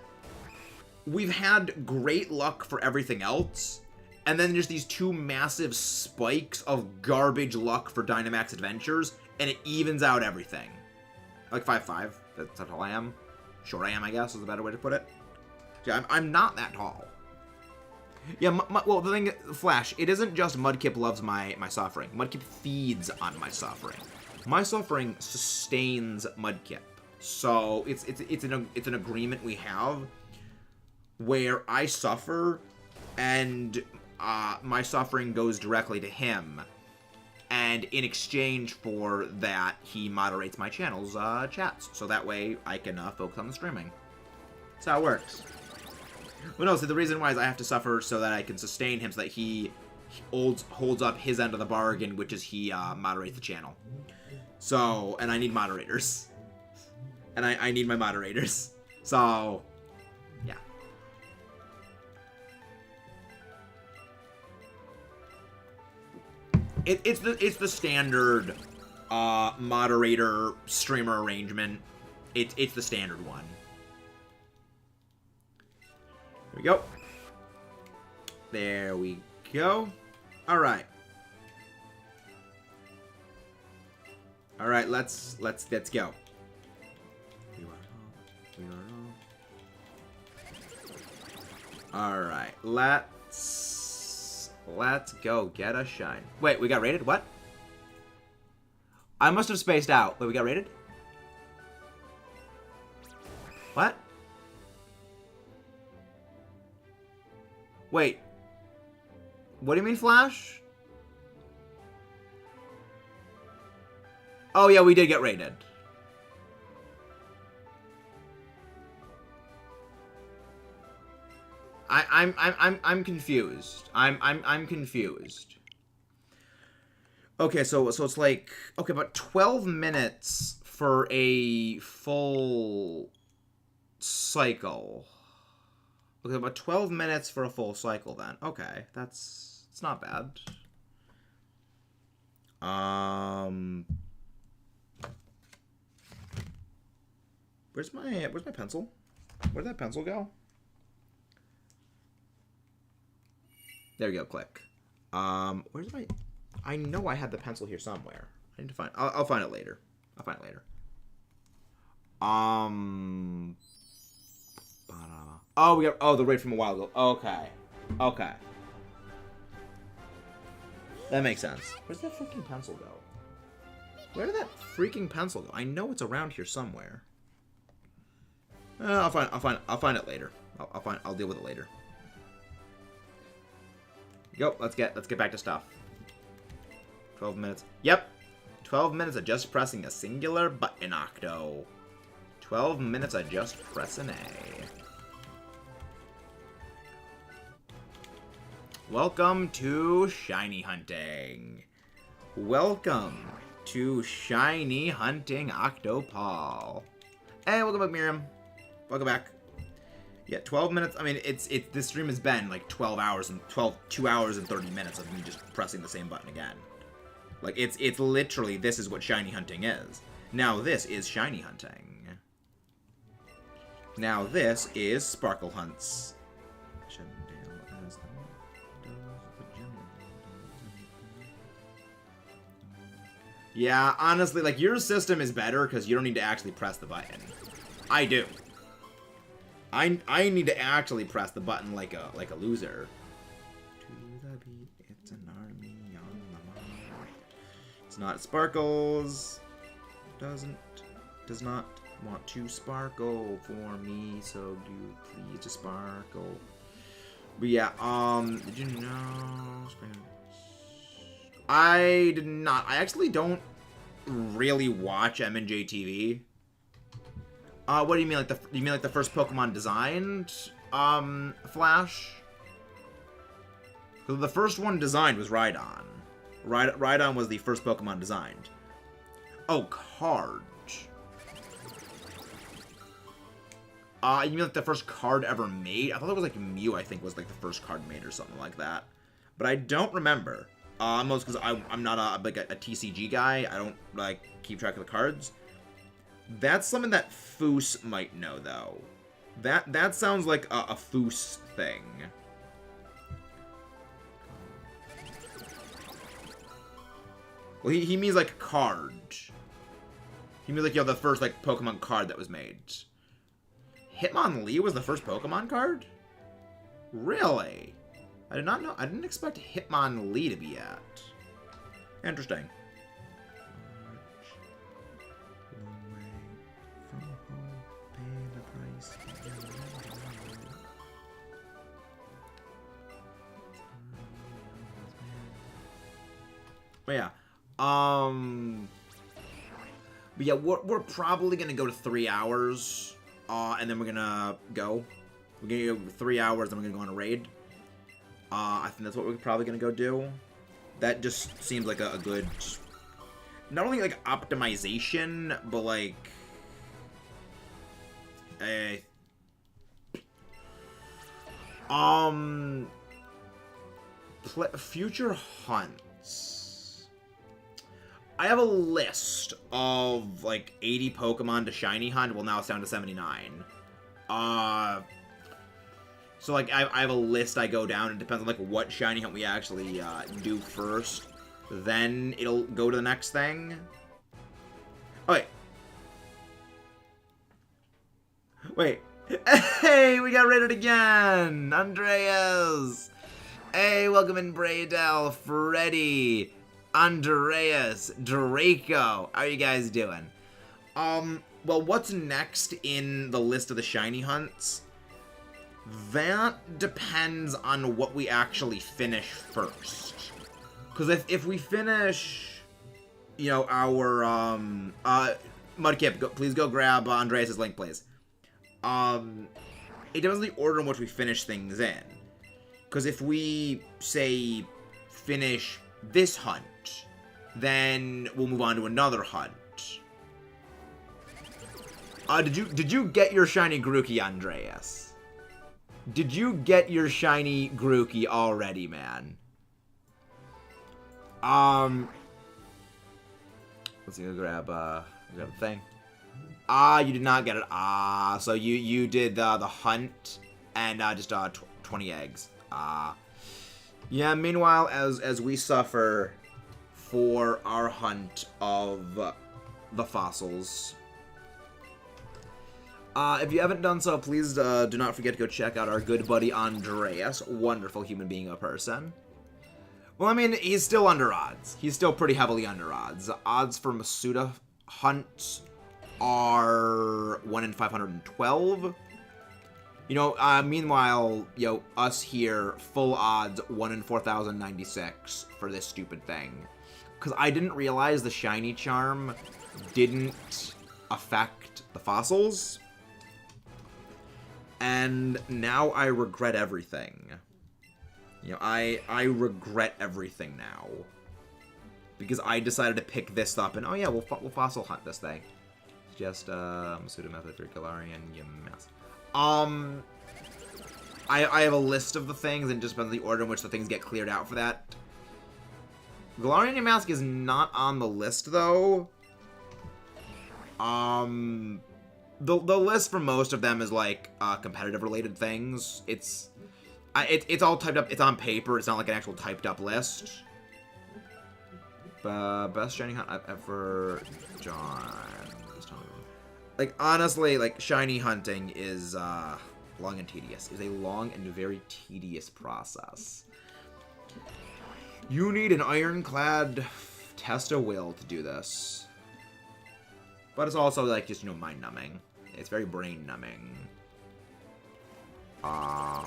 A: we've had great luck for everything else, and then there's these two massive spikes of garbage luck for Dynamax Adventures, and it evens out everything. Like 5'5", that's how tall I am. Short I am, I guess, is a better way to put it. Yeah, I'm not that tall. Yeah, well, the thing, Flash, it isn't just Mudkip loves my suffering. Mudkip feeds on my suffering. My suffering sustains Mudkip. So it's an agreement we have where I suffer and my suffering goes directly to him, and in exchange for that he moderates my channel's chats, so that way I can focus on the streaming. That's how it works. Well, no, so the reason why is I have to suffer so that I can sustain him, so that he holds up his end of the bargain, which is he moderates the channel. So, and I need moderators. And I need my moderators. So, yeah. It's the standard moderator streamer arrangement. It's the standard one. There we go. There we go. All right. All right, let's go. All right, let's go get a shine. Wait, we got rated? What? I must have spaced out. Wait, we got rated? What? Wait. What do you mean, Flash? Oh yeah, we did get rated. I'm confused. I'm confused. Okay, so it's like, okay, about 12 minutes for a full cycle. Okay, about 12 minutes for a full cycle then. Okay, it's not bad. Where's my pencil? Where'd that pencil go? There we go, click. Where's my... I know I had the pencil here somewhere. I need to find... I'll find it later. I'll find it later. Oh, we got... Oh, the raid from a while ago. Okay. Okay. That makes sense. Where's that freaking pencil go? Where did that freaking pencil go? I know it's around here somewhere. I'll find it later. I'll deal with it later. Yo, let's get back to stuff. 12 minutes. Yep. 12 minutes of just pressing a singular button, Octo. 12 minutes of just pressing A. Welcome to shiny hunting. Welcome to shiny hunting, Octopal. Hey, welcome back, Miriam. Welcome back. Yeah, 12 minutes. I mean, this stream has been like 2 hours and 30 minutes of me just pressing the same button again. Like it's literally, this is what shiny hunting is. Now this is shiny hunting. Now this is sparkle hunts. Yeah, honestly, like your system is better because you don't need to actually press the button. I do. I need to actually press the button like a loser. To the beat, it's an army on the march. It's not sparkles. Does not want to sparkle for me, so do please just sparkle. But yeah, did you know? I did not. I actually don't really watch M&J TV. What do you mean, like the first Pokemon designed, Flash? The first one designed was Rhydon. Rhydon was the first Pokemon designed. Oh, card. You mean like the first card ever made? I thought it was like Mew, I think, was like the first card made or something like that. But I don't remember. Most because I'm not a TCG guy. I don't like keep track of the cards. That's something that Foos might know, though. That sounds like a Foos thing. Well, he means like a card. He means like, the first like Pokemon card that was made. Hitmonlee was the first Pokemon card? Really? I did not know. I didn't expect Hitmonlee to be at. Interesting. But yeah. But yeah, we're probably gonna go to 3 hours. And then we're gonna go. We're gonna go 3 hours, then we're gonna go on a raid. I think that's what we're probably gonna go do. That just seems like a good, not only like optimization, but like Future hunts. I have a list of, like, 80 Pokemon to shiny hunt. Well, now it's down to 79. So, like, I have a list I go down. It depends on, like, what shiny hunt we actually do first. Then it'll go to the next thing. Oh, wait. Hey, we got raided again! Andreas! Hey, welcome in, Braydell, Freddy, Andreas, Draco. How are you guys doing? Well, what's next in the list of the shiny hunts? That depends on what we actually finish first. Because if we finish, you know, our, Mudkip, please go grab Andreas' link, please. It depends on the order in which we finish things in. Because if we, say, finish this hunt, then we'll move on to another hunt. Did you get your shiny Grookey, Andreas? Did you get your shiny Grookey already, man? Let's see, go grab the thing. You did not get it. So you did the hunt and just 20 eggs. Yeah, meanwhile, as we suffer for our hunt of the fossils. If you haven't done so, please do not forget to go check out our good buddy Andreas. Wonderful human being, a person. Well, I mean, he's still under odds. He's still pretty heavily under odds. Odds for Masuda hunts are 1 in 512. You know, meanwhile, you know, us here, full odds, 1 in 4096 for this stupid thing. Because I didn't realize the shiny charm didn't affect the fossils. And now I regret everything. You know, I regret everything now. Because I decided to pick this up and, oh yeah, we'll fossil hunt this thing. Just, Masuda Method 3 Galarian, you mess. I have a list of the things, and just depends on the order in which the things get cleared out for that. Galarian Yamask is not on the list, though. The list for most of them is, like, competitive-related things. It's all typed up. It's on paper. It's not, like, an actual typed-up list. Best shiny hunt I've ever done. Like, honestly, like, shiny hunting is, long and tedious. It's a long and very tedious process. You need an ironclad test of will to do this. But it's also, like, just, you know, mind-numbing. It's very brain-numbing. I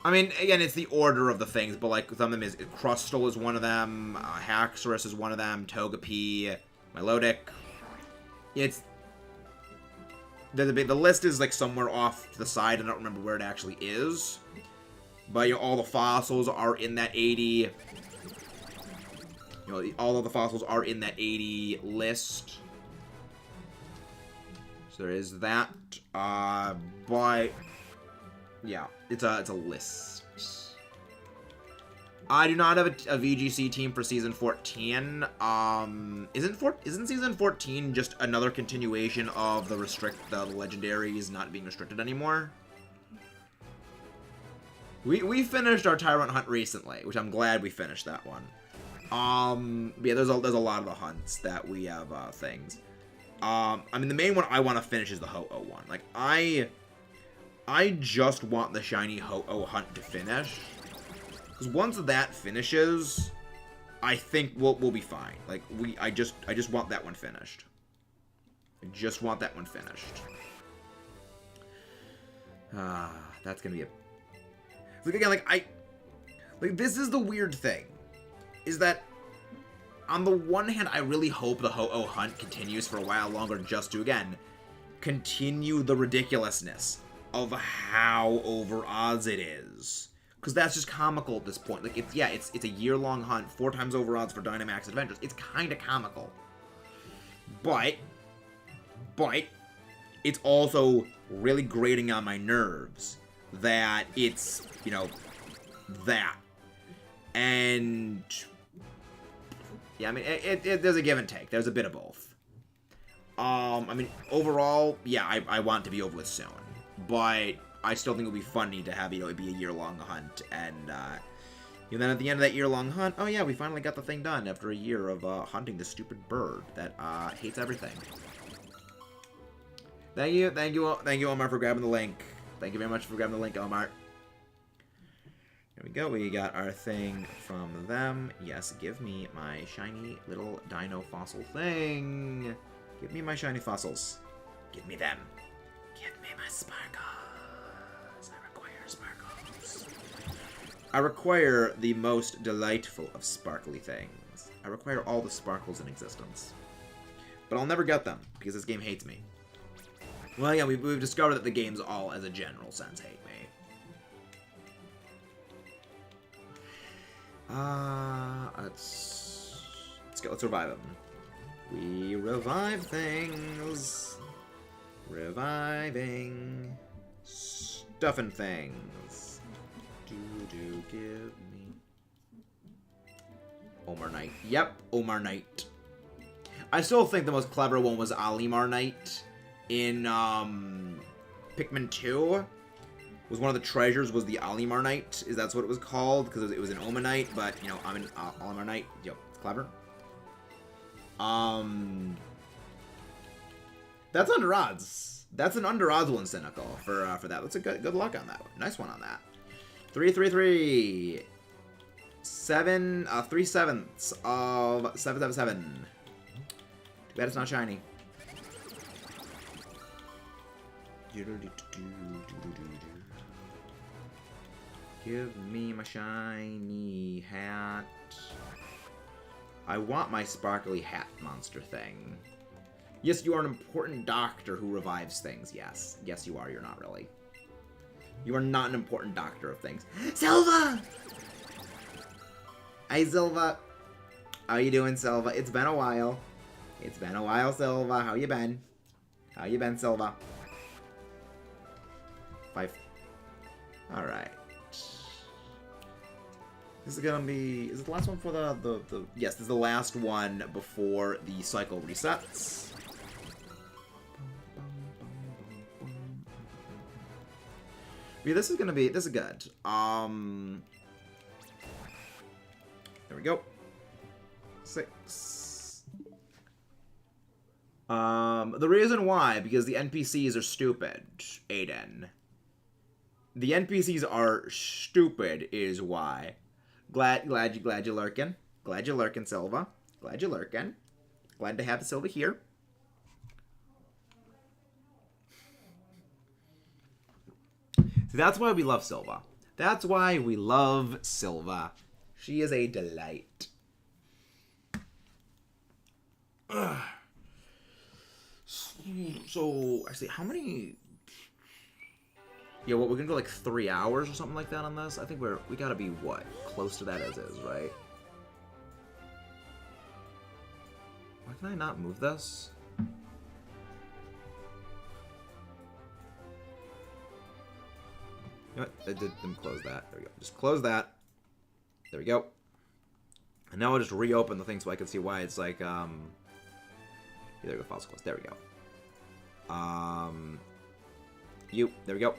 A: mean, again, it's the order of the things, but, like, some of them is... Crustle is one of them, Haxorus is one of them, Togepi, Milotic. It's... The list is, like, somewhere off to the side. I don't remember where it actually is. But, you know, all the fossils are in that 80... You know, all of the fossils are in that 80 list. So there is that. But... Yeah, it's a list. I do not have a VGC team for Season 14. Isn't Season 14 just another continuation of the legendaries not being restricted anymore? We finished our Tyrant hunt recently, which I'm glad we finished that one. Yeah, there's a lot of the hunts that we have things. I mean, the main one I want to finish is the Ho-Oh one. Like, I just want the shiny Ho-Oh hunt to finish. Because once that finishes, I think we'll be fine. Like, I just want that one finished. I just want that one finished. That's gonna be a... Like, again, like, this is the weird thing. Is that, on the one hand, I really hope the Ho-Oh hunt continues for a while longer just to, again, continue the ridiculousness of how over odds it is. Because that's just comical at this point. Like, it's a year-long hunt, 4 times over odds for Dynamax Adventures. It's kind of comical. But, it's also really grating on my nerves that it's, you know, that. And yeah, I mean, there's a give and take. There's a bit of both. I mean, overall, yeah, I want to be over with soon. But I still think it would be funny to have, you know, it be a year-long hunt. And then at the end of that year-long hunt, oh yeah, we finally got the thing done after a year of hunting this stupid bird that hates everything. Thank you, Omar, for grabbing the link. Thank you very much for grabbing the link, Omar. There we go. We got our thing from them. Yes, give me my shiny little dino fossil thing. Give me my shiny fossils. Give me them. Give me my sparkles. I require sparkles. I require the most delightful of sparkly things. I require all the sparkles in existence. But I'll never get them, because this game hates me. Well, yeah, we've discovered that the games all, as a general sense, hate me. Let's revive them. We revive things. Reviving. Stuffing things. Give me. Omanyte. Yep, Omanyte. I still think the most clever one was Omanyte in Pikmin 2. Was one of the treasures was the Omanyte. That's what it was called, because it was an Omanyte, but, you know, I'm an Omanyte. Yep, it's clever. That's under odds. That's an under odds one, Cynical, for that. That's a good luck on that one. Nice one on that. 333. 3/7 of 777. Too bad it's not shiny. Give me my shiny hat. I want my sparkly hat monster thing. Yes, you are an important doctor who revives things. Yes. Yes, you are. You're not really. You are not an important doctor of things. Silva! Hey, Silva. How you doing, Silva? It's been a while. It's been a while, Silva. How you been? How you been, Silva? 5. Alright. This is gonna be... Is it the last one for the... Yes, this is the last one before the cycle resets. Yeah, this is gonna be... This is good. There we go. 6. The reason why, because the NPCs are stupid, Aiden. The NPCs are stupid is why. Glad you're lurking. Glad you're lurking, Silva. Glad you're lurking. Glad to have the Silva here. See, that's why we love Silva. That's why we love Silva. She is a delight. Ugh. So, actually, how many... Yeah, well, we're gonna go like 3 hours or something like that on this. I think we gotta be, what, close to that as is, right? Why can I not move this? You know what? I did them close that. There we go. Just close that. There we go. And now I'll just reopen the thing so I can see why it's like, yeah, there we go, files closed. There we go. There we go. There we go.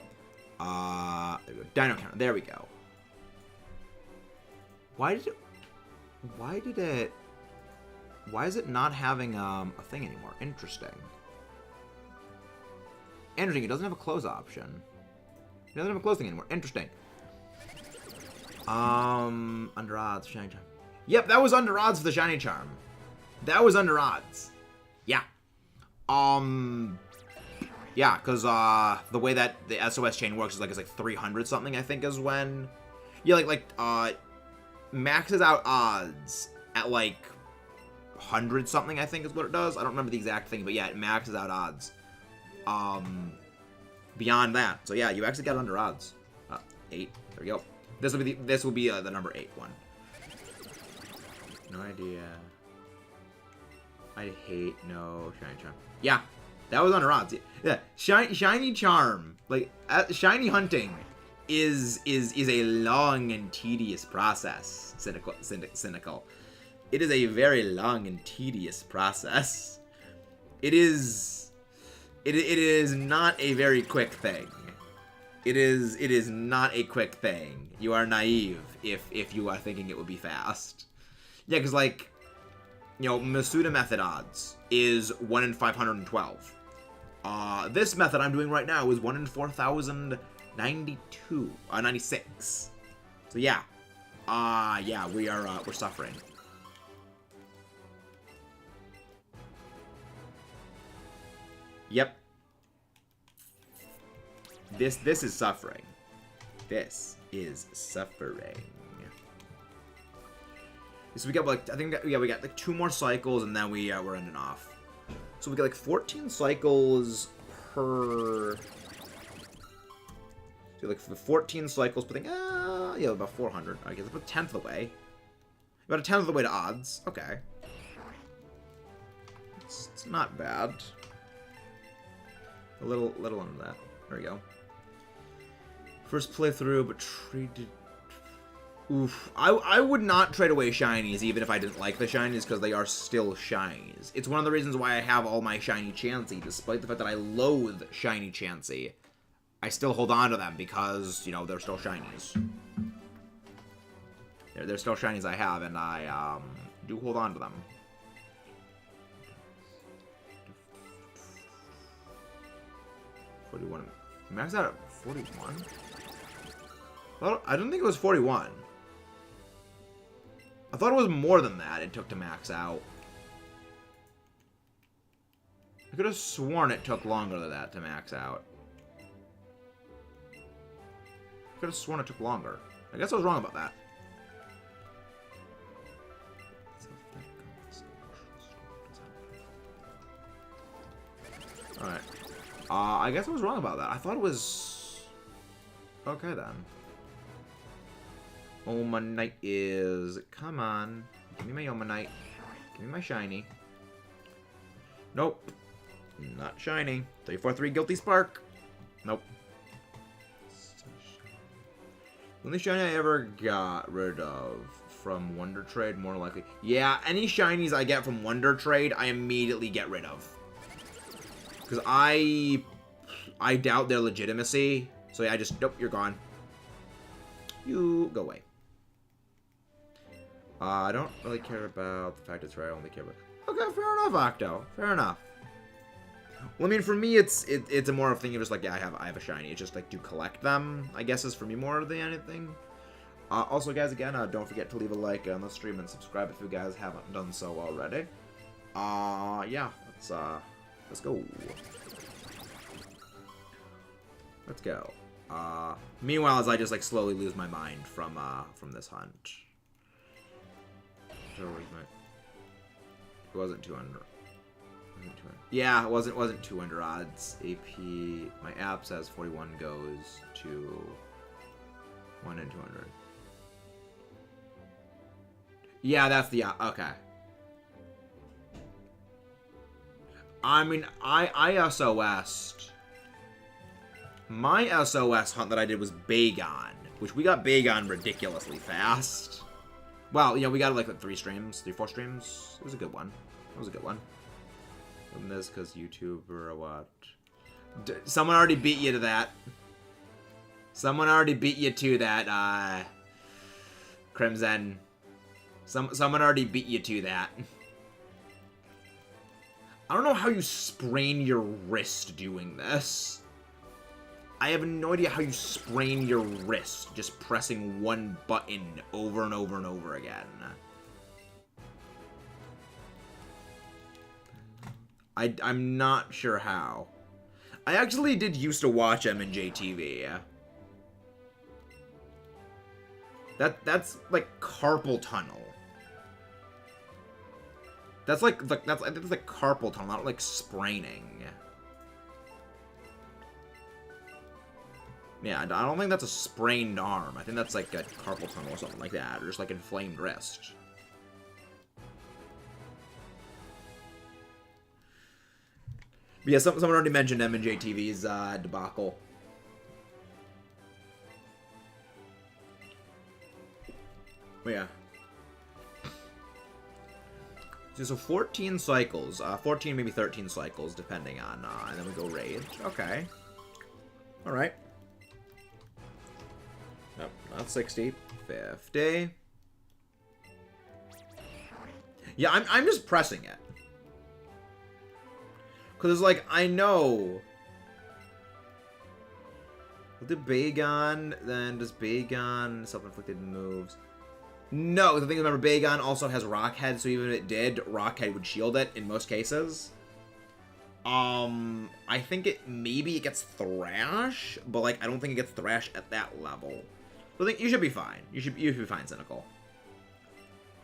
A: Dino counter. There we go. Why is it not having, a thing anymore? Interesting. Interesting, it doesn't have a close option. It doesn't have a close thing anymore. Interesting. Under odds, shiny charm. Yep, that was under odds for the shiny charm. That was under odds. Yeah. Yeah, because, the way that the SOS chain works is like, it's like 300 something, I think, is when... Yeah, maxes out odds at, like, 100 something, I think, is what it does. I don't remember the exact thing, but yeah, it maxes out odds. Beyond that. So yeah, you actually got under odds. 8. There we go. This will be the number 8 one. No idea. I hate no shiny charm. Yeah, that was under odds. Yeah, shiny charm, like shiny hunting is a long and tedious process. Cynical. It is a very long and tedious process. It is not a very quick thing. It is not a quick thing. You are naive if you are thinking it would be fast. Yeah, because like, you know, Masuda method odds is 1 in 512. This method I'm doing right now is 1 in 4,092, 96. So yeah, yeah, we're suffering. Yep. This is suffering. This is suffering. So we got like, I think we got like 2 more cycles and then we're ending off. So we got like 14 cycles per. So like 14 cycles per thing. Yeah, about 400. I guess about a tenth of the way. About a tenth of the way to odds. Okay. It's not bad. A little under that. There we go. First playthrough, but traded. Oof. I would not trade away shinies even if I didn't like the shinies because they are still shinies. It's one of the reasons why I have all my shiny Chansey, despite the fact that I loathe shiny Chansey. I still hold on to them because, you know, they're still shinies. They're still shinies I have, and I do hold on to them. Max out at 41? Well, I don't think it was 41. I thought it was more than that it took to max out. I could have sworn it took longer than that to max out. I could have sworn it took longer. I guess I was wrong about that. Alright. I guess I was wrong about that. I thought it was... Okay, then. Omanyte is... Come on. Give me my Omanyte. Give me my shiny. Nope. Not shiny. 343 Guilty Spark. Nope. The only shiny I ever got rid of from Wonder Trade, more likely. Yeah, any shinies I get from Wonder Trade, I immediately get rid of. Because I doubt their legitimacy. So yeah, I just, nope, you're gone. You go away. I don't really care about the fact it's rare. I only care about... Okay, fair enough, Octo. Fair enough. Well, I mean, for me, it's a more of a thing of just like, yeah, I have a shiny. It's just like, to collect them, I guess, is for me more than anything. Also, guys, again, don't forget to leave a like on the stream and subscribe if you guys haven't done so already. Yeah, let's go. Let's go. Meanwhile, as I just like slowly lose my mind from this hunt. It wasn't 200. Yeah, it wasn't 200 odds. AP, my app says 41 goes to 1 in 200. Yeah, that's the okay. I mean, I SOS'd. My SOS hunt that I did was Bagon, which we got Bagon ridiculously fast. Well, you know, we got it like 4 streams. It was a good one. It was a good one. From this, because YouTube or what? Someone already beat you to that. Someone already beat you to that, Crimson. Someone already beat you to that. I don't know how you sprain your wrist doing this. I have no idea how you sprain your wrist just pressing one button over and over and over again. I'm not sure how. I actually did used to watch MNJ TV. That's like carpal tunnel. That's like carpal tunnel, not like spraining. Yeah, I don't think that's a sprained arm. I think that's like a carpal tunnel or something like that, or just like inflamed wrist. But yeah, someone already mentioned MNJ TV's debacle. But yeah. So 14 cycles. 14, maybe 13 cycles, depending on... and then we go Rage. Okay. Alright. Nope, not 60. 50. Yeah, I'm just pressing it. Because, like, I know... With the Bagon, then does Bagon self-inflicted moves? No, the thing is, remember, Bagon also has Rock Head, so even if it did, Rock Head would shield it in most cases. I think maybe it gets Thrash, but, like, I don't think it gets Thrash at that level. So I think you should be fine. You should be fine, Cynical.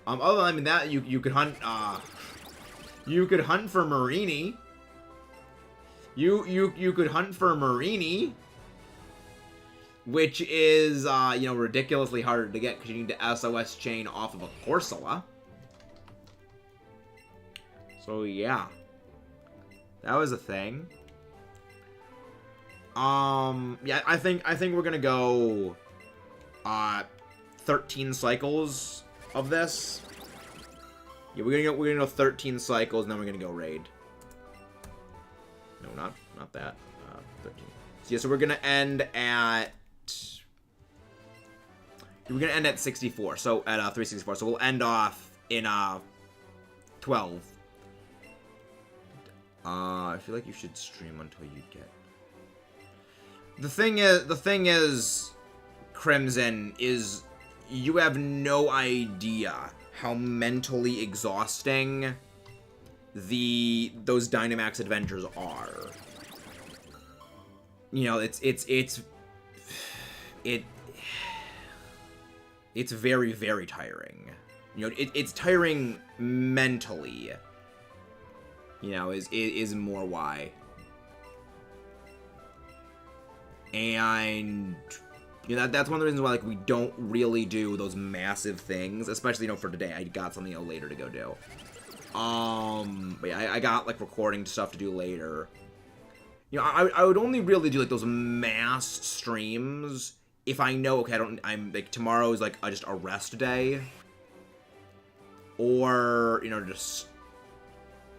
A: Other than that, you could hunt, you could hunt for Marini. You could hunt for Marini. Which is, you know, ridiculously harder to get because you need to SOS chain off of a Corsola. So, yeah. That was a thing. Yeah, I think we're gonna go, 13 cycles of this. Yeah, we're gonna go 13 cycles, and then we're gonna go Raid. No, not that. 13. So, yeah, so we're gonna end at... We're gonna end at 64, so at 364. So we'll end off in 12. I feel like you should stream until you get. The thing is, Crimson, is you have no idea how mentally exhausting those Dynamax adventures are. You know, it's very, very tiring. You know, it's tiring mentally. You know, is more why. And you know, that's one of the reasons why, like, we don't really do those massive things, especially, you know, for today. I got something, you know, later to go do. But yeah, I got, like, recording stuff to do later. You know, I would only really do, like, those mass streams if I know, okay, I'm, like, tomorrow is, like, just a rest day. Or, you know, just,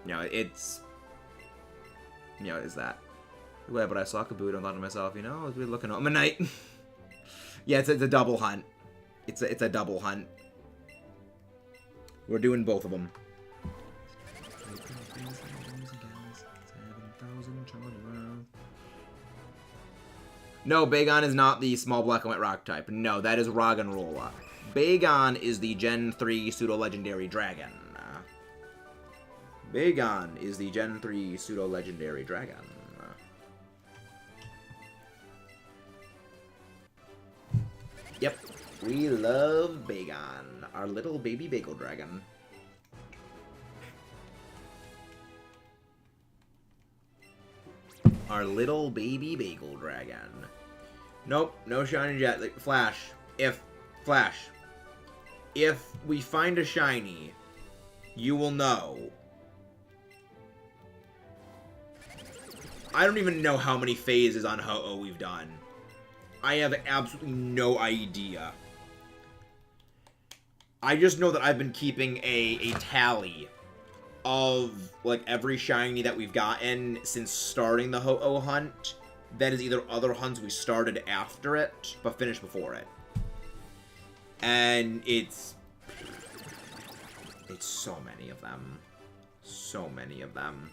A: you know, it's, you know, is that. Yeah, but I saw Kabuto and thought to myself, you know, I was really looking at Omanyte. Yeah, it's a double hunt. It's a double hunt. We're doing both of them. No, Bagon is not the small black and white rock type. No, that is Roggenrola. Bagon is the Gen 3 pseudo-legendary dragon. Bagon is the Gen 3 pseudo-legendary dragon. Yep, we love Bagon, our little baby bagel dragon. Our little baby bagel dragon. Nope, no shiny jet. Like, Flash, if we find a shiny, you will know. I don't even know how many phases on Ho-Oh we've done. I have absolutely no idea. I just know that I've been keeping a tally of, like, every shiny that we've gotten since starting the Ho-Oh hunt. That is either other hunts we started after it, but finished before it. And it's so many of them. So many of them.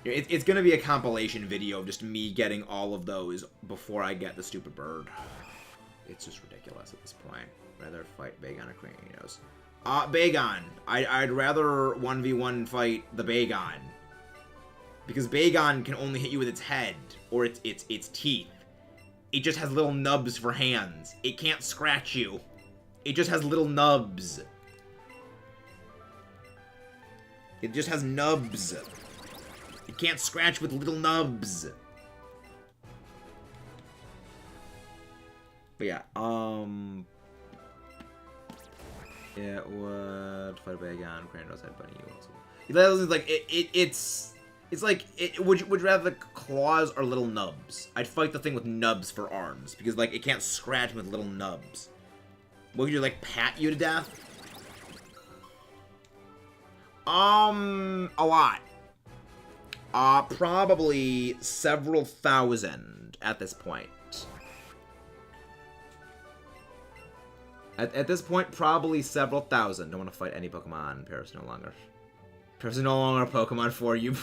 A: It's gonna be a compilation video of just me getting all of those before I get the stupid bird. It's just ridiculous at this point. Rather fight Bagon or Kratos. Bagon. I'd rather 1v1 fight the Bagon. Because Bagon can only hit you with its head, or its teeth. It just has little nubs for hands. It can't scratch you. It just has little nubs. It just has nubs. It can't scratch with little nubs. But yeah, it would fight a Bagon. Kratos had bunny. You also. It's like it's like would you rather claws or little nubs? I'd fight the thing with nubs for arms because, like, it can't scratch with little nubs. What could you, like, pat you to death? A lot. Probably several thousand at this point. At this point, probably several thousand. Don't want to fight any Pokemon. Paris no longer. Paris is no longer a Pokemon for you.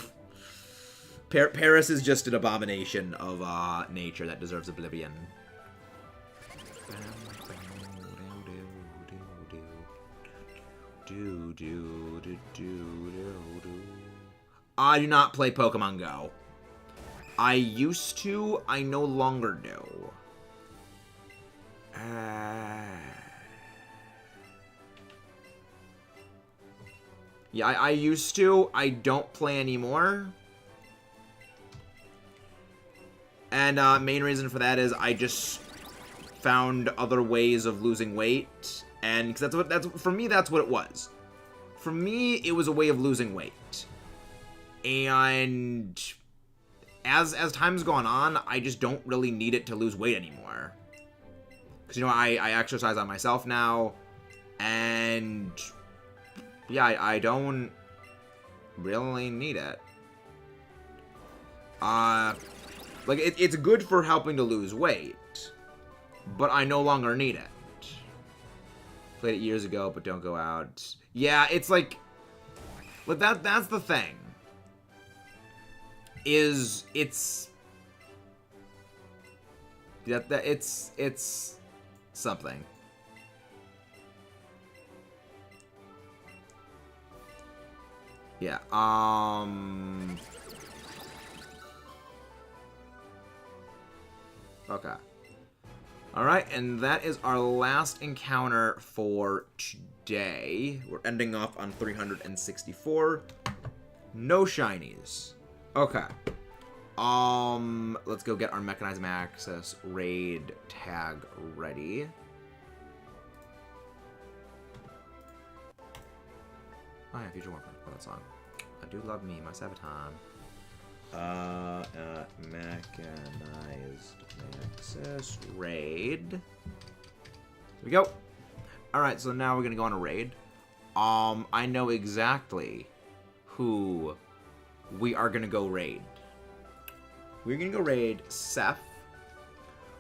A: Paris is just an abomination of nature that deserves oblivion. I do not play Pokemon Go. I used to. I no longer do. Yeah, I used to. I don't play anymore. And main reason for that is I just found other ways of losing weight, and because that's for me, that's what it was. For me, it was a way of losing weight. And as time's gone on, I just don't really need it to lose weight anymore. Because, you know, I exercise on myself now, and yeah, I don't really need it. Like, it's good for helping to lose weight, but I no longer need it. Played it years ago, but don't go out. Yeah, it's like, but that's the thing. It's something. Yeah. Okay. Alright, and that is our last encounter for today. We're ending off on 364. No shinies. Okay. Let's go get our Mechanized Access raid tag ready. Oh yeah, Future Warfare. Oh, that song. I do love me, my Sabaton. Mechanized Access raid. Here we go. Alright, so now we're gonna go on a raid. I know exactly who we are gonna go raid. We're gonna go raid Seth,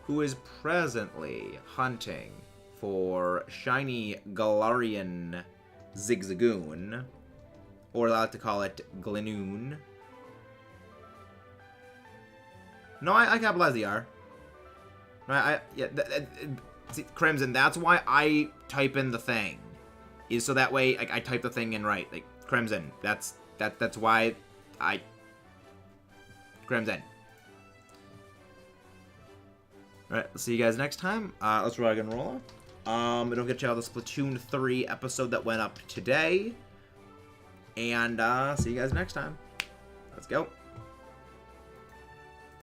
A: who is presently hunting for shiny Galarian Zigzagoon, or I like to call it Glenoon. No, I capitalize the R. Right? See, Crimson, that's why I type in the thing. Is so that way I type the thing in right. Like, Crimson. That's why I... Crimson. Alright, let's see you guys next time. Let's rock and roll. Don't forget to check out the Splatoon 3 episode that went up today. And, see you guys next time. Let's go.